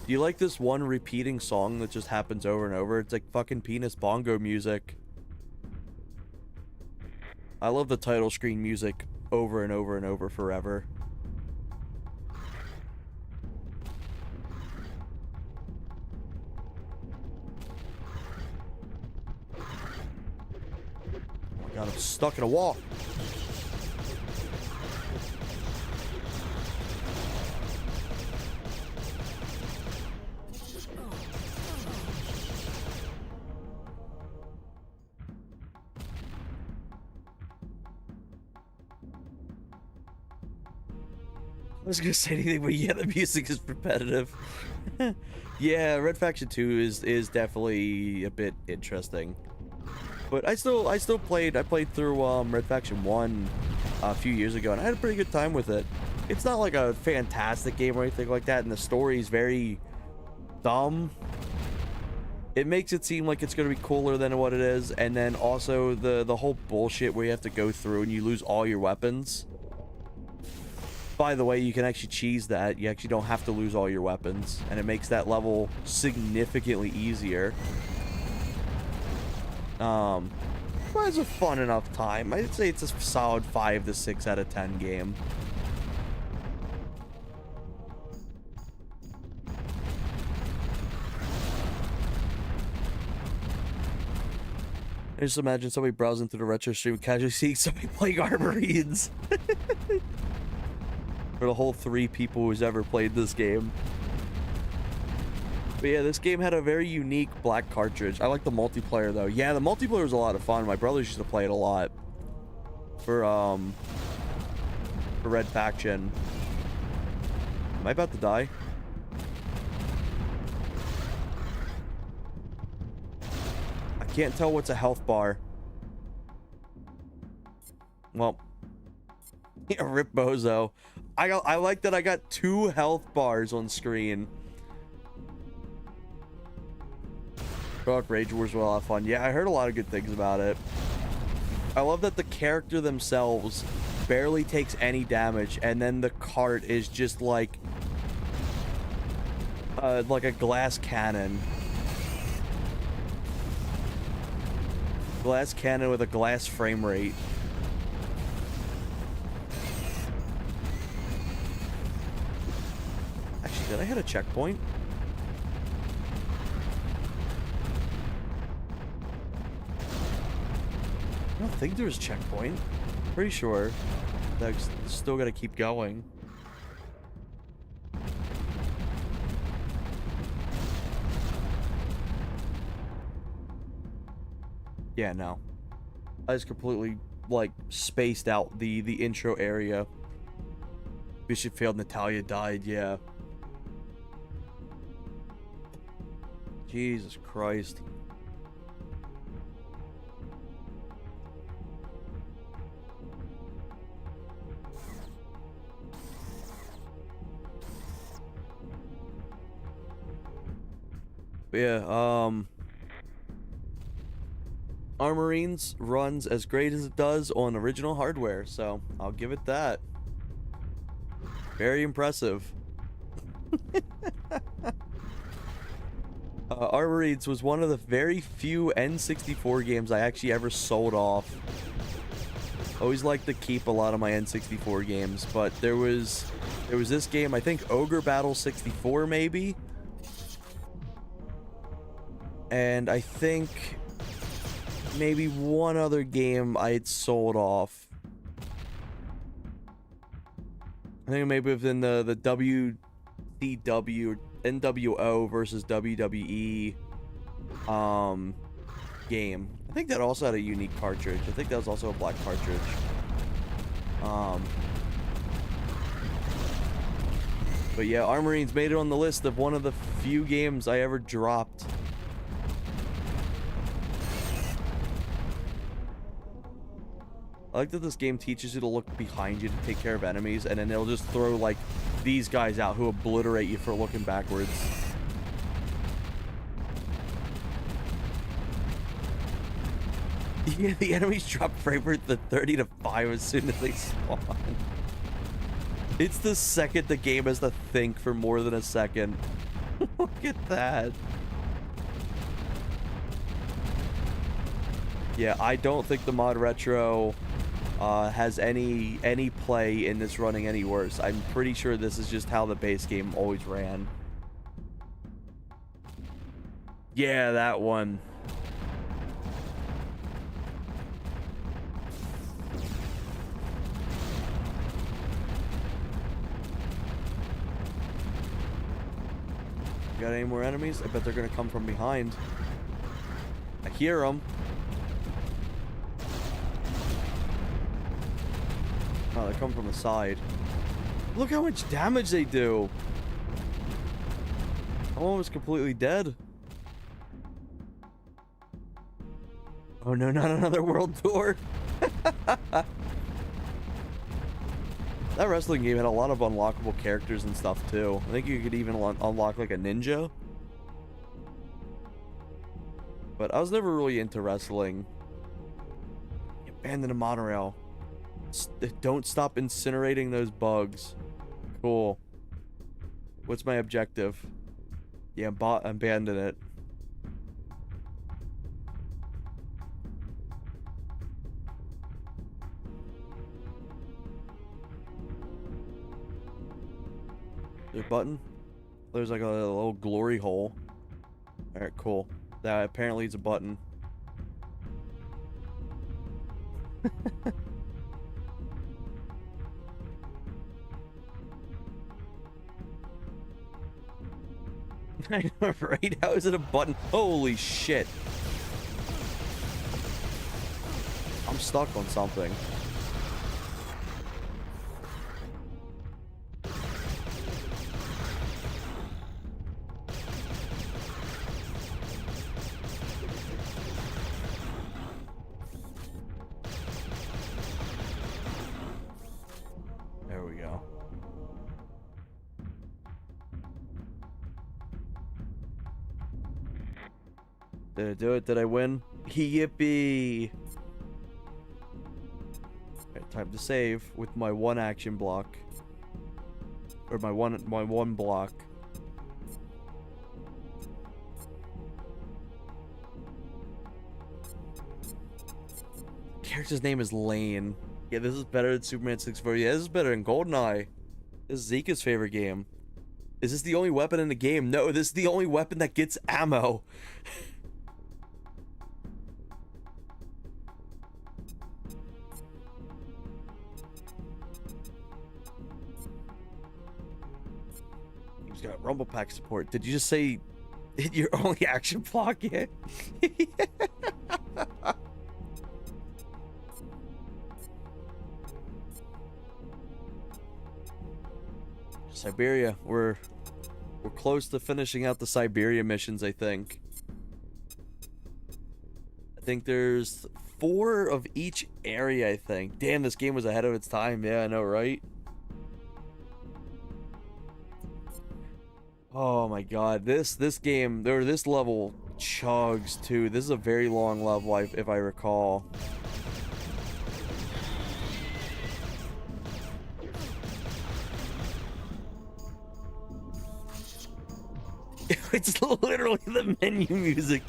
Do you like this one repeating song that just happens over and over? It's like fucking penis bongo music. I love the title screen music over and over and over forever. stuck in a wall. I was gonna say anything, but yeah, the music is repetitive. Yeah, Red Faction 2 is definitely a bit interesting. But I played through Red Faction 1 a few years ago, and I had a pretty good time with it. It's not like a fantastic game or anything like that, and the story is very dumb. It makes it seem like it's gonna be cooler than what it is, and then also the whole bullshit where you have to go through and you lose all your weapons. By the way, you can actually cheese that. You actually don't have to lose all your weapons, and it makes that level significantly easier. But it's a fun enough time. I'd say it's a solid 5 to 6 out of 10 game. I just imagine somebody browsing through the retro stream casually seeing somebody playing Armorines. For the whole 3 people who's ever played this game. But yeah, this game had a very unique black cartridge. I like the multiplayer though. Yeah, the multiplayer was a lot of fun. My brothers used to play it a lot. For Red Faction. Am I about to die? I can't tell what's a health bar. Well, yeah, rip Bozo. I like that I got 2 health bars on screen. Dark Rage Wars were a lot of fun. Yeah, I heard a lot of good things about it. I love that the character themselves barely takes any damage, and then the cart is just like a glass cannon. Glass cannon with a glass frame rate. Actually, did I hit a checkpoint? I don't think there's a checkpoint. Pretty sure. I still gotta keep going. Yeah, no. I just completely, like, spaced out the intro area. Bishop failed, Natalia died, yeah. Jesus Christ. But yeah, Armorines runs as great as it does on original hardware, so I'll give it that. Very impressive. Armorines was one of the very few N64 games I actually ever sold off. Always liked to keep a lot of my N64 games, but there was this game, I think Ogre Battle 64 maybe? And I think maybe one other game I had sold off. I think maybe within the WCW, NWO versus WWE game. I think that also had a unique cartridge. I think that was also a black cartridge. But yeah, Armorines made it on the list of one of the few games I ever dropped. I like that this game teaches you to look behind you to take care of enemies, and then it'll just throw, like, these guys out who obliterate you for looking backwards. Yeah, the enemies drop frame rate to 30 to 5 as soon as they spawn. It's the second the game has to think for more than a second. Look at that. Yeah, I don't think the Modretro has any play in this running any worse. I'm pretty sure this is just how the base game always ran. Yeah, that one. Got any more enemies? I bet they're gonna come from behind. I hear them. Oh, they come from the side. Look how much damage they do. I'm almost completely dead. Oh no, not another world tour. That wrestling game had a lot of unlockable characters and stuff too. I think you could even unlock like a ninja. But I was never really into wrestling. Abandon a monorail. Don't stop incinerating those bugs. Cool. What's my objective? Yeah, abandon it. There's a button? There's like a little glory hole. Alright, cool. That apparently is a button. I know, right? How is it a button? Holy shit. I'm stuck on something. There we go. Did I do it? Did I win? Yippee! Alright, time to save with my one action block. Or my one block. Character's name is Lane. Yeah, this is better than Superman 64. Yeah, this is better than GoldenEye. This is Zika's favorite game. Is this the only weapon in the game? No, this is the only weapon that gets ammo. He's got Rumble Pack support. Did you just say hit your only action block yet? Siberia. We're close to finishing out the Siberia missions, I think. I think there's 4 of each area, I think. Damn, this game was ahead of its time. Yeah, I know, right? Oh my god, this game, or this level chugs too. This is a very long level, if I recall. It's literally the menu music.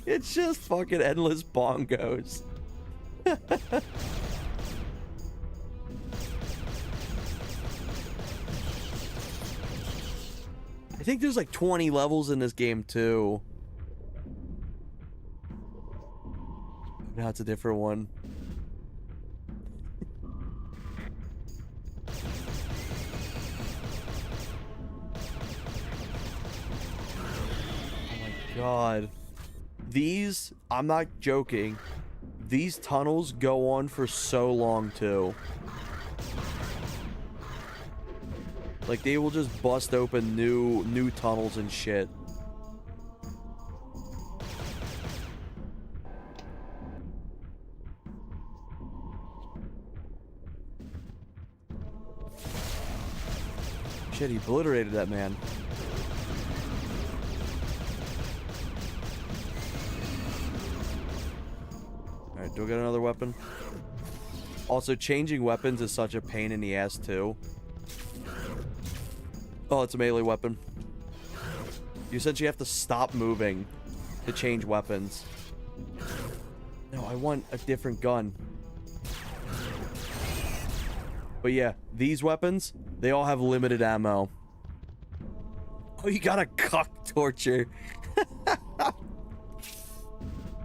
It's just fucking endless bongos. I think there's like 20 levels in this game too. Now it's a different one. Oh my god. These, I'm not joking, these tunnels go on for so long too. Like, they will just bust open new tunnels and shit. Shit, he obliterated that man. Alright, do I get another weapon? Also, changing weapons is such a pain in the ass, too. Oh, it's a melee weapon. You essentially have to stop moving to change weapons. No, I want a different gun. But yeah, these weapons, they all have limited ammo. Oh, you got a cock torture.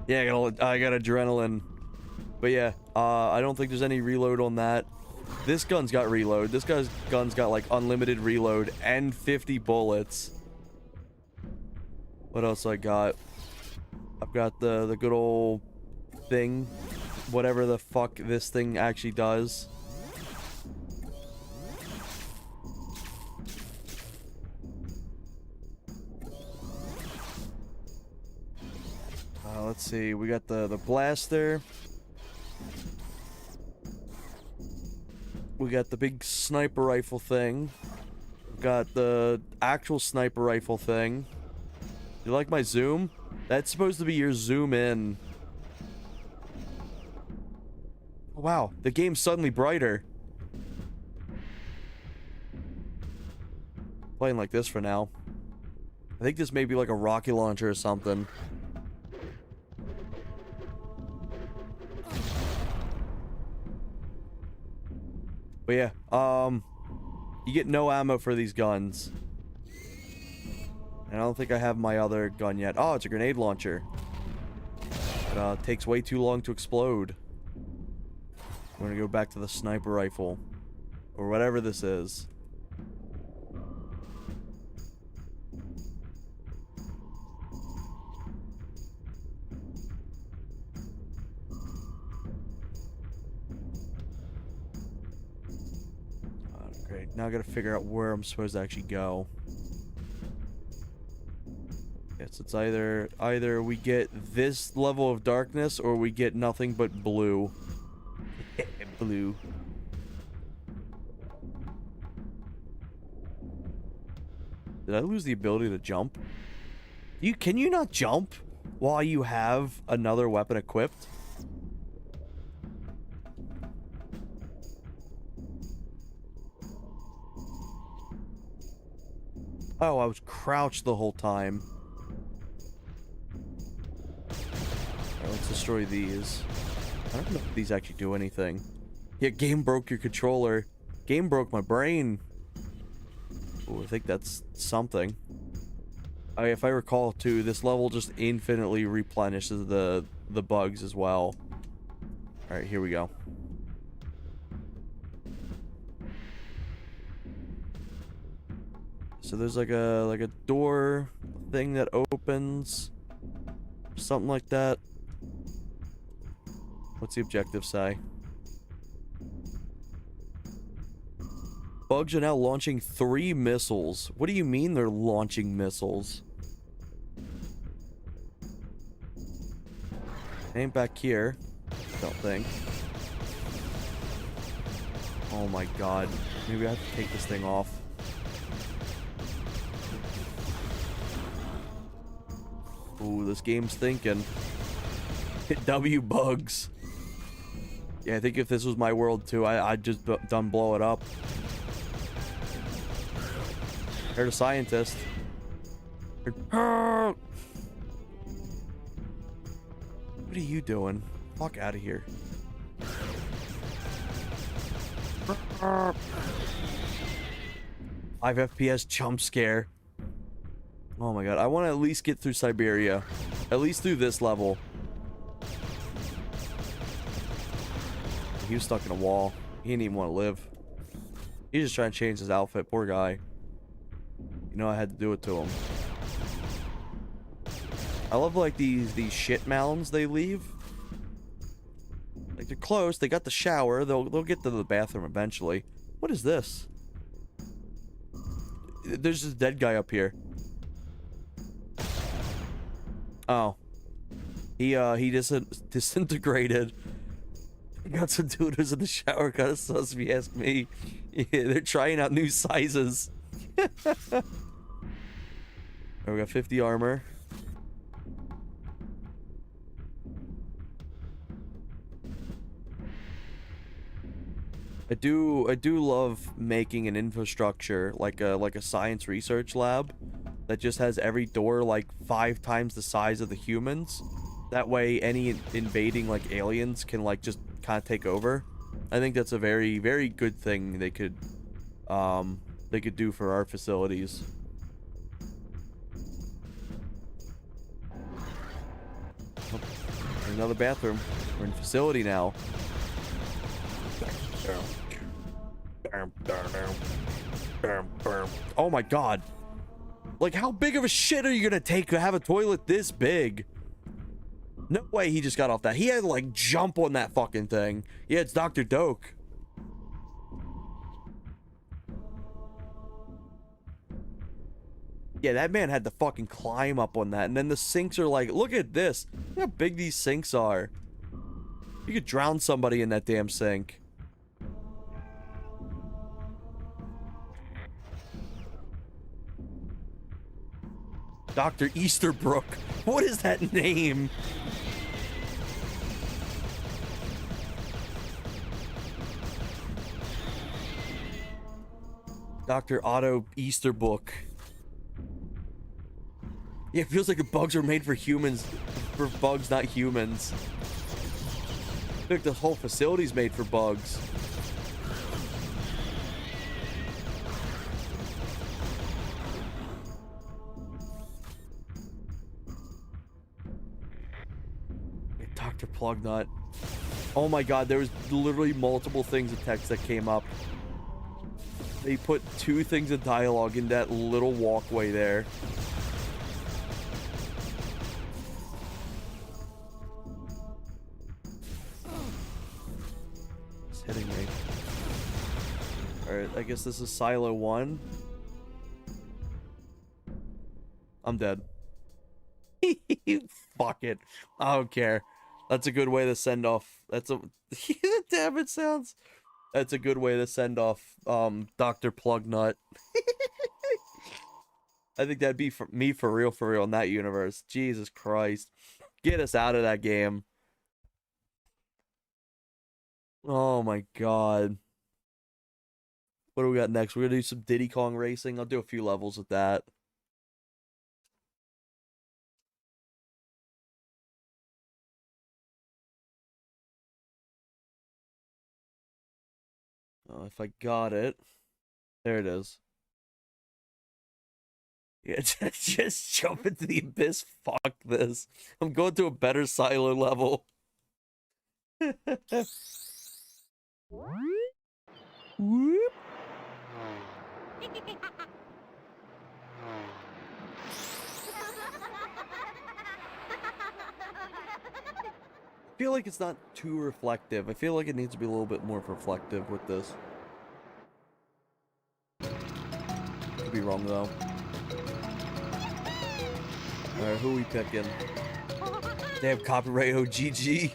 Yeah, I got adrenaline. But yeah, I don't think there's any reload on that. This gun's got reload. This guy's gun's got like unlimited reload and 50 bullets. What else I got? I've got the good old thing, whatever the fuck this thing actually does. Let's see. We got the blaster. We got the big sniper rifle thing. We got the actual sniper rifle thing. You like my zoom? That's supposed to be your zoom in. Oh, wow, the game's suddenly brighter. Playing like this for now. I think this may be like a rocket launcher or something. But yeah, you get no ammo for these guns. And I don't think I have my other gun yet. Oh, it's a grenade launcher. It takes way too long to explode. I'm gonna go back to the sniper rifle. Or whatever this is. Great, now I gotta figure out where I'm supposed to actually go. Yes, it's either we get this level of darkness or we get nothing but blue. Blue. Did I lose the ability to jump? Can you not jump while you have another weapon equipped? Oh, I was crouched the whole time. Alright, let's destroy these. I don't know if these actually do anything. Yeah, game broke your controller. Game broke my brain. Oh, I think that's something. If I recall too, this level just infinitely replenishes the bugs as well. Alright, here we go. So there's like a door thing that opens. Something like that. What's the objective say? Bugs are now launching 3 missiles. What do you mean they're launching missiles? Ain't back here. Don't think. Oh my god. Maybe I have to take this thing off. Ooh, this game's thinking. Hit W bugs. Yeah, I think if this was my world too, I'd just done blow it up. Heard a scientist. What are you doing? Fuck out of here. 5 FPS jump scare. Oh my god, I want to at least get through Siberia. At least through this level. He was stuck in a wall. He didn't even want to live. He's just trying to change his outfit. Poor guy. You know, I had to do it to him. I love like these shit mounds they leave. Like they're close. They got the shower. They'll get to the bathroom eventually. What is this? There's this dead guy up here. Oh. He disintegrated. Got some dudes in the shower. Got a sus if you ask me. Yeah, they're trying out new sizes. We got 50 armor. I do love making an infrastructure like a science research lab that just has every door like 5 times the size of the humans. That way any invading like aliens can like just kind of take over. I think that's a very, very good thing they could do for our facilities. Oh, another bathroom. We're in facility now. Oh my god. Like, how big of a shit are you gonna take to have a toilet this big? No way he just got off that. He had to, like, jump on that fucking thing. Yeah, it's Dr. Doak. Yeah, that man had to fucking climb up on that. And then the sinks are like, look at this. Look how big these sinks are. You could drown somebody in that damn sink. Dr. Easterbrook. What is that name? Dr. Otto Easterbrook. Yeah, it feels like the bugs are made for humans. For bugs, not humans. I feel like the whole facility's made for bugs. Dr. Plugnut. Oh my god, there was literally multiple things of text that came up. They put 2 things of dialogue in that little walkway there. It's hitting me. Alright, I guess this is Silo 1. I'm dead. Fuck it. I don't care. That's a good way to send off. That's a damn it sounds. That's a good way to send off Dr. Plugnut. I think that'd be for me for real in that universe. Jesus Christ. Get us out of that game. Oh my god. What do we got next? We're gonna do some Diddy Kong racing. I'll do a few levels with that. Oh, if I got it. There it is. Yeah, just jump into the abyss. Fuck this. I'm going to a better silo level. Whoop. I feel like it's not too reflective. I feel like it needs to be a little bit more reflective with this. Could be wrong though. Alright, who we picking? Damn copyright OGG.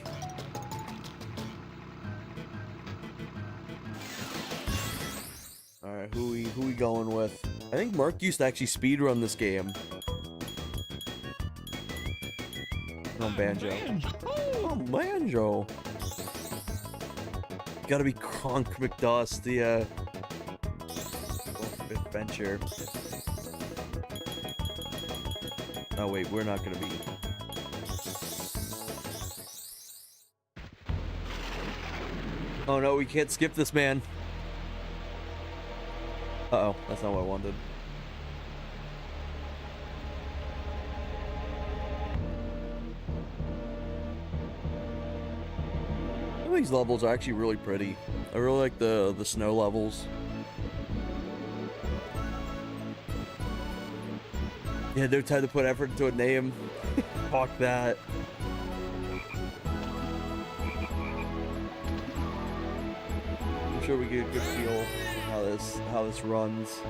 Alright, who we going with? I think Mark used to actually speedrun this game. Oh, Banjo. Oh, Banjo. Gotta be Kronk McDust, the adventure. Oh wait, we're not gonna be. Oh no, we can't skip this, man. Uh-oh, that's not what I wanted. Some of these levels are actually really pretty. I really like the snow levels. Yeah, no time to put effort into a name. Fuck that. I'm sure we get a good feel of how this runs.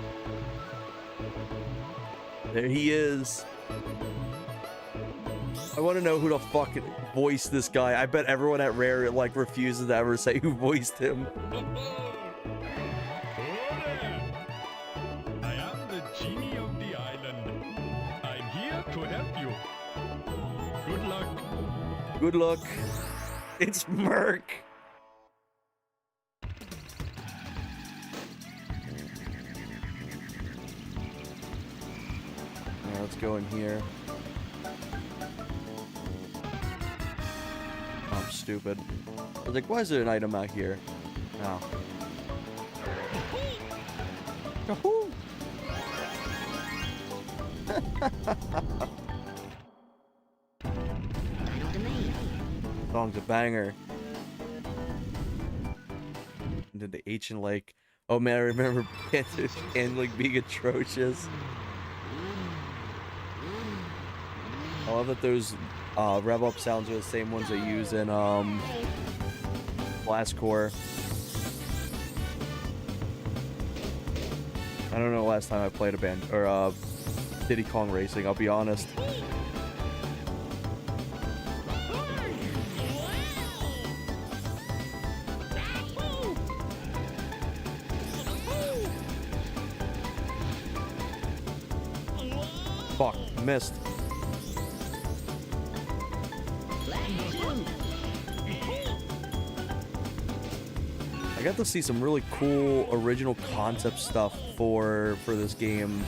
There he is. I want to know who the fuck voiced this guy. I bet everyone at Rare like refuses to ever say who voiced him. I am the genie of the island. I'm here to help you. Good luck. Good luck. It's Merc. Now let's go in here. Oh, I'm stupid. I was like, why is there an item out here? Oh. Yahoo! Song's a banger. Into the ancient lake. Oh man, I remember Panthers handling being atrocious. I love that those rev up sounds are the same ones they use in Blast Core. I don't know the last time I played a band or Diddy Kong Racing, I'll be honest. Fuck, missed. I got to see some really cool original concept stuff for this game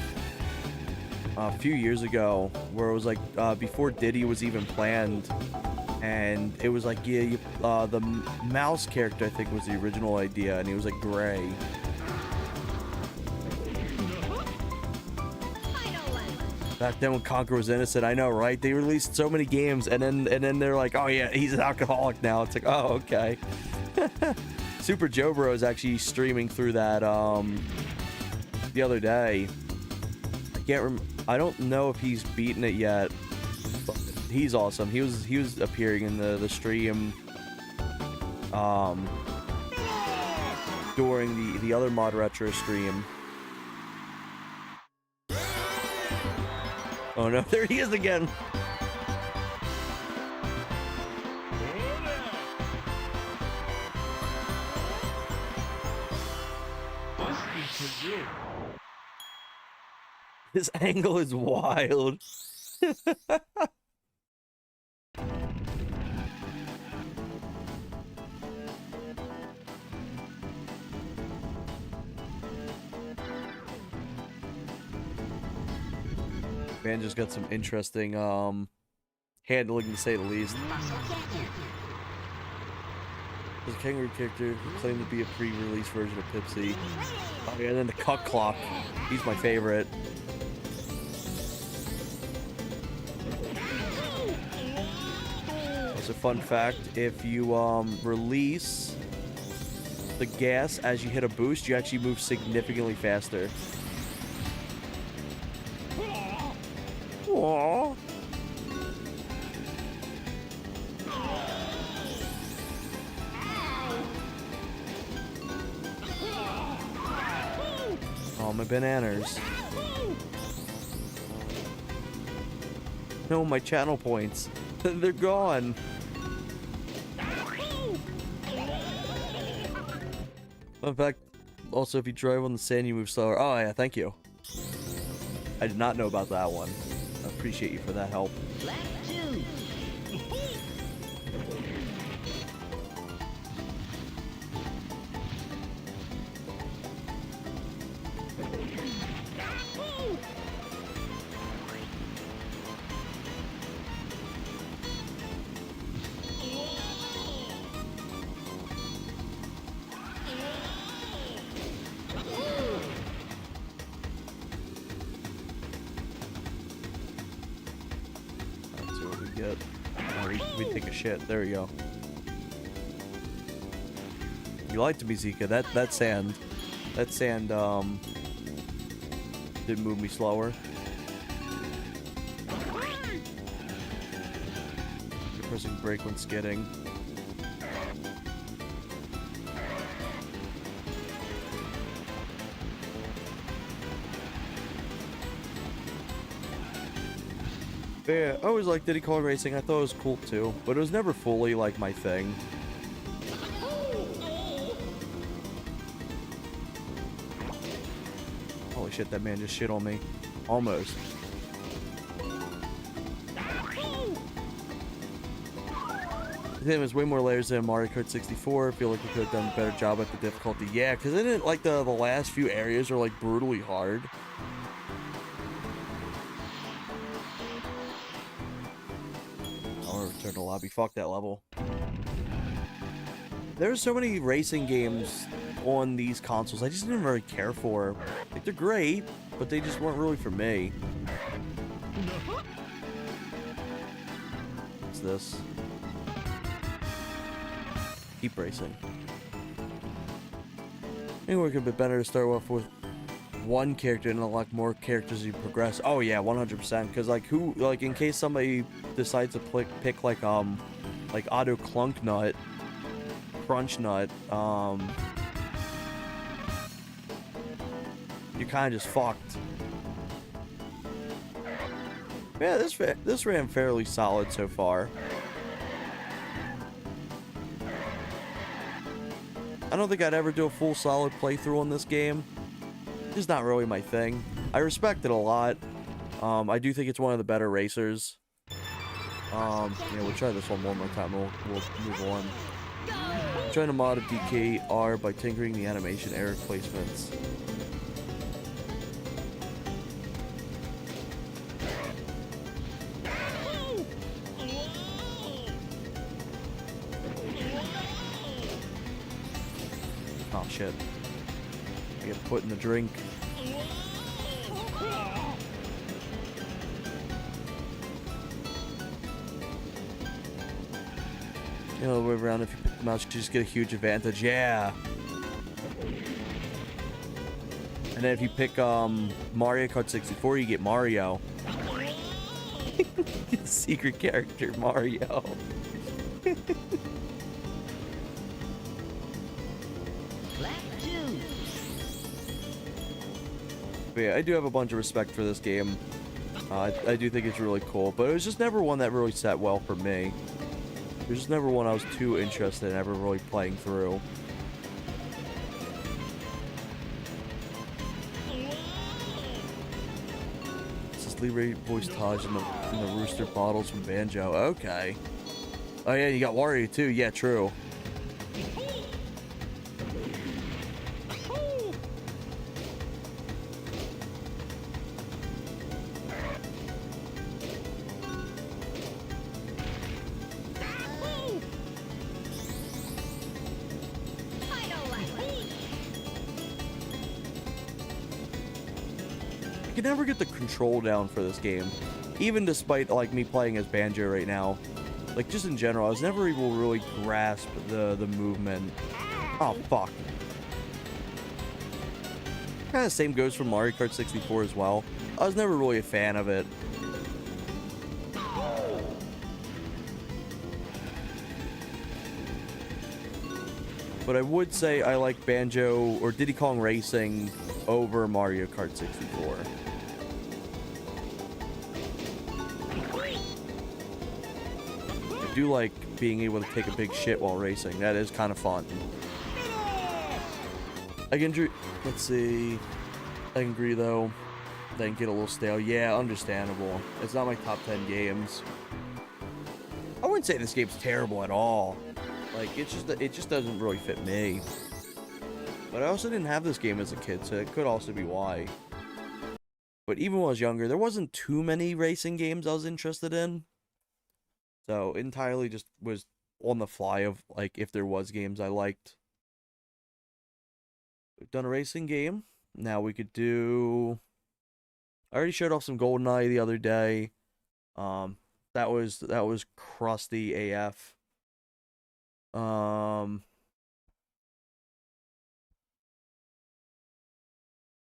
a few years ago, where it was like before Diddy was even planned, and it was like the mouse character I think was the original idea, and he was like gray. Back then when Conker was innocent, I know, right? They released so many games, and then they're like, oh yeah, he's an alcoholic now. It's like, oh okay. Super Joe Bro is actually streaming through that the other day. I don't know if he's beaten it yet, but he's awesome. He was appearing in the stream during the other Modretro stream. Oh no, there he is again. This angle is wild. Man just got some interesting handling, to say the least. There's a kangaroo character who claimed to be a pre-release version of Pipsy. Oh yeah, and then the Cuck Clock. He's my favorite. As a fun fact, if you release the gas as you hit a boost, you actually move significantly faster. Aww. Oh, my bananas. No, my channel points. They're gone. In fact, also if you drive on the sand, you move slower. Oh yeah, thank you. I did not know about that one. I appreciate you for that help. Shit, there we go. You like to be Zika. That sand did move me slower. You're pressing brake when skidding. Yeah, I always liked Diddy Kong Racing. I thought it was cool too, but it was never fully like my thing. Holy shit, that man just shit on me. Almost. The game has way more layers than Mario Kart 64. I feel like we could have done a better job at the difficulty. Yeah, because it didn't like the last few areas are like brutally hard. Return to lobby. Fuck that level. There's so many racing games on these consoles I just didn't really care for. Like, they're great, but they just weren't really for me. What's this? Keep racing. I think it would be better to start off with one character and unlock more characters as you progress. Oh yeah, 100%. Because like who, like in case somebody decides to pick like Auto Clunk Nut, Crunch Nut, you kind of just fucked. Yeah, this ran fairly solid so far. I don't think I'd ever do a full solid playthrough on this game. It's not really my thing. I respect it a lot. I do think it's one of the better racers. Yeah, we'll try this one more time. We'll move on. Trying to mod a DKR by tinkering the animation error placements. Oh shit. I get put in the drink. You know, the way around, if you pick the mouse, you just get a huge advantage. Yeah. And then if you pick Mario Kart 64, you get Mario. Secret character Mario. But yeah, I do have a bunch of respect for this game. I do think it's really cool, but it was just never one that really sat well for me. It was just never one I was too interested in ever really playing through. This is Lee voice Taj in the Rooster bottles from Banjo. Okay. Oh yeah, you got Wario too. Yeah, true. I can never get the control down for this game, even despite like me playing as Banjo right now. Like just in general, I was never able to really grasp the movement. Oh fuck. Kind of same goes for Mario Kart 64 as well. I was never really a fan of it. But I would say I like Banjo or Diddy Kong Racing over Mario Kart 64. I do like being able to take a big shit while racing. That is kind of fun. I can agree. Let's see. I can agree though. Then get a little stale. Yeah, understandable. It's not my top 10 games. I wouldn't say this game's terrible at all. Like it just doesn't really fit me. But I also didn't have this game as a kid, so it could also be why. But even when I was younger, there wasn't too many racing games I was interested in. So it entirely just was on the fly of like if there was games I liked. We've done a racing game. Now we could do. I already showed off some GoldenEye the other day. That was crusty AF.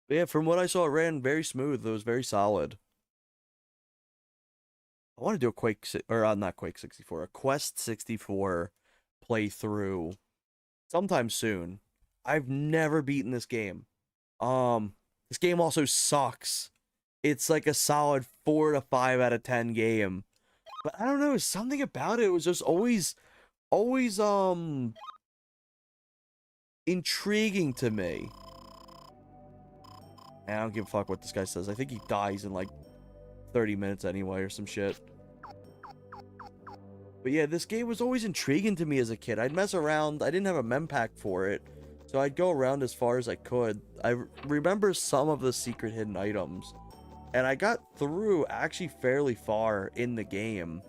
Yeah, from what I saw, it ran very smooth. It was very solid. I want to do a not Quake 64, a Quest 64 playthrough sometime soon. I've never beaten this game. This game also sucks. It's like a solid 4 to 5 out of 10 game. But I don't know, something about it was just always intriguing to me. And I don't give a fuck what this guy says. I think he dies in like 30 minutes anyway or some shit. But yeah, this game was always intriguing to me as a kid. I'd mess around. I didn't have a mem pack for it, so I'd go around as far as I could. I remember some of the secret hidden items, and I got through actually fairly far in the game.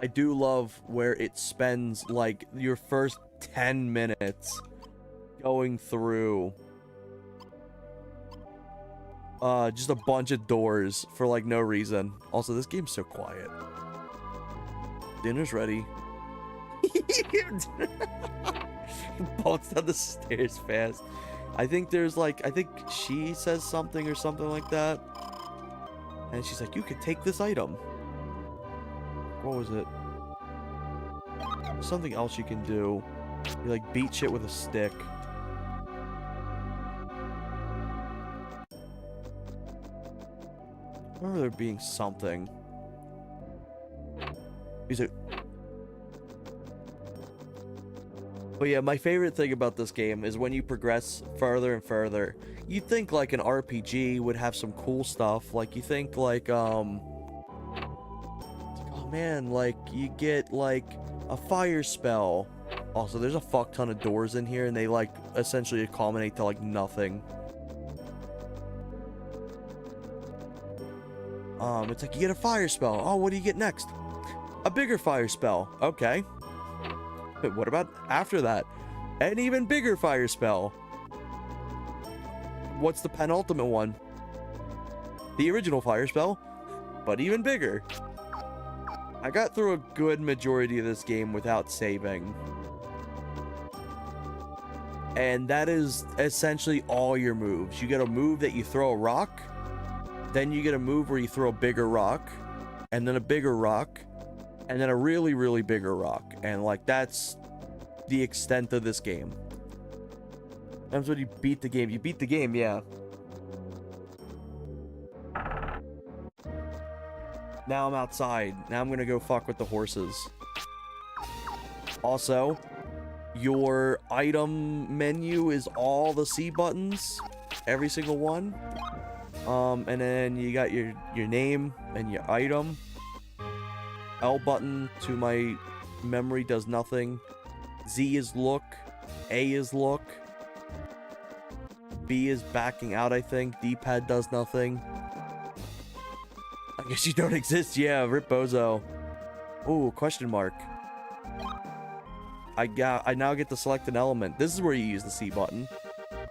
I do love where it spends like your first 10 minutes going through just a bunch of doors for like no reason. Also, this game's so quiet. Dinner's ready. He bolts down the stairs fast. I think there's like, I think she says something or something like that. And she's like, you could take this item. What was it? Something else you can do. You like beat shit with a stick. I remember there being something. He's like, but yeah, my favorite thing about this game is when you progress further and further. You think like an RPG would have some cool stuff. Like you think like oh man, like you get like a fire spell. Also, there's a fuck ton of doors in here and they like essentially accommodate to like nothing. It's like you get a fire spell. Oh, what do you get next? A bigger fire spell. Okay. But what about after that? An even bigger fire spell. What's the penultimate one? The original fire spell, but even bigger. I got through a good majority of this game without saving. And that is essentially all your moves. You get a move that you throw a rock. Then you get a move where you throw a bigger rock. And then a bigger rock. And then a really, really bigger rock. And like that's the extent of this game. That's when you beat the game. You beat the game, yeah. Now I'm outside. Now I'm gonna go fuck with the horses. Also, your item menu is all the C buttons. Every single one. And then you got your name and your item. L button, to my memory, does nothing. Z is look. A is look. B is backing out, I think. D-pad does nothing. I guess you don't exist. Yeah, rip bozo. Ooh, question mark. I now get to select an element. This is where you use the C button.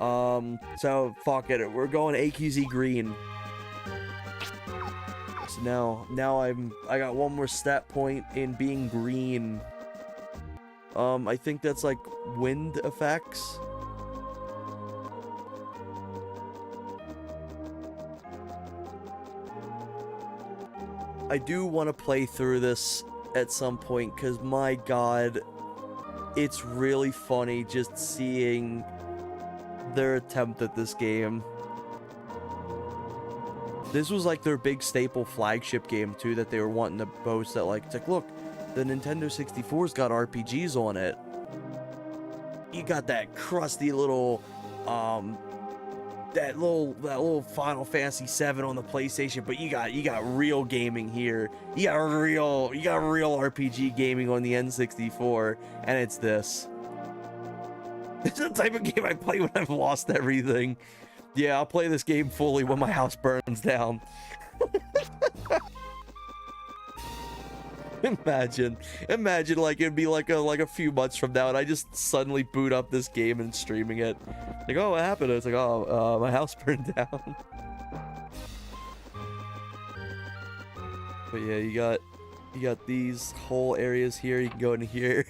So fuck it. We're going AQZ green. So now I got one more stat point in being green. I think that's like wind effects. I do want to play through this at some point because my god, it's really funny just seeing their attempt at this game. This was like their big staple flagship game too that they were wanting to boast that like, it's like, look, the Nintendo 64's got RPGs on it. You got that crusty little that little Final Fantasy 7 on the PlayStation, but you got real gaming here. You got real RPG gaming on the N64, and it's this. This is the type of game I play when I've lost everything. Yeah, I'll play this game fully when my house burns down. Imagine like it'd be like a few months from now and I just suddenly boot up this game and streaming it. Like, oh, what happened? It's like, oh, my house burned down. But yeah, you got these whole areas here. You can go in here.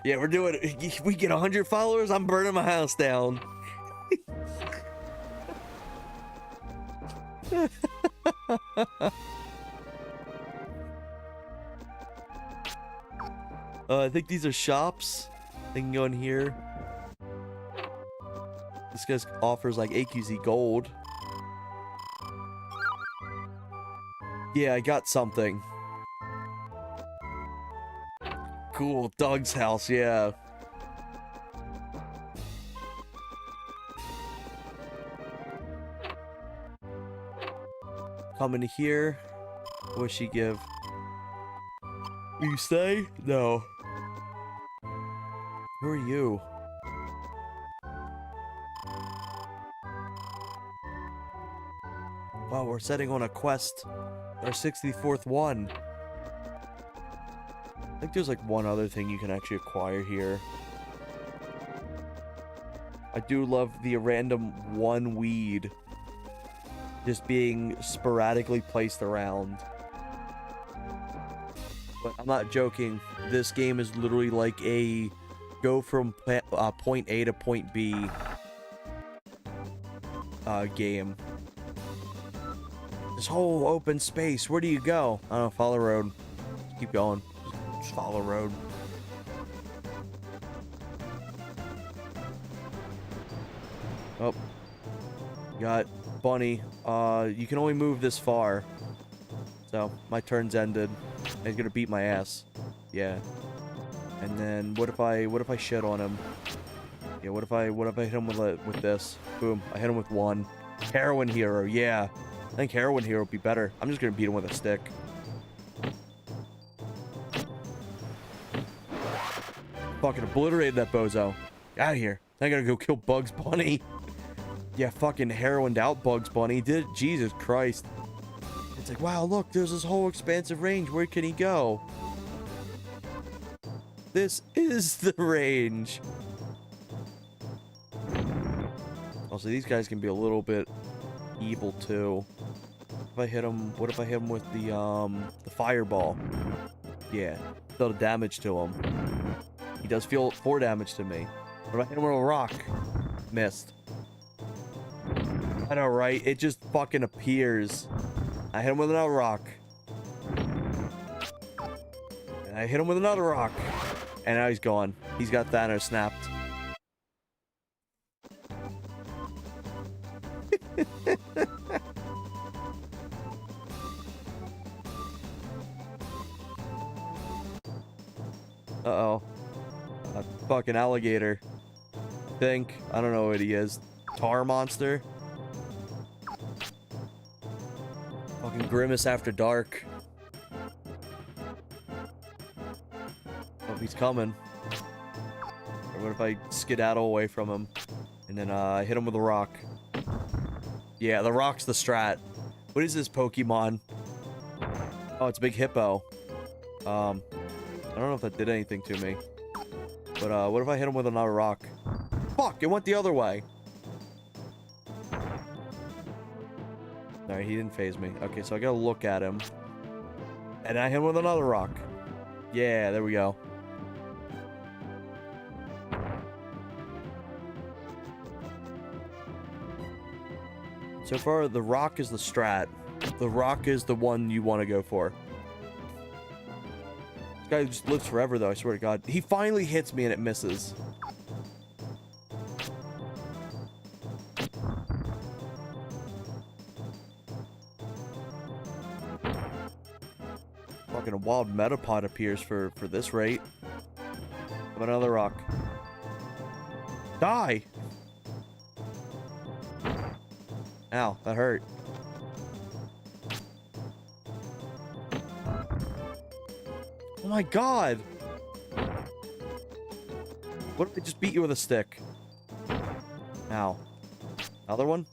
Yeah, we're doing it. We get 100 followers, I'm burning my house down. I think these are shops. They can go in here. This guy offers like AQZ gold. Yeah, I got something. Cool, Doug's house, yeah. Come into here. What'd she give? You stay? No. Who are you? Wow, we're setting on a quest. Our 64th one. I think there's like one other thing you can actually acquire here. I do love the random one weed just being sporadically placed around. But I'm not joking. This game is literally like a go from point A to point B game. This whole open space, where do you go? I don't know, follow road. Just keep going. Just follow road. Oh. Got Bunny. You can only move this far. So, my turn's ended. He's gonna beat my ass. Yeah. And then, what if I shit on him? Yeah, what if I hit him with this? Boom. I hit him with one. Heroin Hero, yeah. I think Heroin Hero would be better. I'm just gonna beat him with a stick. Fucking obliterated that bozo. Get out of here. I gotta go kill Bugs Bunny. Yeah, fucking heroined out Bugs Bunny. Did Jesus Christ. It's like, wow, look, there's this whole expansive range. Where can he go? This is the range. Also, these guys can be a little bit evil too. If I hit him, what if I hit him with the fireball? Yeah, deal damage to him. He does feel 4 damage to me. What if I hit him with a rock? Missed. I know, right? It just fucking appears. I hit him with another rock. And I hit him with another rock. And now he's gone. He's got Thanos snapped. Uh-oh. A fucking alligator. I don't know what he is. Tar monster? Fucking Grimace After Dark. Oh, he's coming. Or what if I skedaddle away from him? And then I hit him with a rock. Yeah, the rock's the strat. What is this Pokemon? Oh, it's a big hippo. I don't know if that did anything to me. But what if I hit him with another rock? Fuck, it went the other way. Alright, he didn't phase me. Okay, so I gotta look at him. And I hit him with another rock. Yeah, there we go. So far, the rock is the strat. The rock is the one you want to go for. This guy just lives forever, though, I swear to God. He finally hits me and it misses. Fucking a wild Metapod appears for this rate. How about another rock? Die! Ow, that hurt. Oh my God! What if I just beat you with a stick? Ow. Another one?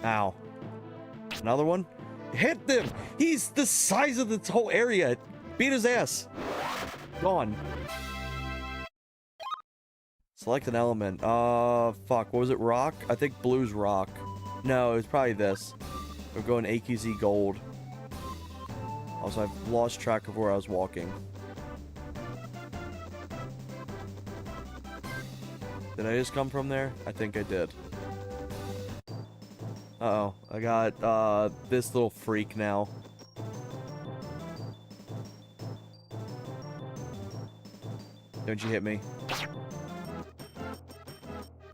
Ow. Another one? Hit them! He's the size of this whole area. Beat his ass. Gone. Select an element. Fuck. What was it? Rock? I think blue's rock. No, it was probably this. We're going AQZ gold. Also, I've lost track of where I was walking. Did I just come from there? I think I did. Uh-oh. I got, this little freak now. Don't you hit me.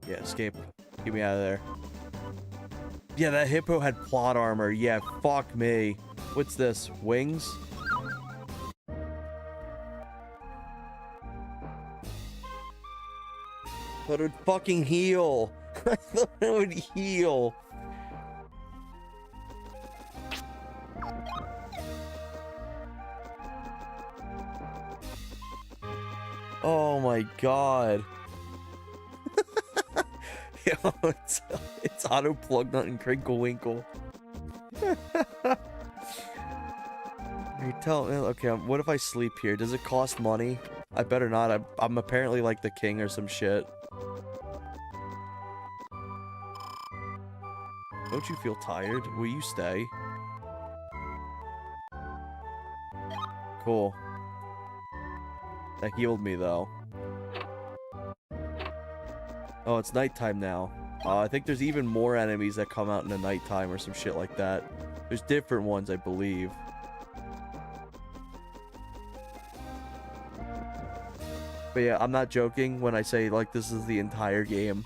Yeah, escape. Get me out of there. Yeah, that hippo had plot armor. Yeah, fuck me. What's this? Wings? But it would fucking heal. I thought it would heal. Oh my God. Yo, it's auto plug nut and crinkle winkle. You tell me, okay, what if I sleep here? Does it cost money? I better not. I'm apparently like the king or some shit. Don't you feel tired? Will you stay? Cool. That healed me though. Oh, it's nighttime now. I think there's even more enemies that come out in the nighttime or some shit like that. There's different ones, I believe. But yeah, I'm not joking when I say, like, this is the entire game.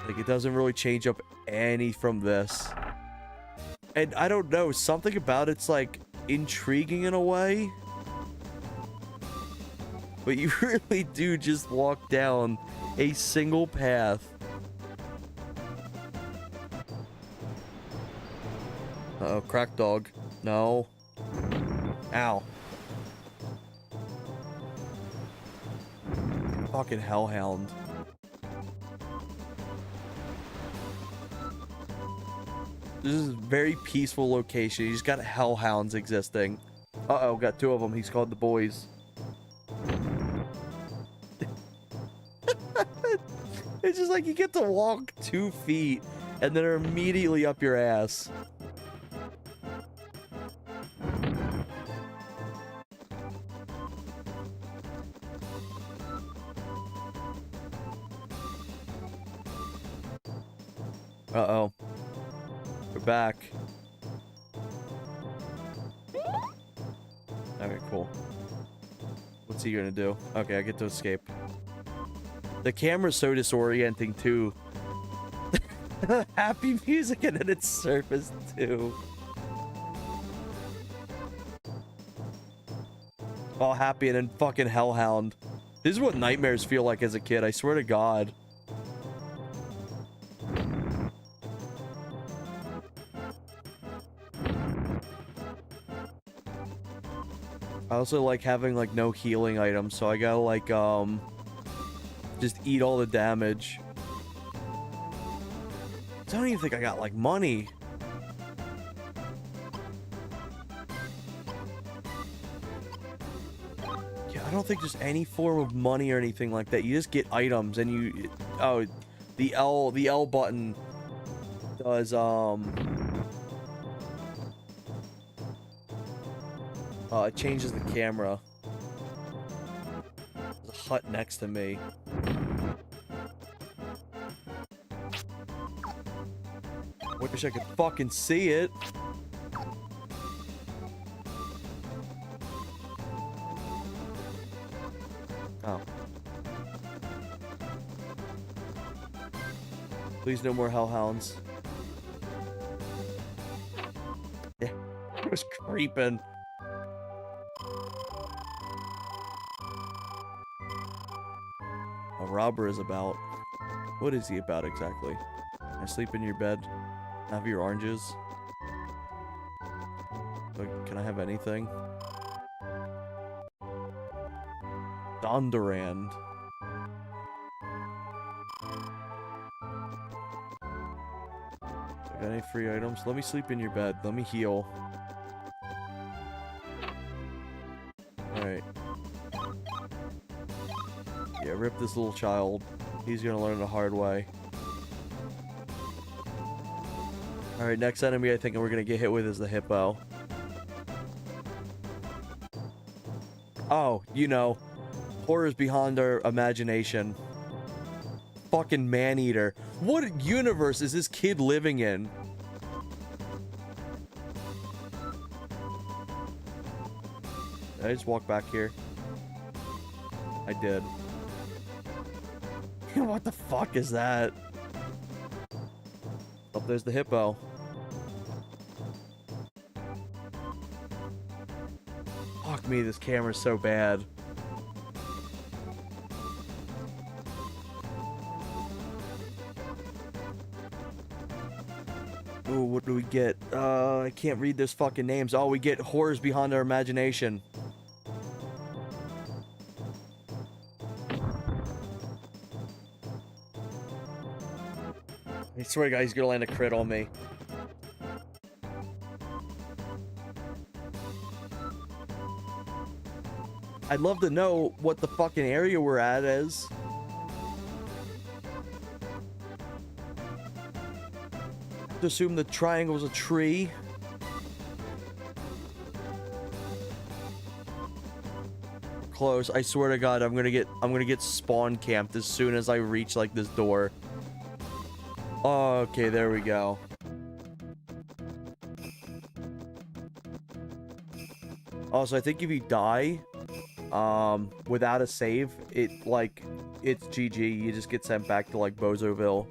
Like, it doesn't really change up any from this. And I don't know, something about it's, like, intriguing in a way. But you really do just walk down a single path. Uh-oh, crack dog. No. Ow. Fucking hellhound. This is a very peaceful location. You just got hellhounds existing. Uh-oh, got two of them. He's called the boys. It's just like you get to walk 2 feet and then they're immediately up your ass. Uh-oh. We're back. Okay, cool. What's he gonna do? Okay, I get to escape. The camera's so disorienting, too. Happy music and then it's surface, too. All happy and then fucking hellhound. This is what nightmares feel like as a kid, I swear to God. I also like having, like, no healing items, so I gotta, like, just eat all the damage. I don't even think I got, like, money. Yeah, I don't think there's any form of money or anything like that. You just get items and you... Oh, the L button does, it changes the camera. There's a hut next to me. Wish I could fucking see it. Oh. Please no more hellhounds. Yeah, it was creeping. A robber is about. What is he about exactly? I sleep in your bed. Have your oranges. Can I have anything? Donderand. Got any free items? Let me sleep in your bed. Let me heal. Alright. Yeah, rip this little child. He's gonna learn the hard way. Alright, next enemy I think we're gonna get hit with is the hippo. Oh, you know. Horrors beyond our imagination. Fucking man-eater. What universe is this kid living in? Did I just walk back here? I did. What the fuck is that? Oh, there's the hippo. Fuck me, this camera's so bad. Ooh, what do we get? I can't read those fucking names. Oh, we get horrors beyond our imagination. I swear, guys, he's gonna land a crit on me. I'd love to know what the fucking area we're at is. To assume the triangle's a tree. close. I swear to God, I'm gonna get spawn camped as soon as I reach like this door. Okay, there we go. Also, I think if you die, without a save, it's GG. You just get sent back to like Bozoville.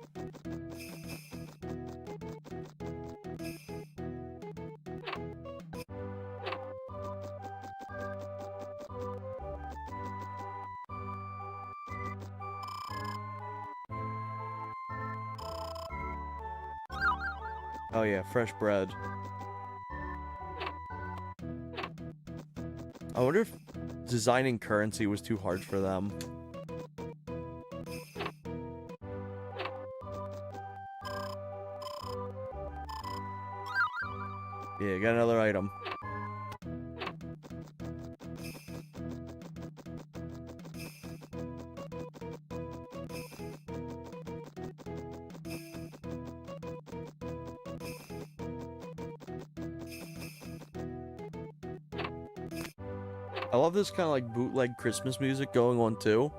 Oh yeah, fresh bread. I wonder if designing currency was too hard for them. Yeah, got another item. I love this kind of like bootleg Christmas music going on too.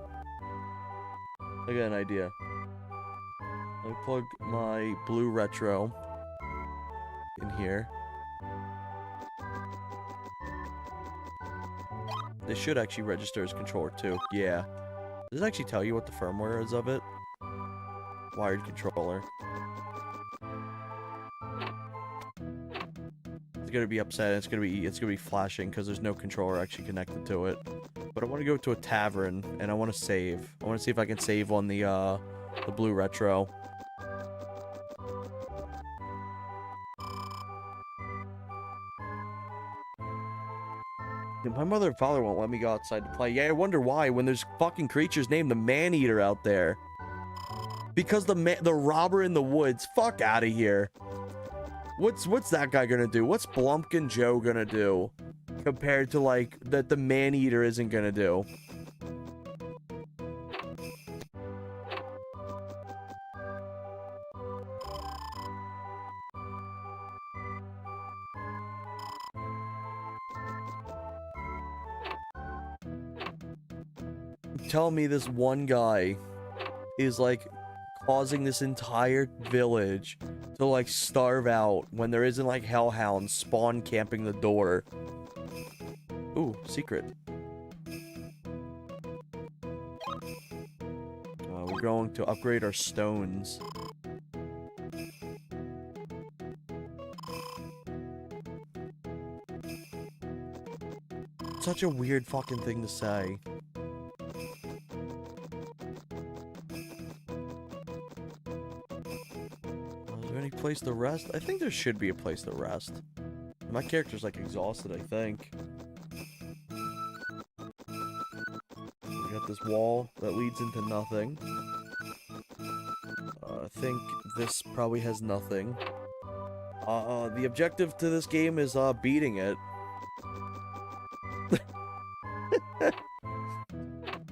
I got an idea. Let me plug my blue retro in here. This should actually register as controller too. Yeah. Does it actually tell you what the firmware is of it? Wired controller. It's gonna be upset. It's gonna be flashing because there's no controller actually connected to it. But I want to go to a tavern and I want to save. I want to see if I can save on the blue retro. My mother and father won't let me go outside to play. Yeah, I wonder why when there's fucking creatures named the Man-Eater out there. Because the robber in the woods. Fuck out of here. What's that guy gonna do? What's Blumpkin Joe gonna do compared to like that the Man-Eater isn't gonna do? Tell me this one guy is like causing this entire village to like starve out when there isn't like hellhounds spawn camping the door. Ooh, secret. We're going to upgrade our stones. Such a weird fucking thing to say. Place to rest? I think there should be a place to rest. My character's like exhausted, I think. We got this wall that leads into nothing. I think this probably has nothing. The objective to this game is beating it.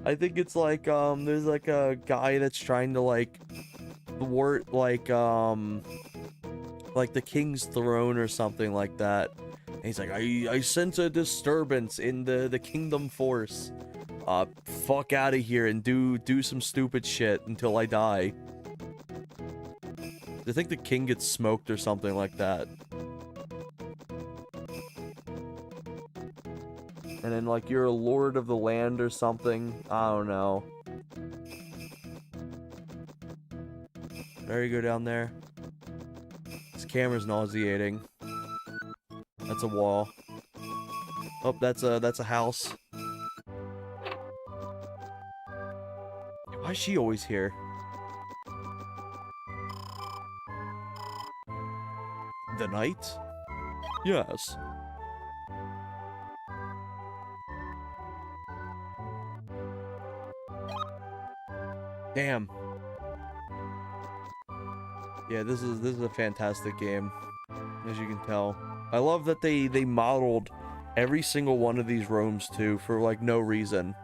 I think it's like there's like a guy that's trying to like thwart like the king's throne or something like that. And he's like, I sense a disturbance in the kingdom force. Fuck out of here and do some stupid shit until I die. I think the king gets smoked or something like that. And then like you're a lord of the land or something. I don't know. There you go down there. This camera's nauseating. That's a wall. Oh, that's a house. Why is she always here? The night? Yes. Damn. Yeah, this is a fantastic game, as you can tell. I love that they modeled every single one of these rooms too for like no reason.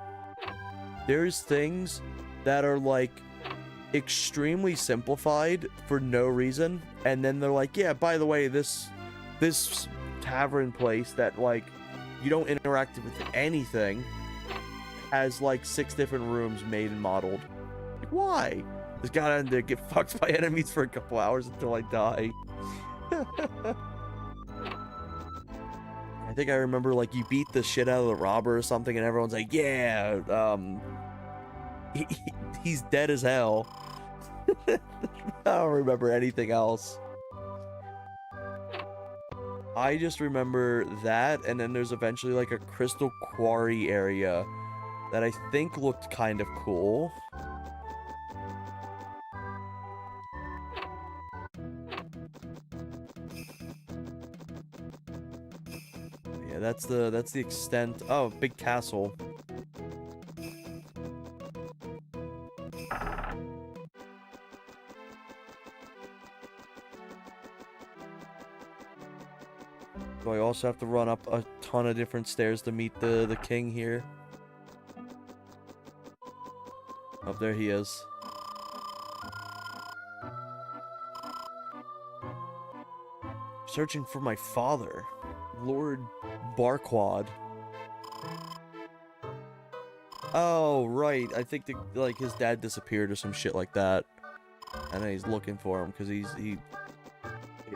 There's things that are like extremely simplified for no reason, and then they're like, yeah, by the way, this tavern place that like you don't interact with anything has like 6 different rooms made and modeled. Like, why? Just gotta get fucked by enemies for a couple hours until I die. I think I remember like you beat the shit out of the robber or something, and everyone's like, "Yeah, he's dead as hell." I don't remember anything else. I just remember that, and then there's eventually like a crystal quarry area that I think looked kind of cool. Yeah, that's the extent. Oh, big castle. So I also have to run up a ton of different stairs to meet the king here. Oh, there he is. Searching for my father, Lord Barquad. Oh, right. I think like his dad disappeared or some shit like that, and then he's looking for him because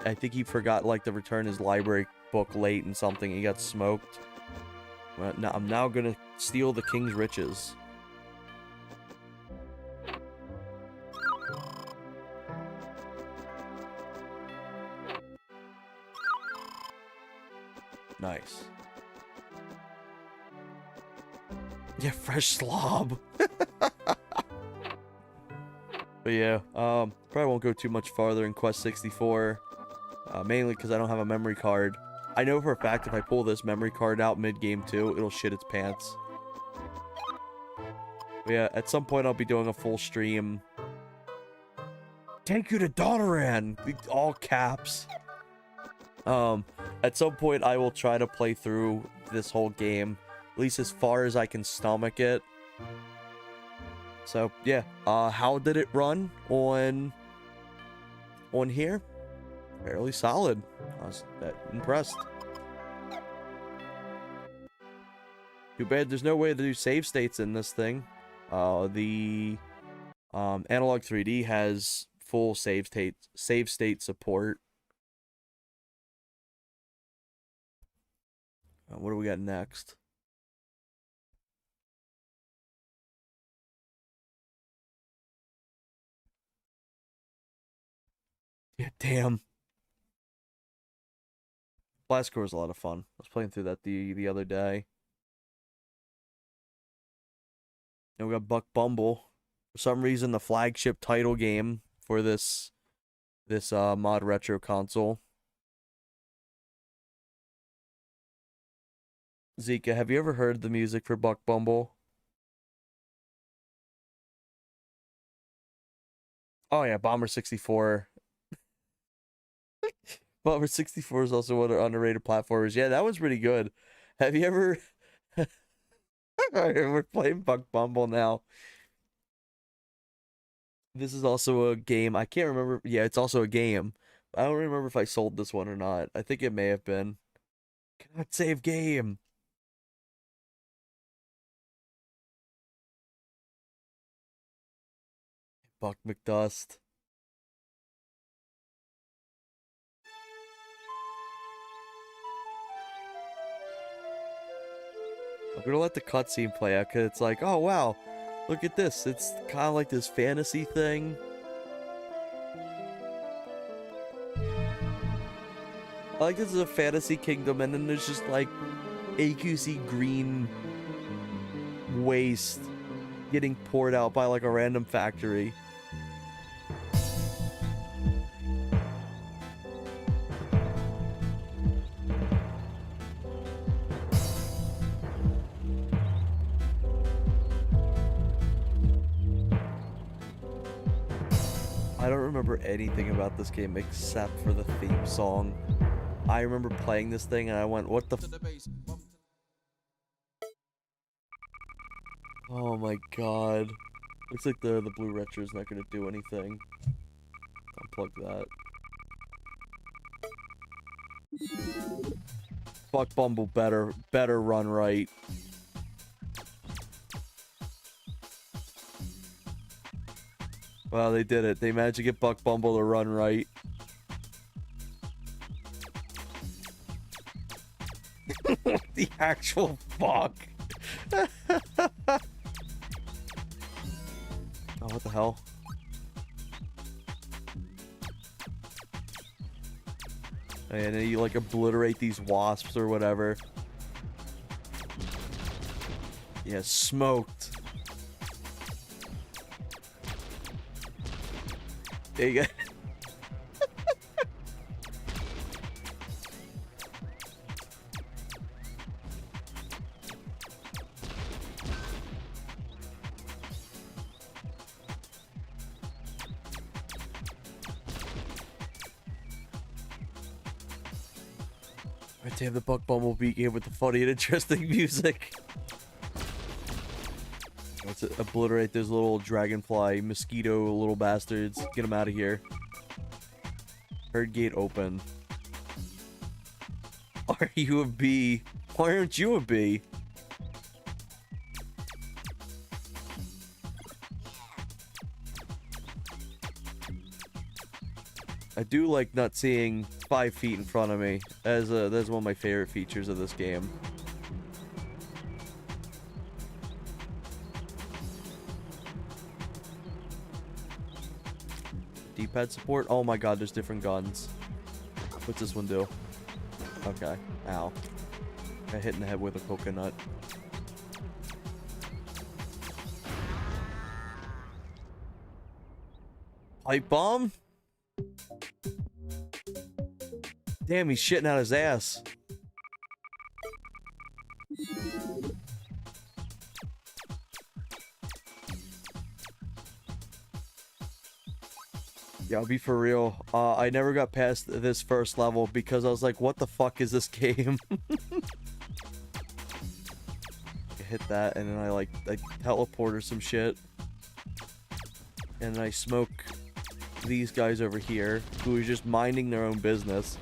I think he forgot like to return his library book late and something. He got smoked. Well, now I'm now gonna steal the king's riches. Nice. Yeah, fresh slob. But yeah, probably won't go too much farther in Quest 64. Mainly because I don't have a memory card. I know for a fact if I pull this memory card out mid-game too, it'll shit its pants. But yeah, at some point I'll be doing a full stream. Take you to Donoran! All caps. At some point I will try to play through this whole game, at least as far as I can stomach it. So yeah, how did it run on here? Fairly solid. I was impressed. Too bad there's no way to do save states in this thing. The Analog 3D has full save state support. What do we got next? Yeah, damn. Blast Core was a lot of fun. I was playing through that the other day. And we got Buck Bumble. For some reason, the flagship title game for this Modretro console. Zika, have you ever heard the music for Buck Bumble? Oh yeah, Bomber 64. Bomber 64 is also one of the underrated platformers. Yeah, that one's pretty good. Have you ever... We're playing Buck Bumble now. This is also a game. I can't remember. Yeah, it's also a game. I don't remember if I sold this one or not. I think it may have been. Cannot save game. Buck McDust. I'm gonna let the cutscene play out because it's like, oh wow, look at this. It's kind of like this fantasy thing. I like this is a fantasy kingdom, and then there's just like AQC green waste getting poured out by like a random factory. I don't remember anything about this game except for the theme song. I remember playing this thing and I went, what the f— Oh my god. Looks like the blue retro is not gonna do anything. Unplug that. Fuck Bumble better run right. Wow, they did it. They managed to get Buck Bumble to run right. The actual fuck. Oh, what the hell? And then you like obliterate these wasps or whatever. Yeah, smoked. There you go. Right, damn, the Buck Bumblebee game with the funny and interesting music. Let's obliterate those little dragonfly mosquito little bastards. Get them out of here. Herd gate open. Are you a bee? Why aren't you a bee? I do like not seeing 5 feet in front of me. That's one of my favorite features of this game. D-pad support? Oh my god, there's different guns. What's this one do? Okay. Ow. Got hit in the head with a coconut. Pipe bomb? Damn, he's shitting out his ass. Yeah, I'll be for real. I never got past this first level because I was like, what the fuck is this game? I hit that and then I teleport or some shit. And then I smoke these guys over here who are just minding their own business.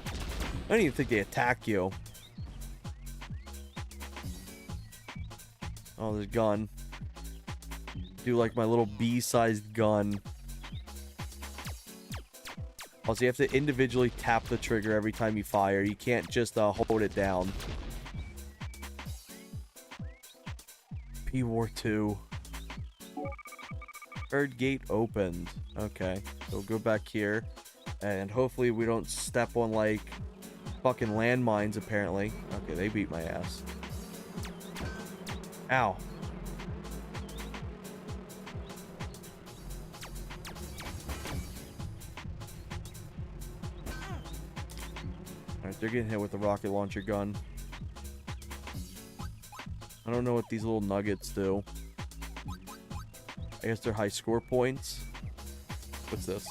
I don't even think they attack you. Oh, there's a gun. Do like my little bee-sized gun. Also, you have to individually tap the trigger every time you fire. You can't just hold it down. P-War 2. Third gate opened. Okay, so we'll go back here. And hopefully we don't step on, like, fucking landmines, apparently. Okay, they beat my ass. Ow. Alright, they're getting hit with the rocket launcher gun. I don't know what these little nuggets do. I guess they're high score points. What's this?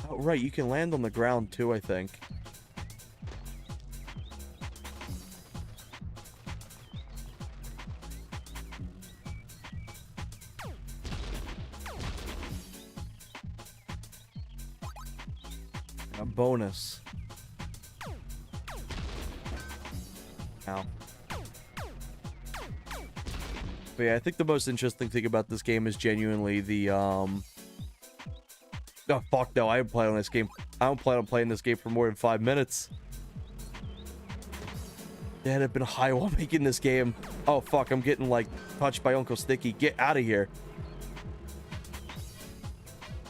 Oh, right, you can land on the ground too, I think. A bonus. Ow. But yeah, I think the most interesting thing about this game is genuinely the, Oh, fuck no, I haven't played on this game. I don't plan on playing this game for more than 5 minutes. Dad had been high while making this game. Oh, fuck, I'm getting, like, touched by Uncle Sticky. Get out of here.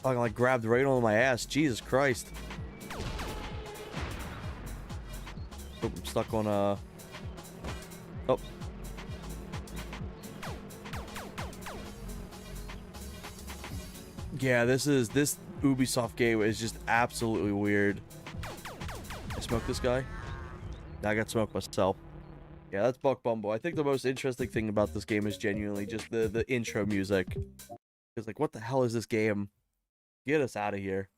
Fucking, like, grabbed right on my ass. Jesus Christ. Oh, I'm stuck on, Oh. Yeah, this Ubisoft game is just absolutely weird. I smoke this guy? Now I got smoked myself. Yeah, that's Buck Bumble. I think the most interesting thing about this game is genuinely just the intro music. It's like, what the hell is this game? Get us out of here.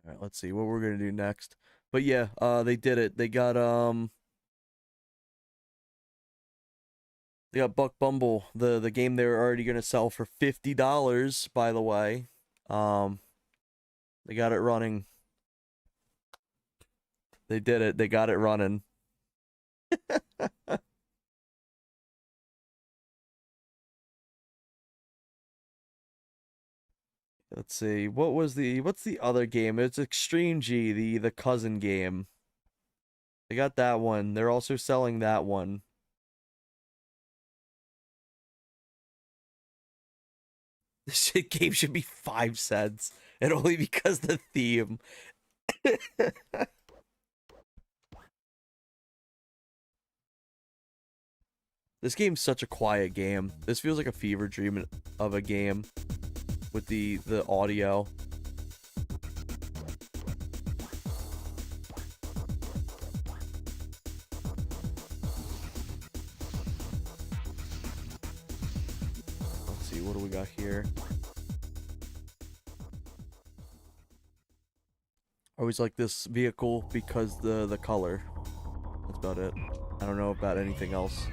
Alright, let's see what we're gonna do next. But yeah, they did it. They got Buck Bumble, the game they were already gonna sell for $50, by the way. They got it running. They did it. They got it running. Let's see. What's the other game? It's Extreme G, the cousin game. They got that one. They're also selling that one. This shit game should be 5 cents, and only because the theme. This game's such a quiet game. This feels like a fever dream of a game with the audio. Let's see, what do we got here? I always like this vehicle because the color. That's about it. I don't know about anything else.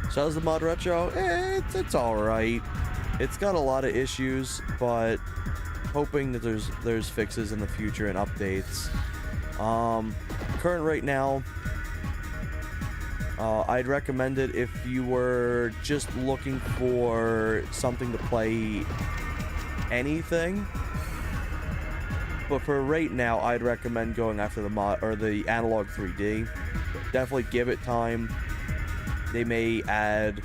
So how's the Modretro? It's alright. It's got a lot of issues, but hoping that there's fixes in the future and updates. Current right now, I'd recommend it if you were just looking for something to play anything. But for right now, I'd recommend going after the mod or the analog 3D. Definitely give it time. They may add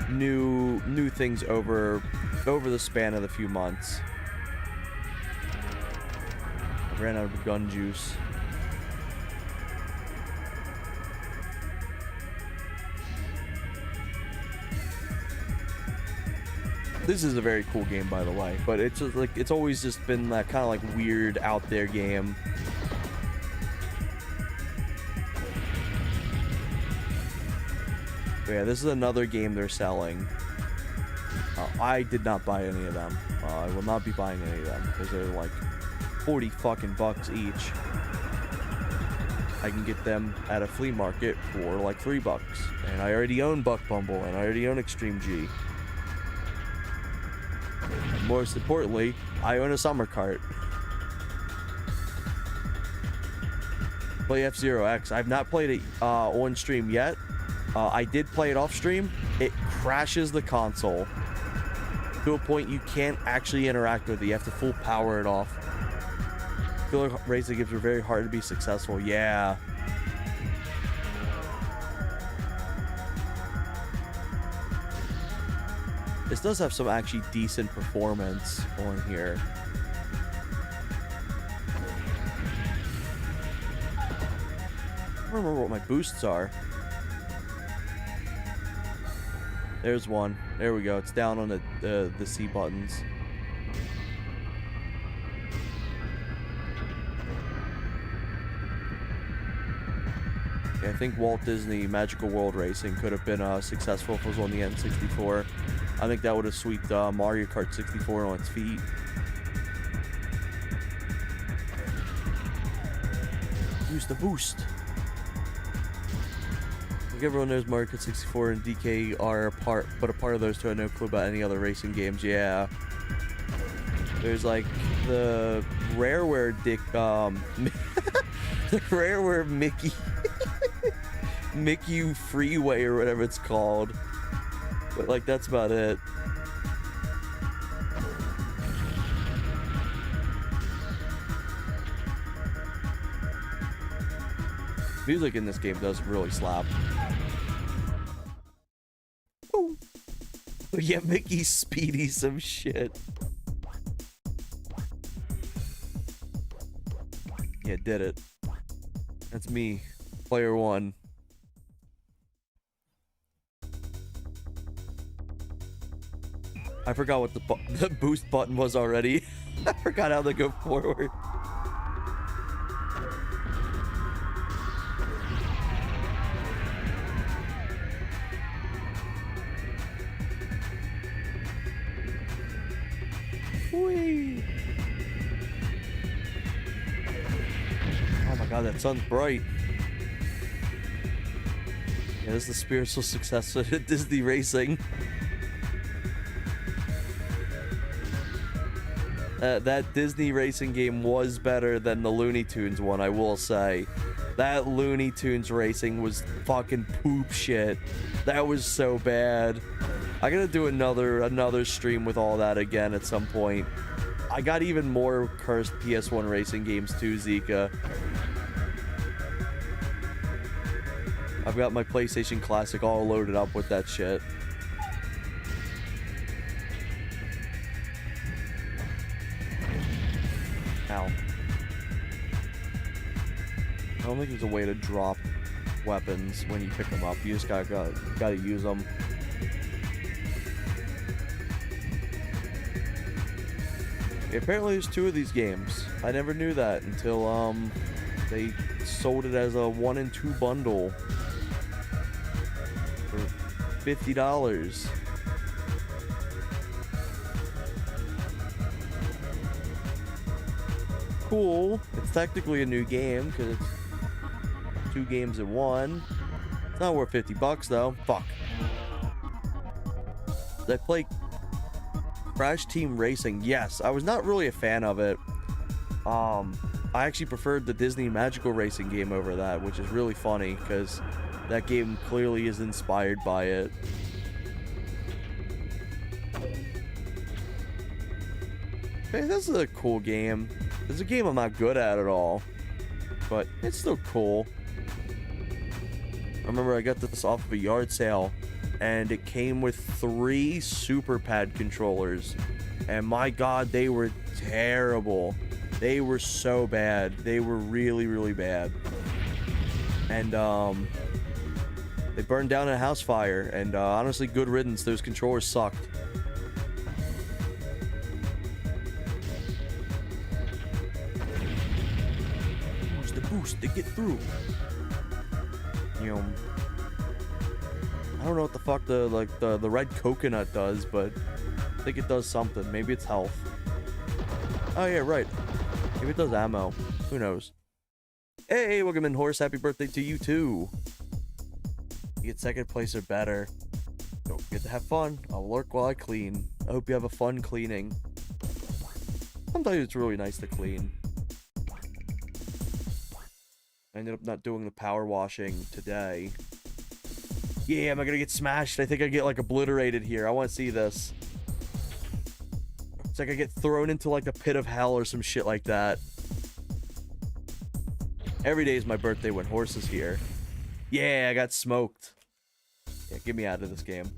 new things over the span of the few months. I ran out of gun juice. This is a very cool game, by the way, but it's just like it's always just been that kind of like weird out there game. But yeah, this is another game they're selling. I did not buy any of them. I will not be buying any of them because they're like 40 fucking bucks each. I can get them at a flea market for like $3, and I already own Buck Bumble and I already own Extreme G. And most importantly, I own a summer cart. Play F-Zero X. I've not played it on stream yet. I did play it off stream. It crashes the console to a point you can't actually interact with it. You have to full power it off. I feel like racing games are very hard to be successful. Yeah. This does have some actually decent performance on here. I don't remember what my boosts are. There's one. There we go. It's down on the C buttons. Yeah, I think Walt Disney Magical World Racing could have been successful if it was on the N64. I think that would have swept Mario Kart 64 on its feet. Use the boost. I think everyone knows Mario Kart 64 and DK are a part of those two. I have no clue about any other racing games. Yeah. There's like the Rareware the Rareware Mickey Freeway or whatever it's called. But like that's about it. Music in this game does really slap. Ooh. Yeah, Mickey's speedy some shit. Yeah, did it. That's me, player one. I forgot what the boost button was already. I forgot how to go forward. Whee! Oh my god, that sun's bright. Yeah, this is the spiritual successor to Disney Racing. That Disney Racing game was better than the Looney Tunes one, I will say. That Looney Tunes racing was fucking poop shit. That was so bad. I gotta do another stream with all that again at some point. I got even more cursed PS1 racing games too, Zika. I've got my PlayStation Classic all loaded up with that shit. Ow. I don't think there's a way to drop weapons when you pick them up. You just gotta use them. Yeah, apparently there's 2 of these games. I never knew that until they sold it as a 1 and 2 bundle for $50. Cool. It's technically a new game because it's 2 games in 1. It's not worth $50 though. Fuck. Did I play Crash Team Racing? Yes. I was not really a fan of it. I actually preferred the Disney Magical Racing game over that, which is really funny because that game clearly is inspired by it. Hey, this is a cool game. It's a game I'm not good at all, but it's still cool. I remember I got this off of a yard sale, and it came with 3 Super Pad controllers, and my god, they were terrible. They were so bad. They were really, really bad. And they burned down in a house fire, and honestly, good riddance. Those controllers sucked. Use the boost to get through. You know, I don't know what the fuck the red coconut does, but I think it does something. Maybe it's health. Oh yeah, right. Maybe it does ammo. Who knows? Hey, welcome in, Horse. Happy birthday to you too. You get second place or better. Don't get to have fun. I'll lurk while I clean. I hope you have a fun cleaning. Sometimes it's really nice to clean. I ended up not doing the power washing today. Yeah, am I gonna get smashed? I think I get like obliterated here. I want to see this. It's like I get thrown into like a pit of hell or some shit like that. Every day is my birthday when Horse is here. Yeah, I got smoked. Yeah, get me out of this game.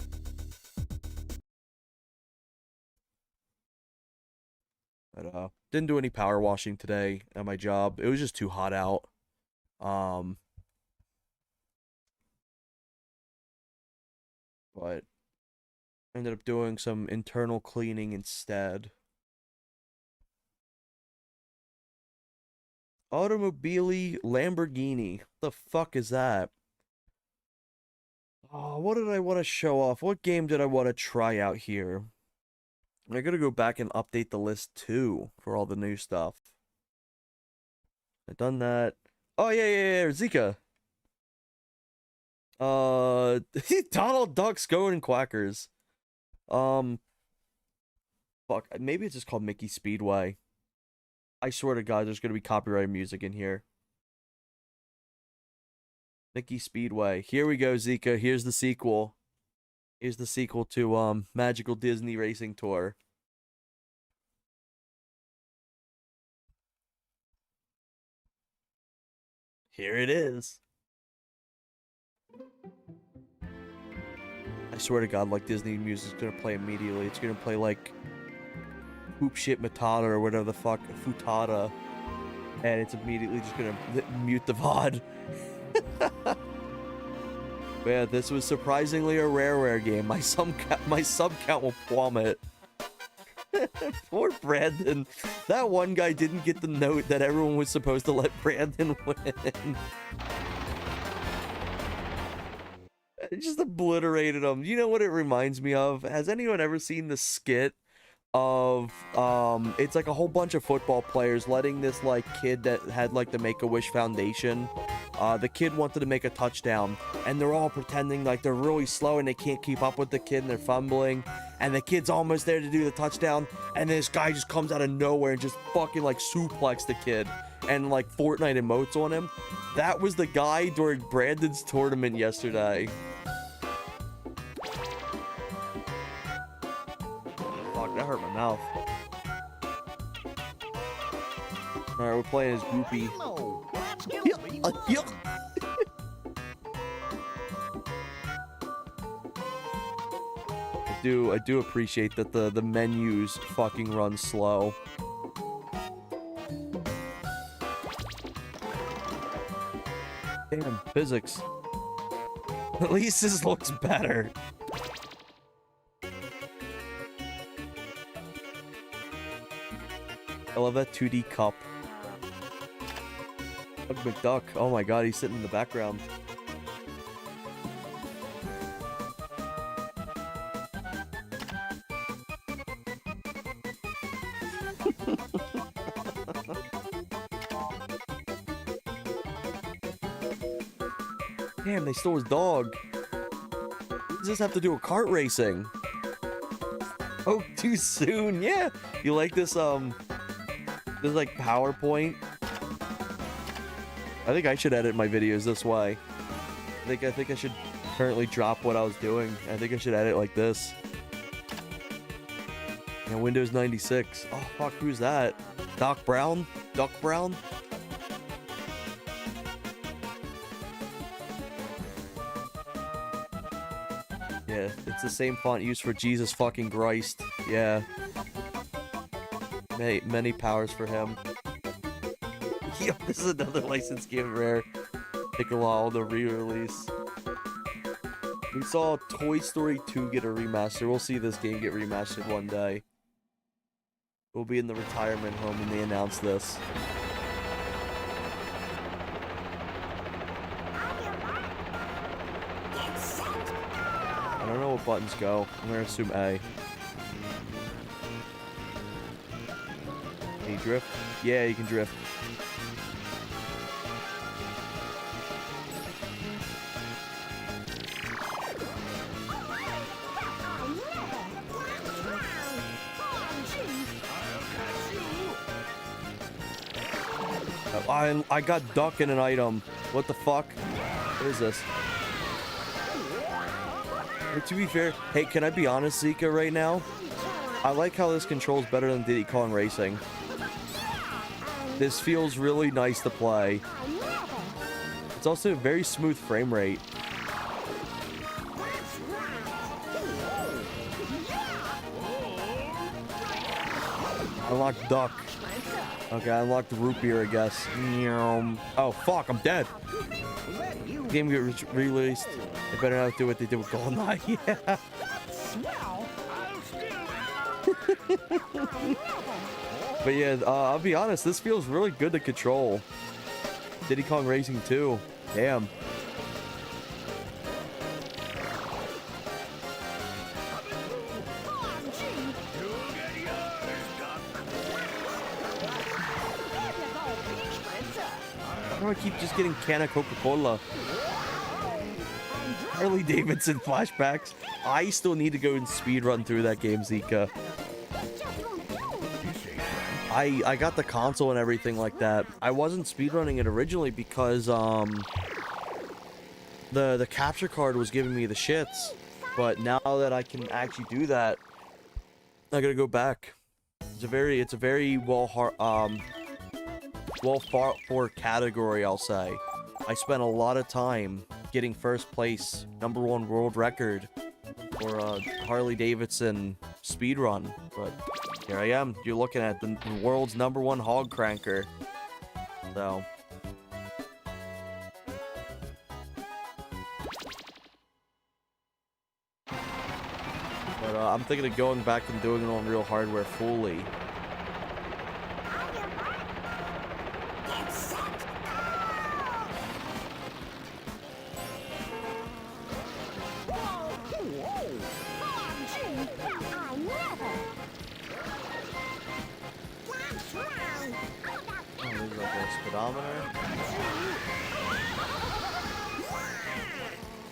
But didn't do any power washing today at my job. It was just too hot out. But ended up doing some internal cleaning instead. Automobili Lamborghini. What the fuck is that? Oh, what did I want to show off? What game did I want to try out here? I gotta go back and update the list too for all the new stuff. I've done that. Oh yeah, Zika. Donald Duck's going quackers. Fuck, maybe it's just called Mickey Speedway. I swear to God, there's gonna be copyrighted music in here. Mickey Speedway. Here we go, Zika. Here's the sequel. Here's the sequel to Magical Disney Racing Tour. Here it is. I swear to God, like Disney music's gonna play immediately. It's gonna play like Poop Shit Matata or whatever the fuck, Futada, and it's immediately just gonna mute the VOD. But yeah, this was surprisingly a rare game. My sub count will plummet. Poor Brandon. That one guy didn't get the note that everyone was supposed to let Brandon win. It just obliterated him. You know what it reminds me of? Has anyone ever seen the skit of it's like a whole bunch of football players letting this like kid that had like the Make-A-Wish Foundation, the kid wanted to make a touchdown, and they're all pretending like they're really slow and they can't keep up with the kid and they're fumbling, and the kid's almost there to do the touchdown, and this guy just comes out of nowhere and just fucking like suplex the kid and like Fortnite emotes on him. That was the guy during Brandon's tournament yesterday. Fuck, that hurt my mouth. Alright, we're playing as Goopy. I do appreciate that the menus fucking run slow. Damn, physics. At least this looks better. I love that 2D cup. Doug McDuck. Oh my god, he's sitting in the background. Damn, they stole his dog. What does this have to do with kart racing? Oh, too soon. Yeah. You like this, this like PowerPoint? I think I should edit my videos this way. I think I should currently drop what I was doing. I think I should edit like this. Yeah, Windows 96. Oh fuck, who's that? Doc Brown? Duck Brown? Yeah, it's the same font used for Jesus fucking Christ. Yeah. Many powers for him. Yo, this is another licensed game rare. Take a while to re-release. We saw Toy Story 2 get a remaster. We'll see this game get remastered one day. We'll be in the retirement home when they announce this. I don't know what buttons go. I'm gonna assume A. Can you drift? Yeah, you can drift. I got duck in an item. What the fuck? What is this? But to be fair, hey, can I be honest, Zika, right now? I like how this controls better than Diddy Kong Racing. This feels really nice to play. It's also a very smooth frame rate. Unlocked duck. Okay, I unlocked the root beer, I guess. Oh, fuck, I'm dead. Game get released. They better not do what they did with GoldenEye. Yeah. But yeah, I'll be honest, this feels really good to control. Diddy Kong Racing 2. Damn. Why do I keep just getting can of Coca-Cola? Harley Davidson flashbacks. I still need to go and speedrun through that game, Zika. I got the console and everything like that. I wasn't speedrunning it originally because the capture card was giving me the shits. But now that I can actually do that, I gotta go back. It's a very well fought for category, I'll say. I spent a lot of time getting first place, #1 world record for Harley Davidson speedrun, but here I am. You're looking at the world's #1 hog cranker. So but I'm thinking of going back and doing it on real hardware fully. speedometer.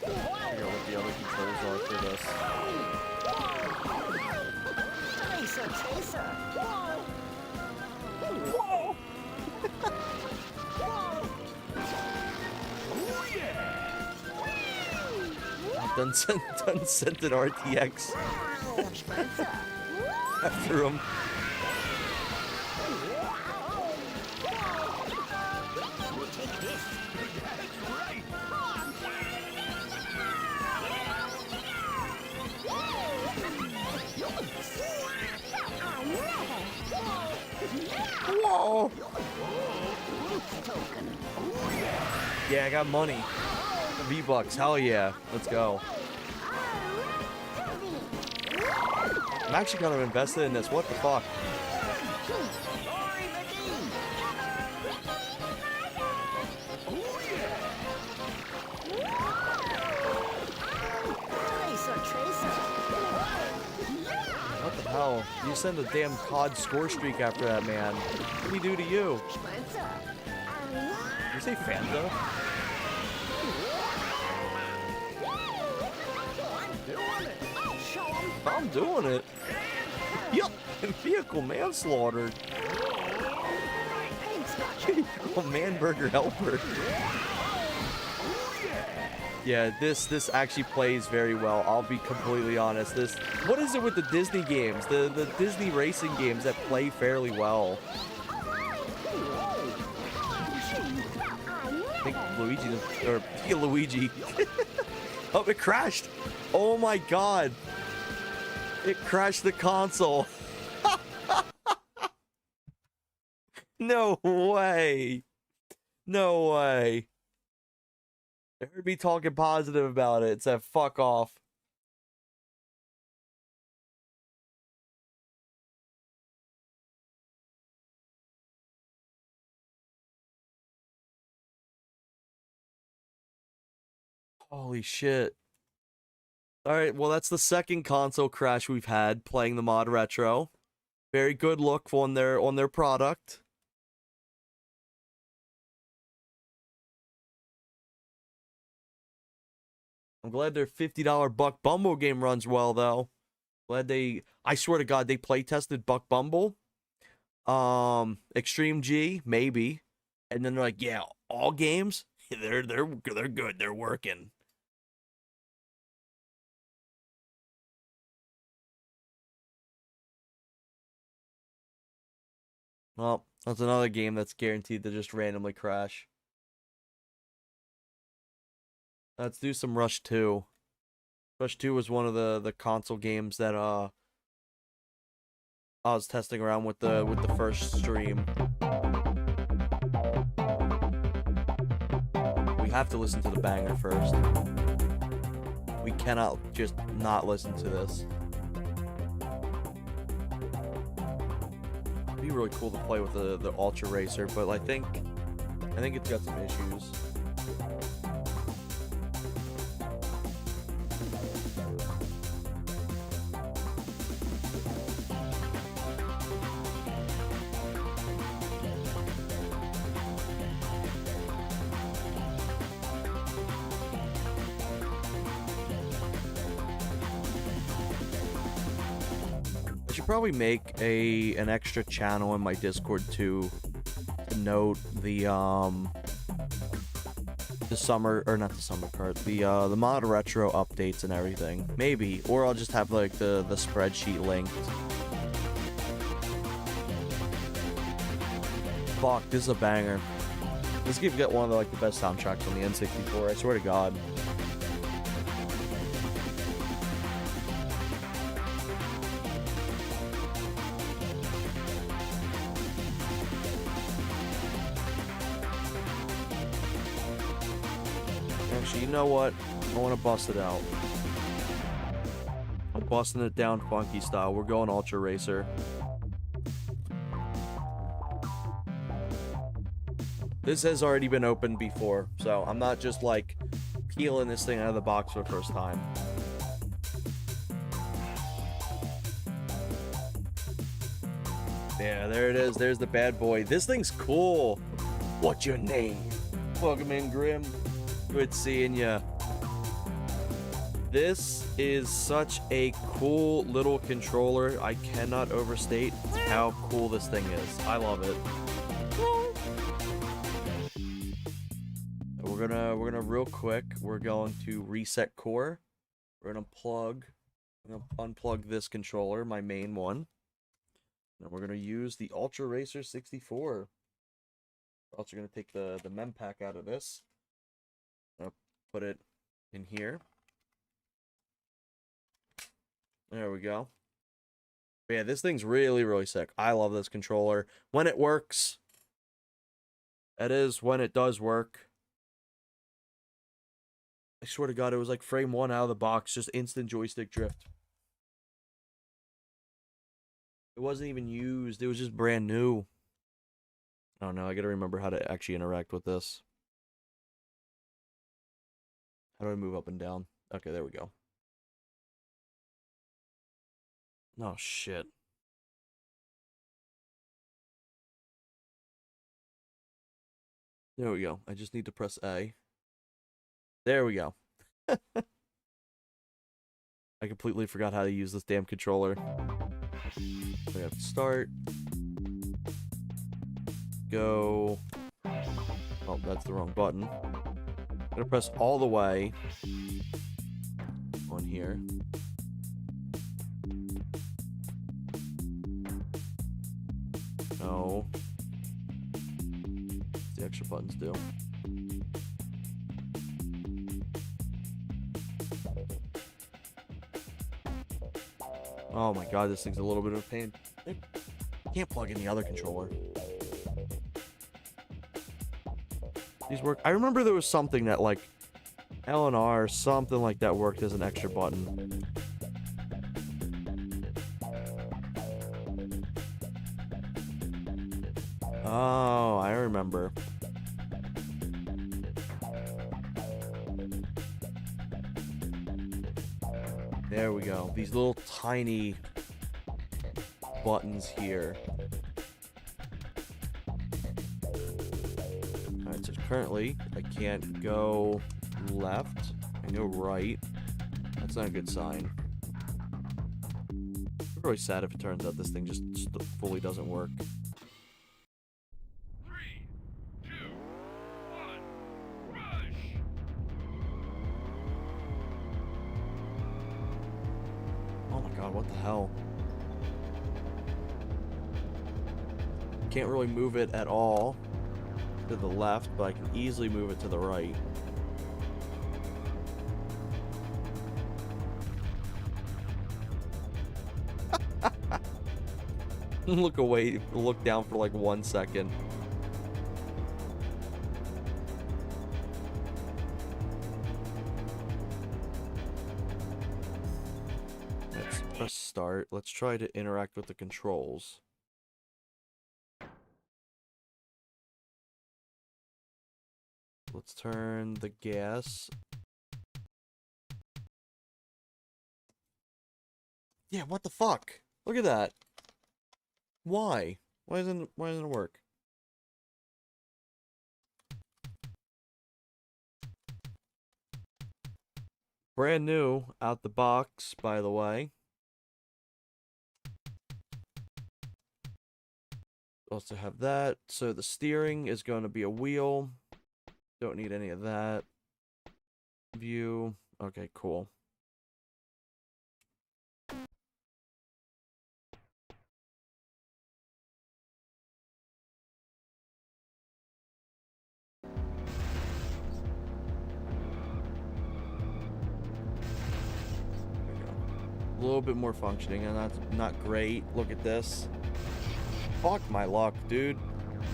I forget what the other controls are for this. Tracer, tracer. Whoa! Done sent an RTX after him. Take this. Whoa! Yeah, I got money. V-Bucks, hell yeah. Let's go. I'm actually kind of invested in this. What the fuck? What the hell? You send a damn COD score streak after that, man. What did he do to you? Did you say Fanta? I'm doing it. Yup, vehicle manslaughter. Oh, man burger helper. Yeah, this actually plays very well. I'll be completely honest. What is it with the Disney games? The Disney racing games that play fairly well. I think Luigi. Oh, it crashed. Oh my god. It crashed the console. No way. No way. They heard me talking positive about it. It said, fuck off. Holy shit. Alright, well, that's the second console crash we've had playing the Modretro. Very good look on their product. I'm glad their $50 Buck Bumble game runs well, though. Glad I swear to God, they play tested Buck Bumble. Extreme G, maybe. And then they're like, yeah, all games, they're good, they're working. Well, that's another game that's guaranteed to just randomly crash. Let's do some Rush 2. Rush 2 was one of the console games that I was testing around with the first stream. We have to listen to the banger first. We cannot just not listen to this. It'd be really cool to play with the Ultra Racer, but I think it's got some issues. Probably make an extra channel in my Discord to note the summer, or not the summer card, the Modretro updates and everything. Maybe, or I'll just have like the spreadsheet linked. Fuck, this is a banger. This game got one of the best soundtracks on the N64. I swear to God. You know what? I want to bust it out. I'm busting it down funky style. We're going Ultra Racer. This has already been opened before, so I'm not just like peeling this thing out of the box for the first time. Yeah, there it is. There's the bad boy. This thing's cool. What's your name? Welcome in, Grim. Good seeing ya. This is such a cool little controller. I cannot overstate how cool this thing is. I love it. We're gonna real quick. We're going to reset core. We're gonna unplug this controller, my main one. And we're gonna use the Ultra Racer 64. We're also gonna take the mem pack out of this. I'll put it in here. There we go. But yeah, this thing's really, really sick. I love this controller. When it works, that is when it does work. I swear to God, it was like frame one out of the box, just instant joystick drift. It wasn't even used. It was just brand new. Oh no, I gotta remember how to actually interact with this. How do I move up and down? Okay, there we go. Oh, shit. There we go. I just need to press A. There we go. I completely forgot how to use this damn controller. We have to start. Go. Oh, that's the wrong button. I'm gonna press all the way on here. No. What's the extra buttons do? Oh my god, this thing's a little bit of a pain. I can't plug in the other controller. These work. I remember there was something that like L and R or something like that worked as an extra button. Oh, I remember. There we go. These little tiny buttons here. Alright, so currently I can't go left. I can go right. That's not a good sign. I'm really sad if it turns out this thing just fully doesn't work. 3, 2, 1, rush! Oh my god, what the hell? Can't really move it at all to the left, but I can easily move it to the right. Look away, look down for like 1 second. Let's press start. Let's try to interact with the controls. Let's turn the gas. Yeah, what the fuck? Look at that. Why? Why doesn't it work? Brand new out the box, by the way. Also have that. So the steering is going to be a wheel. Don't need any of that. View. Okay, cool. A little bit more functioning, and that's not great. Look at this. Fuck my luck, dude.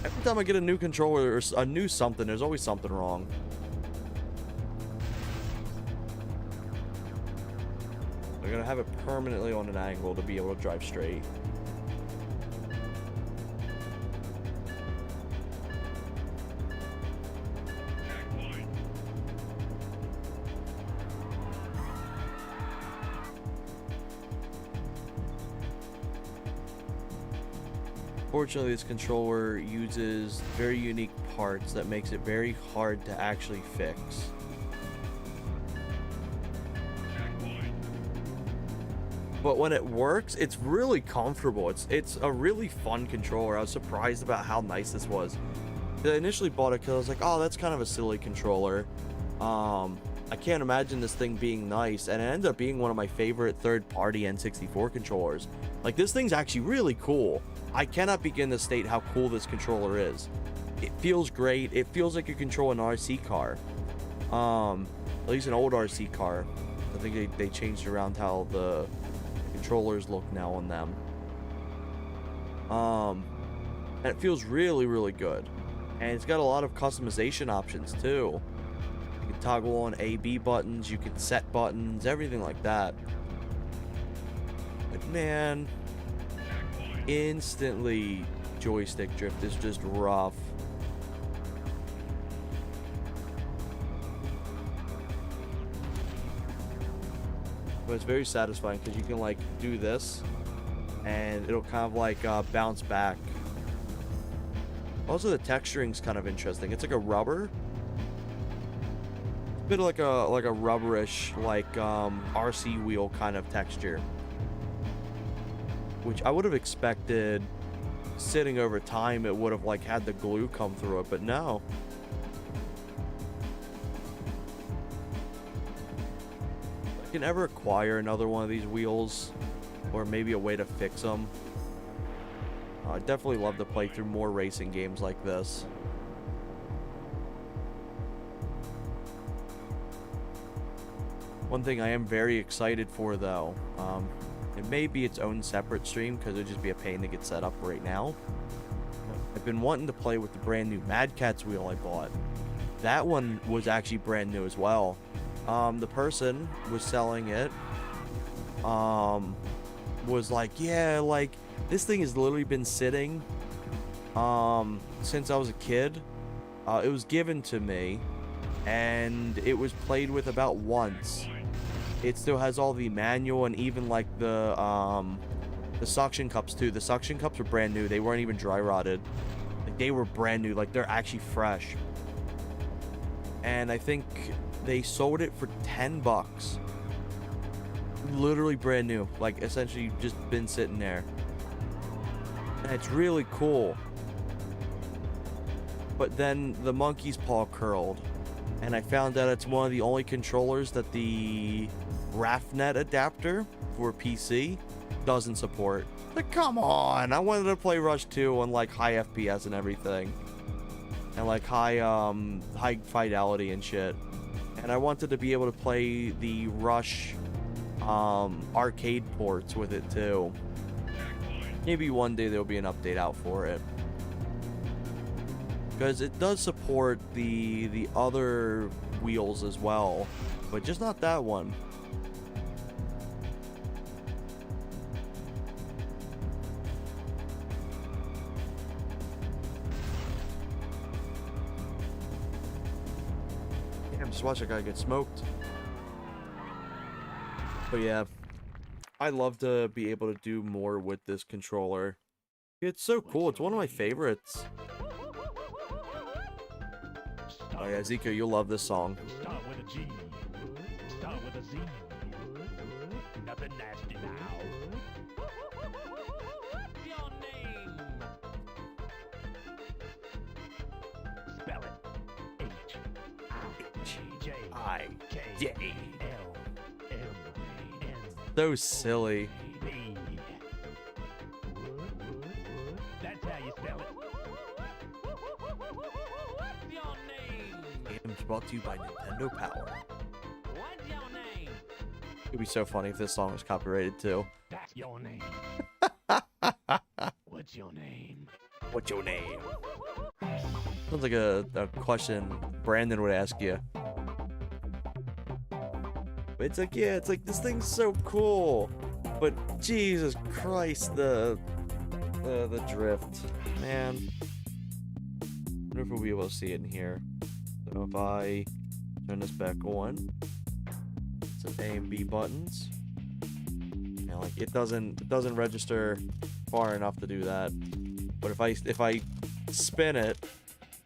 Every time I get a new controller or a new something, there's always something wrong. I gotta have it permanently on an angle to be able to drive straight. Checkpoint! Fortunately, this controller uses very unique parts that makes it very hard to actually fix. But when it works, it's really comfortable. It's a really fun controller. I was surprised about how nice this was. I initially bought it because I was like, oh, that's kind of a silly controller. I can't imagine this thing being nice, and it ended up being one of my favorite third-party N64 controllers. Like, this thing's actually really cool. I cannot begin to state how cool this controller is. It feels great. It feels like you control an RC car. At least an old RC car. I think they changed around how the controllers look now on them. And it feels really, really good. And it's got a lot of customization options too. You can toggle on A, B buttons, you can set buttons, everything like that. But man, instantly joystick drift is just rough. But it's very satisfying because you can like do this and it'll kind of like bounce back. Also, the texturing's kind of interesting. It's like a rubber. It's a bit like a rubberish, like RC wheel kind of texture, which I would have expected. Sitting over time, it would have like had the glue come through it, but no. If I can ever acquire another one of these wheels, or maybe a way to fix them, I'd definitely love to play through more racing games like this. One thing I am very excited for, though, it may be its own separate stream because it'd just be a pain to get set up right now. I've been wanting to play with the brand new Mad Catz wheel I bought. That one was actually brand new as well. The person was selling it was like, yeah, like, this thing has literally been sitting since I was a kid. It was given to me and it was played with about once. It still has all the manual and even like the suction cups too. The suction cups were brand new. They weren't even dry rotted. Like, they were brand new. Like, they're actually fresh. And I think they sold it for $10. Literally brand new. Like, essentially just been sitting there. And it's really cool. But then the monkey's paw curled. And I found out it's one of the only controllers that the RAFnet adapter for PC doesn't support. Like, come on! I wanted to play Rush 2 on like high FPS and everything. And like high fidelity and shit. And I wanted to be able to play the Rush arcade ports with it too. Maybe one day there'll be an update out for it. Because it does support the other wheels as well, but just not that one. Damn, just watch that guy get smoked. But yeah, I'd love to be able to do more with this controller. It's so cool. It's one of my favorites. Oh yeah, Zika, you'll love this song. Start with a G. Start with a Z. Nothing nasty now. Your name. Spell it. H-I-J-K-L-M-N. So silly. That's how you spell it. What's your name? Games brought to you by Nintendo Power. What's your name? It'd be so funny if this song was copyrighted too. That's your name. What's your name? What's your name? Sounds like a question Brandon would ask you. But it's like, yeah, it's like, this thing's so cool. But Jesus Christ, the drift. Man. I wonder if we'll be able to see it in here. So if I turn this back on, it's A and B buttons. And like, it doesn't register far enough to do that. But if I spin it,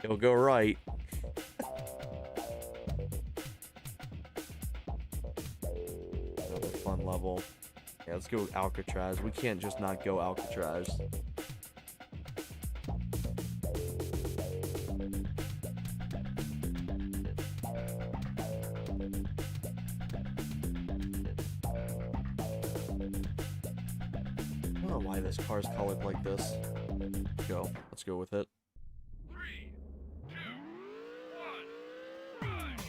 it'll go right. Another fun level. Yeah, let's go with Alcatraz. We can't just not go Alcatraz. I don't know why this car's colored like this. Let's go with it. 3, 2, 1, rush!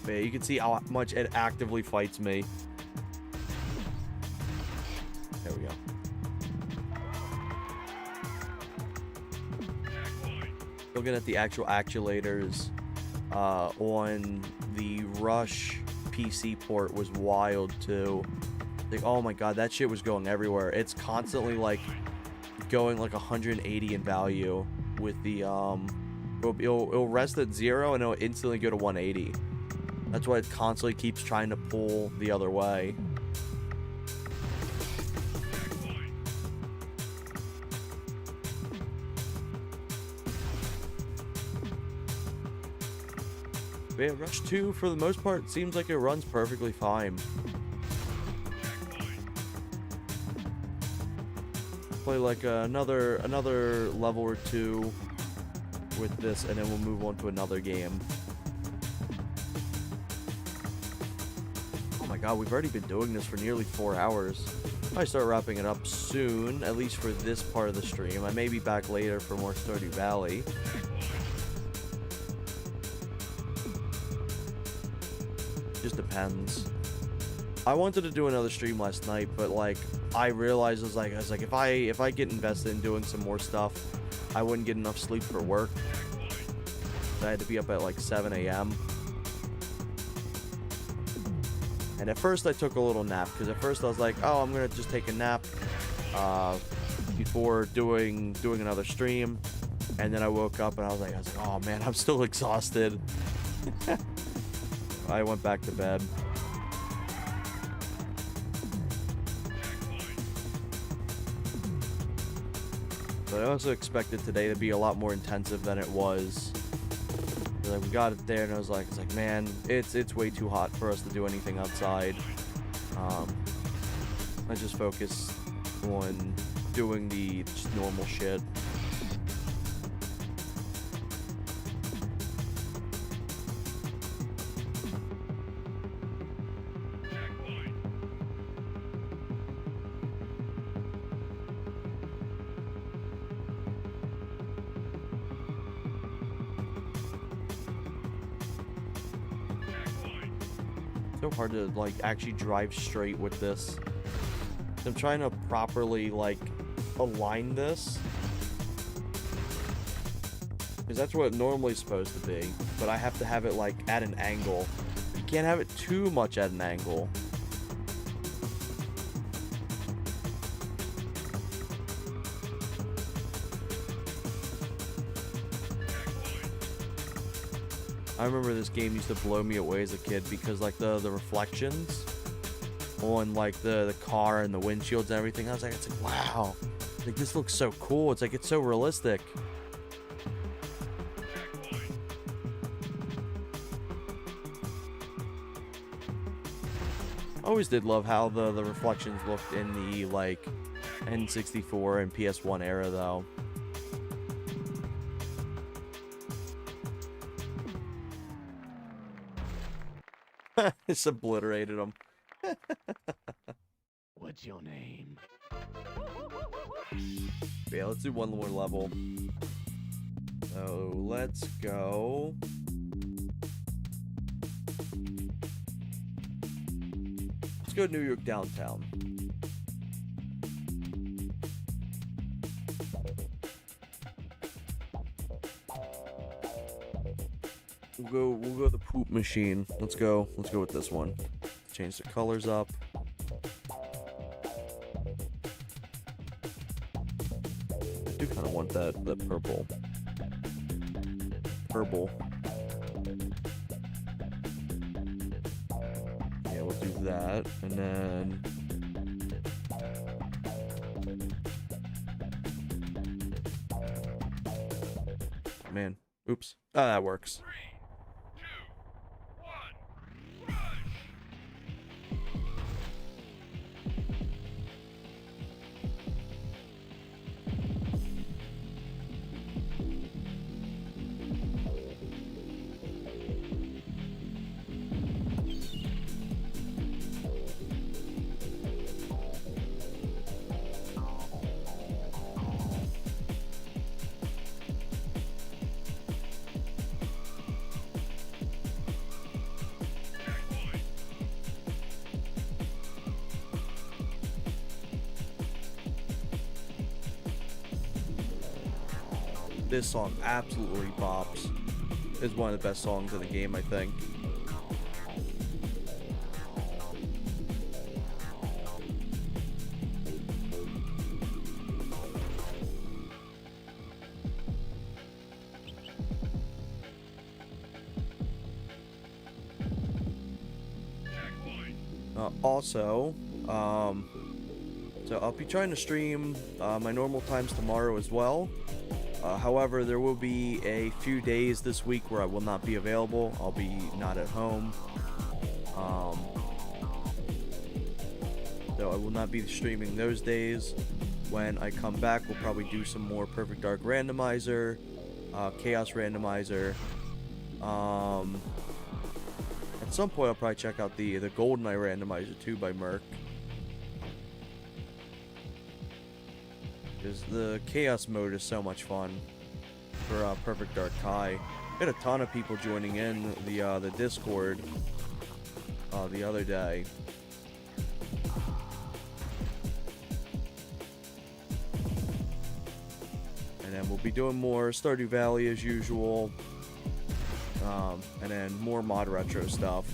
But yeah, you can see how much it actively fights me. There we go. Looking at the actual actuators on the Rush PC port was wild too. Like, oh my god, that shit was going everywhere. It's constantly like going like 180 in value with the it'll rest at 0 and it'll instantly go to 180. That's why it constantly keeps trying to pull the other way. But yeah, Rush 2 for the most part seems like it runs perfectly fine. Play like another level or two with this, and then we'll move on to another game. Oh my god, we've already been doing this for nearly 4 hours. I start wrapping it up soon, at least for this part of the stream. I may be back later for more Stardew Valley. Just depends. I wanted to do another stream last night, but like I realized I was like if I get invested in doing some more stuff, I wouldn't get enough sleep for work. So I had to be up at like 7 a.m. And at first I took a little nap, because at first I was like, oh, I'm gonna just take a nap before doing another stream. And then I woke up and I was like, oh man, I'm still exhausted. I went back to bed. But I also expected today to be a lot more intensive than it was. Like, we got it there, and I was like, man, it's way too hot for us to do anything outside. I just focused on doing the just normal shit. So hard to like actually drive straight with this. I'm trying to properly like align this, because that's what it normally is supposed to be, but I have to have it like at an angle. You can't have it too much at an angle. I remember this game used to blow me away as a kid, because like the reflections on like the car and the windshields and everything, I was like, it's like, wow, like this looks so cool. It's like, it's so realistic. I always did love how the reflections looked in the like N64 and PS1 era though. It's obliterated them. What's your name? Yeah, let's do one more level. So let's go. Let's go to New York downtown. We'll go the poop machine. Let's go with this one. Change the colors up. I do kind of want that purple. Yeah, we'll do that, and then Man, oops. Oh, that works. This song absolutely pops. It's one of the best songs in the game, I think. Also, so I'll be trying to stream my normal times tomorrow as well. However, there will be a few days this week where I will not be available. I'll be not at home. So I will not be streaming those days. When I come back, we'll probably do some more Perfect Dark Randomizer, Chaos Randomizer. At some point, I'll probably check out the GoldenEye Randomizer too by Merc. Because the Chaos mode is so much fun for Perfect Dark Kai. We had a ton of people joining in the Discord the other day. And then we'll be doing more Stardew Valley as usual. And then more Modretro stuff.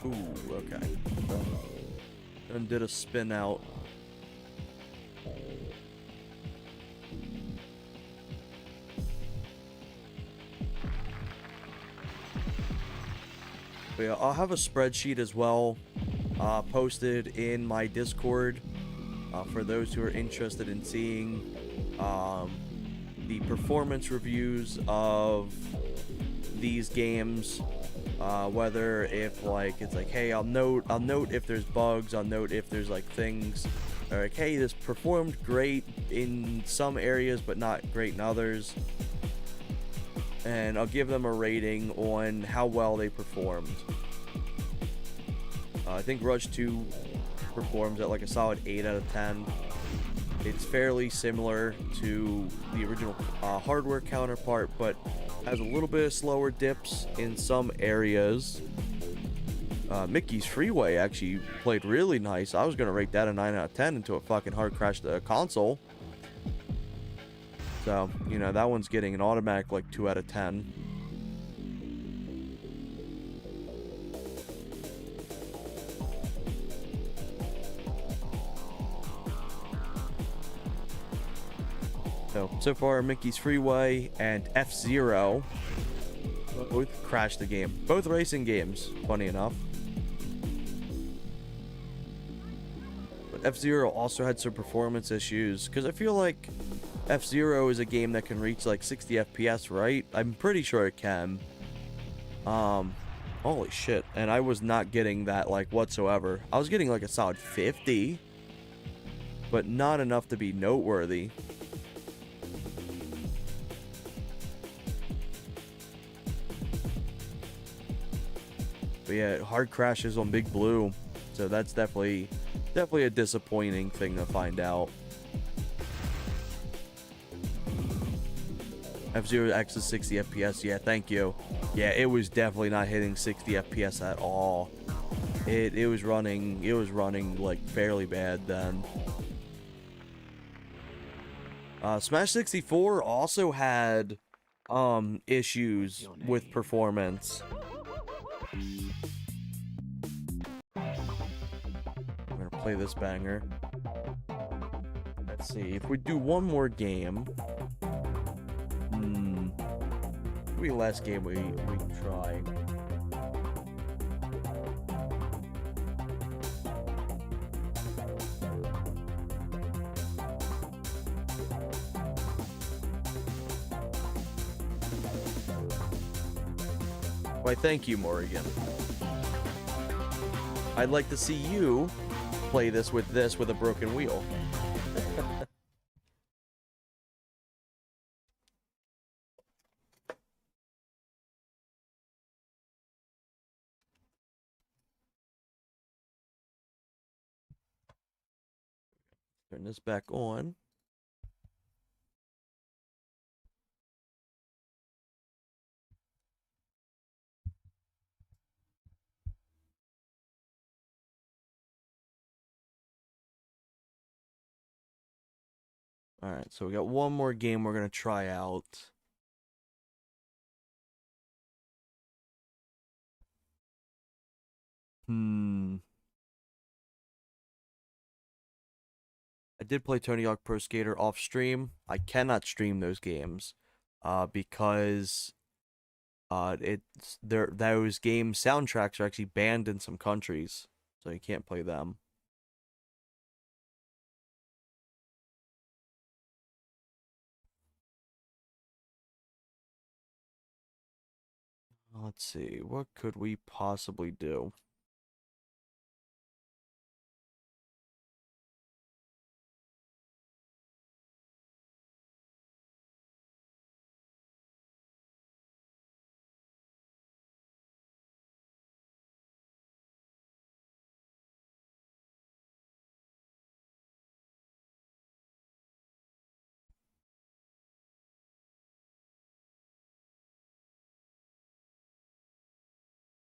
Ooh, okay. And did a spin out. But yeah, I'll have a spreadsheet as well posted in my Discord for those who are interested in seeing the performance reviews of these games. Whether if like it's like, hey, I'll note if there's bugs, I'll note if there's like things, or like, hey, this performed great in some areas but not great in others. And I'll give them a rating on how well they performed. I think Rush 2 performs at like a solid 8 out of 10. It's fairly similar to the original hardware counterpart, but has a little bit of slower dips in some areas. Mickey's Freeway actually played really nice. I was going to rate that a 9 out of 10 until it fucking hard crashed the console. So, you know, that one's getting an automatic like 2 out of 10. So far, Mickey's Freeway and F-Zero both crashed the game. Both racing games, funny enough. But F-Zero also had some performance issues, because I feel like F-Zero is a game that can reach like 60 FPS, right? I'm pretty sure it can. Holy shit. And I was not getting that like whatsoever. I was getting like a solid 50, but not enough to be noteworthy. But yeah, hard crashes on Big Blue, so that's definitely a disappointing thing to find out. F-Zero X is 60 FPS, yeah, thank you. Yeah, it was definitely not hitting 60 FPS at all. It was running like fairly bad then. Smash 64 also had issues with performance. I'm gonna play this banger. Let's see if we do one more game. What be the last game we try? Why, thank you, Morrigan. I'd like to see you play this with a broken wheel. Turn this back on. Alright, so we got one more game we're gonna try out. I did play Tony Hawk Pro Skater off stream. I cannot stream those games because those game soundtracks are actually banned in some countries, so you can't play them. Let's see, what could we possibly do?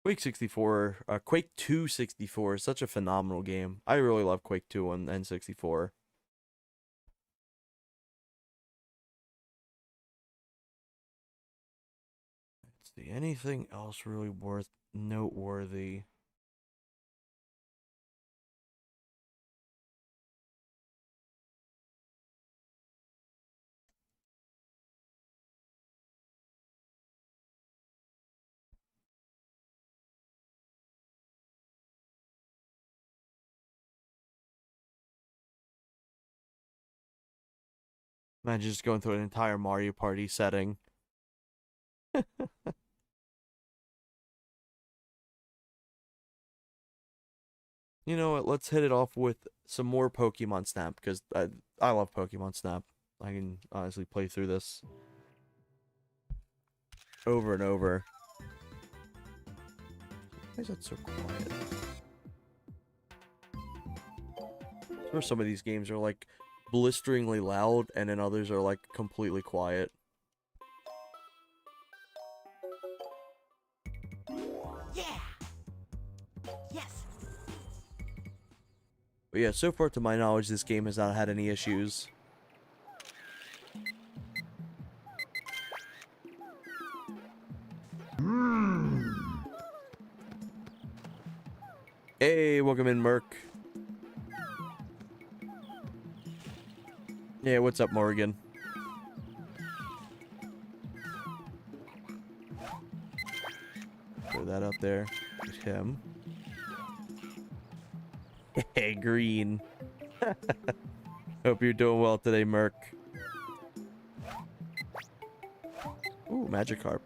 Quake 64, Quake 2 64 is such a phenomenal game. I really love Quake 2 on N64. Let's see, anything else really noteworthy? Imagine just going through an entire Mario Party setting. You know what? Let's hit it off with some more Pokemon Snap because I love Pokemon Snap. I can honestly play through this over and over. Why is that so quiet? Or some of these games are like blisteringly loud, and then others are like completely quiet. Yeah. Yes. But yeah, so far to my knowledge, this game has not had any issues. Hey, welcome in, Merc. Yeah, what's up, Morgan? Throw that up there. Get him. Hey, Green. Hope you're doing well today, Merc. Ooh, Magikarp.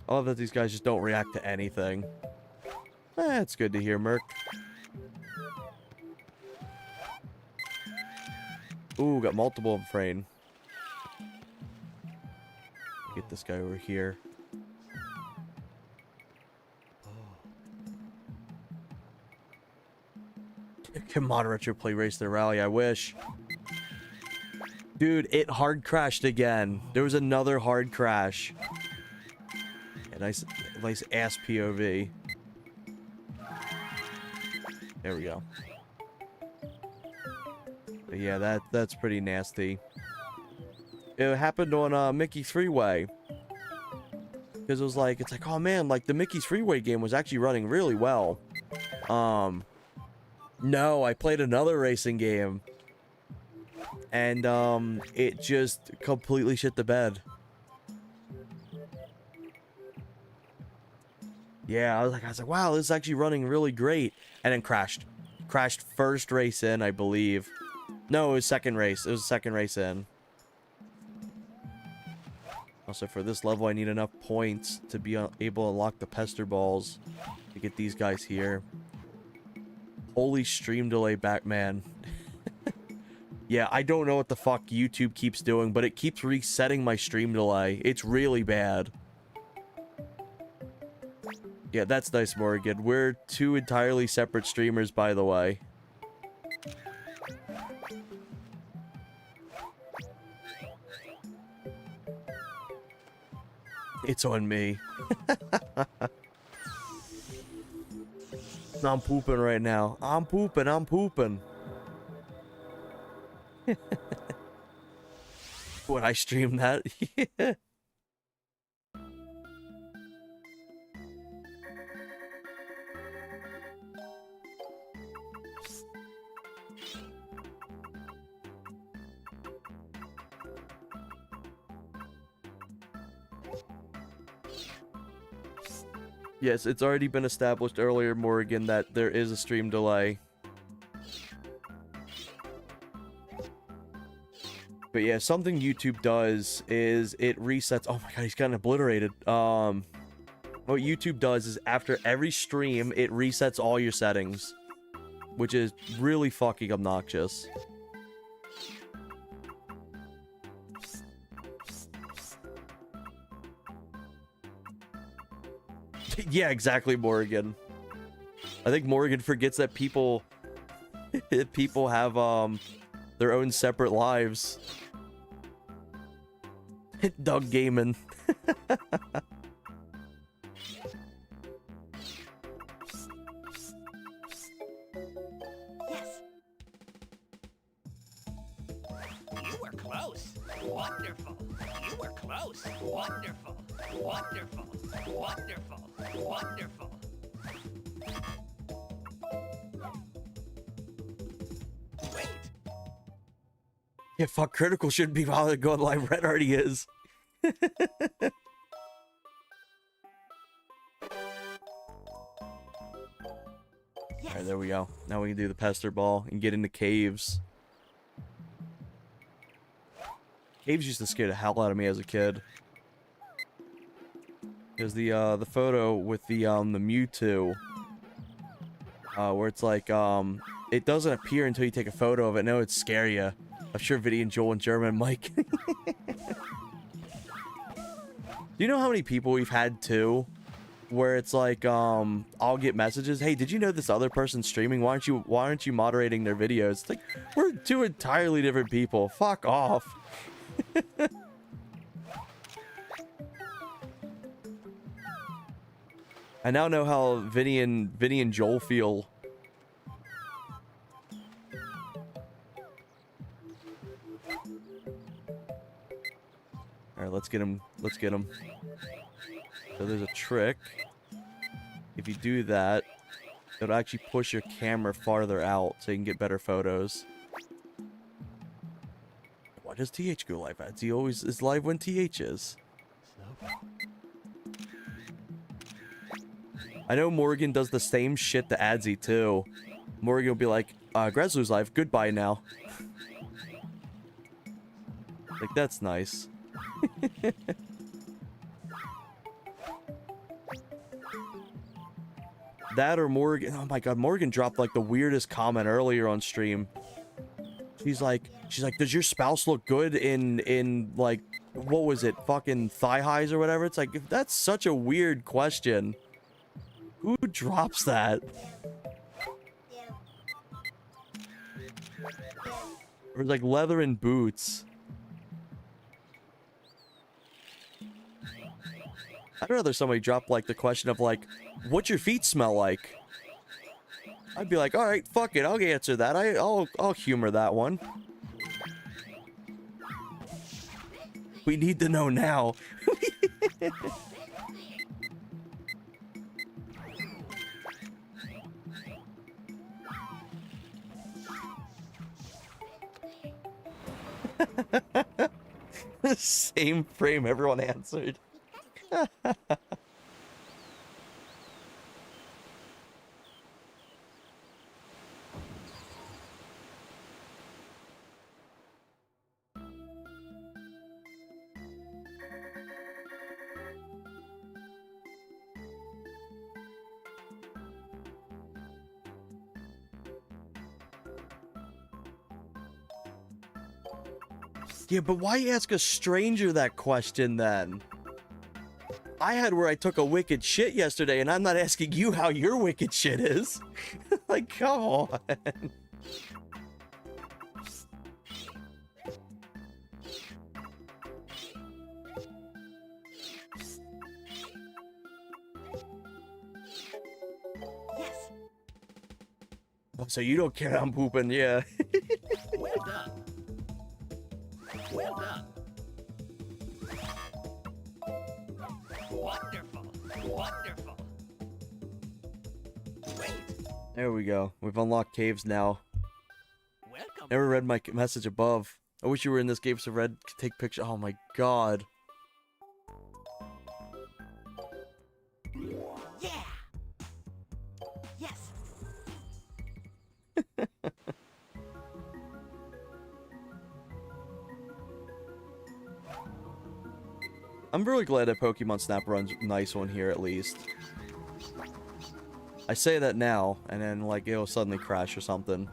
I love that these guys just don't react to anything. It's good to hear, Merc. Ooh, got multiple frame. Get this guy over here. Can Modretro play Race the Rally? I wish. Dude, it hard crashed again. There was another hard crash. A nice ass POV. There we go. But yeah, that's pretty nasty. It happened on Mickey's Freeway. Because it's like, oh man, like the Mickey's Freeway game was actually running really well. No, I played another racing game. And, it just completely shit the bed. Yeah, I was like, wow, this is actually running really great. And then crashed. Crashed first race in, I believe. No, it was second race. It was second race in. Also, for this level, I need enough points to be able to unlock the pester balls to get these guys here. Holy stream delay, Batman. Yeah, I don't know what the fuck YouTube keeps doing, but it keeps resetting my stream delay. It's really bad. Yeah, that's nice, Morgan. We're two entirely separate streamers, by the way. It's on me. I'm pooping right now. I'm pooping. Would I stream that? Yeah. Yes, it's already been established earlier, Morgan, that there is a stream delay. But yeah, something YouTube does is it resets. Oh my god, he's gotten obliterated. What YouTube does is after every stream, it resets all your settings, which is really fucking obnoxious. Yeah, exactly, Morgan. I think Morgan forgets that people have their own separate lives. Doug Gaiman. Yes. You were close. Wonderful. You were close. Wonderful. Wonderful. Wonderful. Wonderful. Wait. Yeah, fuck, Critical shouldn't be bothered going live. Red already is. Alright, there we go. Now we can do the pester ball and get into caves. Caves used to scare the hell out of me as a kid. Because the photo with the Mewtwo, where it's like, it doesn't appear until you take a photo of it. No, it'd scare you. I'm sure Vinny and Joel and German and Mike. Do you know how many people we've had too, where it's like, I'll get messages, hey, did you know this other person's streaming? Why aren't you moderating their videos? It's like, we're two entirely different people. Fuck off. I now know how Vinny and Joel feel. Alright, let's get him. Let's get him. So there's a trick. If you do that, it'll actually push your camera farther out so you can get better photos. Why does TH go live ads? He always is live when TH is. I know Morgan does the same shit to Adsy too. Morgan will be like, Grezlu's live, goodbye now. Like, that's nice. That or Morgan, oh my god, Morgan dropped like the weirdest comment earlier on stream. She's like, does your spouse look good in like, what was it, fucking thigh highs or whatever? It's like, that's such a weird question. Who drops that? Or like leather and boots. I'd rather somebody drop like the question of like, what's your feet smell like? I'd be like, all right, fuck it, I'll answer that. I'll humor that one. We need to know now. Same frame, everyone answered. Yeah, but why ask a stranger that question then? I had where I took a wicked shit yesterday, and I'm not asking you how your wicked shit is. Like, come on. Yes. So you don't care I'm pooping, yeah. Well done. Well done. Wonderful. Wonderful. Great. There we go. We've unlocked caves now. Welcome. Never read my message above. I wish you were in this game so Red could take picture. Oh my god. Yeah. Yes. I'm really glad that Pokemon Snap runs nice on here at least. I say that now, and then like it'll suddenly crash or something.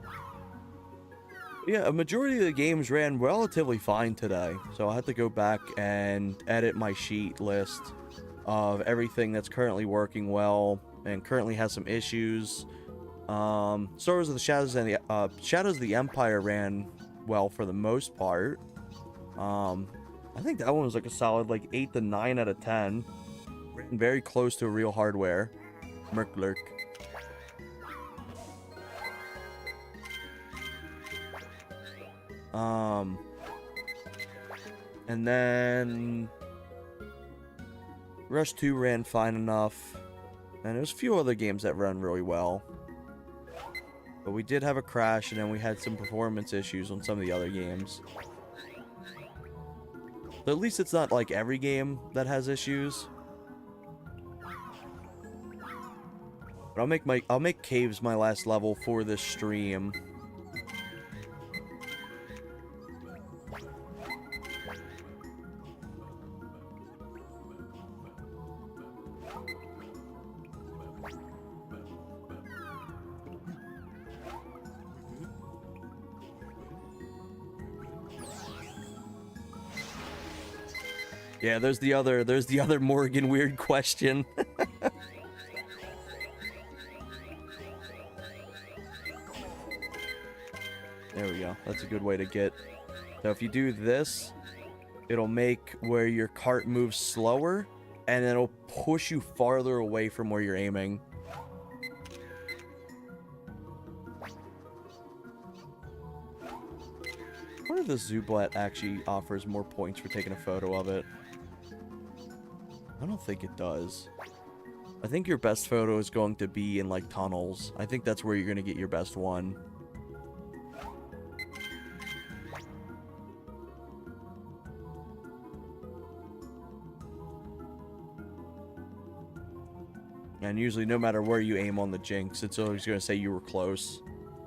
Yeah, a majority of the games ran relatively fine today, so I had to go back and edit my sheet list of everything that's currently working well and currently has some issues. Star Wars of the Shadows and the Shadows of the Empire ran well for the most part. I think that one was like a solid like 8 to 9 out of 10. Ran very close to real hardware. Merklurk. And then Rush 2 ran fine enough. And there's a few other games that run really well. But we did have a crash, and then we had some performance issues on some of the other games. So at least it's not like every game that has issues. But I'll make caves my last level for this stream. Yeah, there's the other Morgan weird question. There we go. That's a good way to get. So if you do this, it'll make where your cart moves slower, and it'll push you farther away from where you're aiming. I wonder if the Zublat actually offers more points for taking a photo of it. I don't think it does. I think your best photo is going to be in, like, tunnels. I think that's where you're going to get your best one. And usually, no matter where you aim on the Jinx, it's always going to say you were close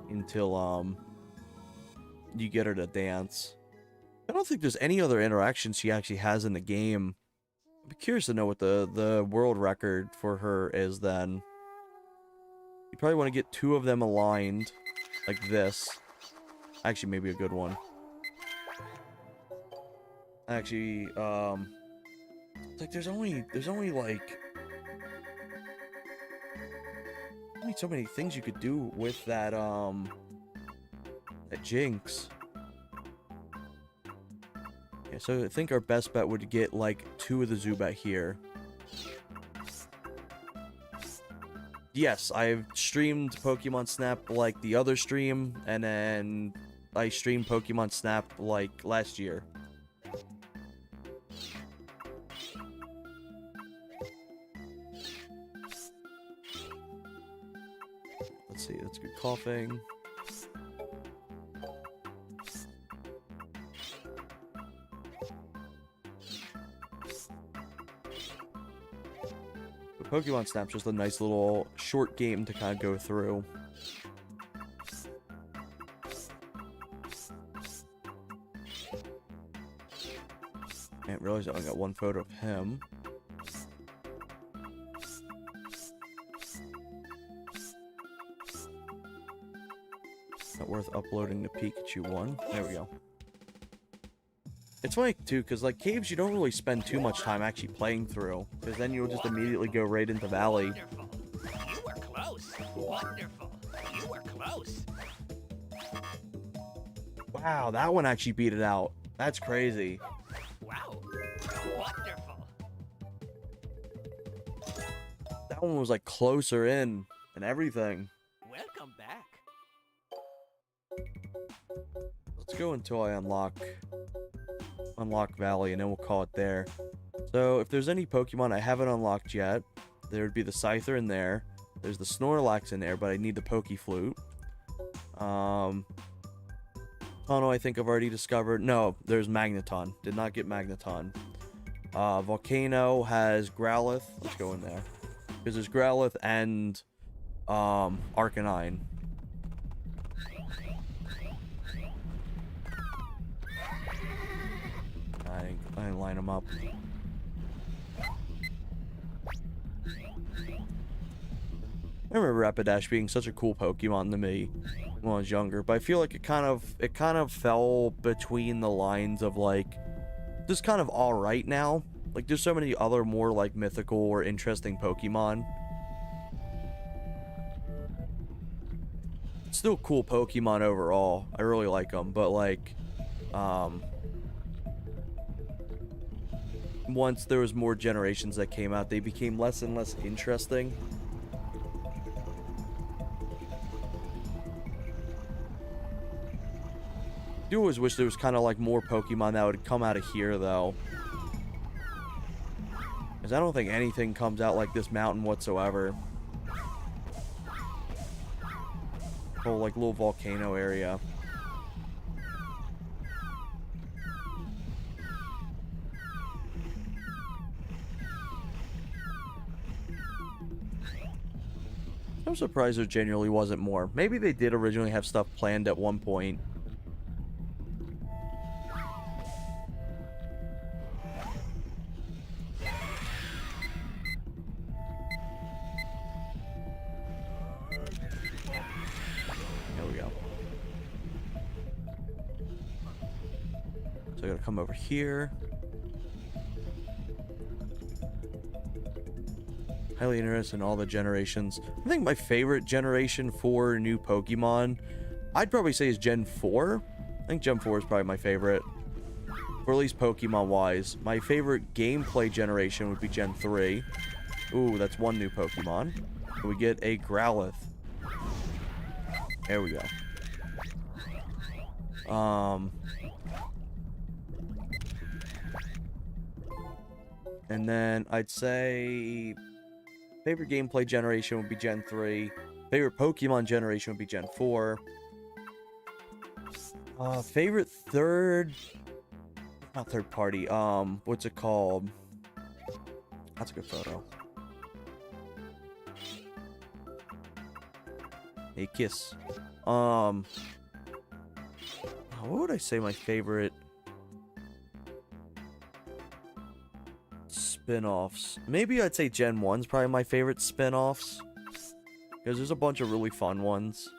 until, you get her to dance. I don't think there's any other interactions she actually has in the game. I'd be curious to know what the world record for her is then. You probably want to get 2 of them aligned, like this. Actually, maybe a good one. Actually, it's like there's only like so many things you could do with that Jinx. Yeah, so I think our best bet would get like 2 of the Zubat here. Yes, I've streamed Pokemon Snap like the other stream, and then I streamed Pokemon Snap like last year. Let's see, that's good coughing. Pokemon Snap's just a nice little short game to kind of go through. I didn't realize I only got one photo of him. Not worth uploading the Pikachu one. There we go. It's funny, too, because, like, caves, you don't really spend too much time actually playing through. Because then you'll just immediately go right into Valley. Wonderful. You were close. Wonderful. You were close. Wow, that one actually beat it out. That's crazy. Wow. Wonderful. That one was, like, closer in and everything. Welcome back. Let's go until I unlock Valley, and then we'll call it there. So, if there's any Pokemon I haven't unlocked yet, there would be the Scyther in there. There's the Snorlax in there, but I need the Pokeflute. Tunnel, I think I've already discovered. No, there's Magneton. Did not get Magneton. Volcano has Growlithe. Let's go in there. Because there's Growlithe and Arcanine. I didn't line them up. I remember Rapidash being such a cool Pokemon to me when I was younger, but I feel like it kind of fell between the lines of like just kind of alright now. Like there's so many other more like mythical or interesting Pokemon. It's still cool Pokemon overall. I really like them, but like once there was more generations that came out, they became less and less interesting. I do always wish there was kind of like more Pokemon that would come out of here though, because I don't think anything comes out like this mountain whatsoever. Whole like little volcano area. I'm surprised there genuinely wasn't more. Maybe they did originally have stuff planned at one point. There we go. So I gotta come over here. Highly interested in all the generations. I think my favorite generation for new Pokemon, I'd probably say is Gen 4. I think Gen 4 is probably my favorite. Or at least Pokemon-wise. My favorite gameplay generation would be Gen 3. Ooh, that's one new Pokemon. We get a Growlithe. There we go. And then I'd say favorite gameplay generation would be Gen 3. Favorite Pokemon generation would be Gen 4. Favorite not third party, what's it called? That's a good photo. A kiss. What would I say my favorite spin-offs? Maybe I'd say Gen 1's probably my favorite spin-offs, because there's a bunch of really fun ones.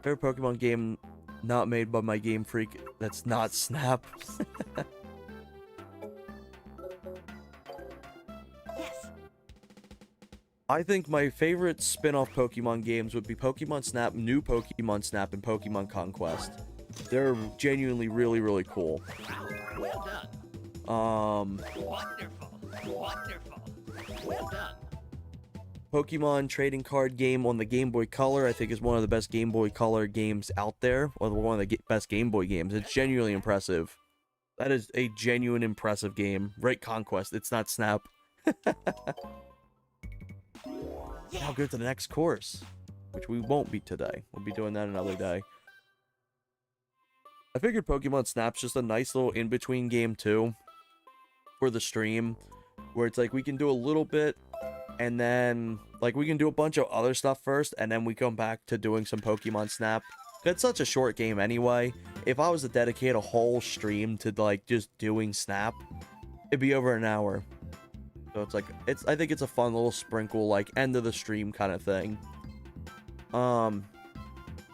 Favorite Pokemon game not made by my Game Freak that's not Snap. Yes. I think my favorite spin-off Pokemon games would be Pokemon Snap, New Pokemon Snap, and Pokemon Conquest. They're genuinely really, really cool. Wow. Well done. Wonderful. Wonderful. Well done. Pokemon trading card game on the Game Boy Color, I think is one of the best Game Boy Color games out there, or one of the best Game Boy games. It's genuinely impressive. That is a genuine impressive game. Right, Conquest. It's not Snap. Now go to the next course, which we won't be today. We'll be doing that another day. I figured Pokemon Snap's just a nice little in-between game too for the stream, where it's like we can do a little bit and then like we can do a bunch of other stuff first and then we come back to doing some Pokemon Snap. It's such a short game anyway. If I was to dedicate a whole stream to like just doing Snap, it'd be over an hour. So it's like I think it's a fun little sprinkle, like end of the stream kind of thing.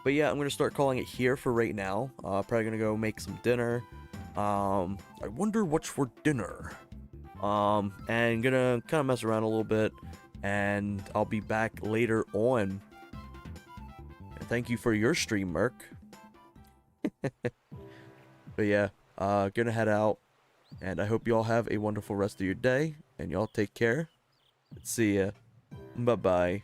But yeah, I'm gonna start calling it here for right now. Probably gonna go make some dinner. I wonder what's for dinner. And gonna kind of mess around a little bit, and I'll be back later on. Thank you for your stream, Merc. But yeah, gonna head out, and I hope you all have a wonderful rest of your day, and y'all take care. See ya. Bye-bye.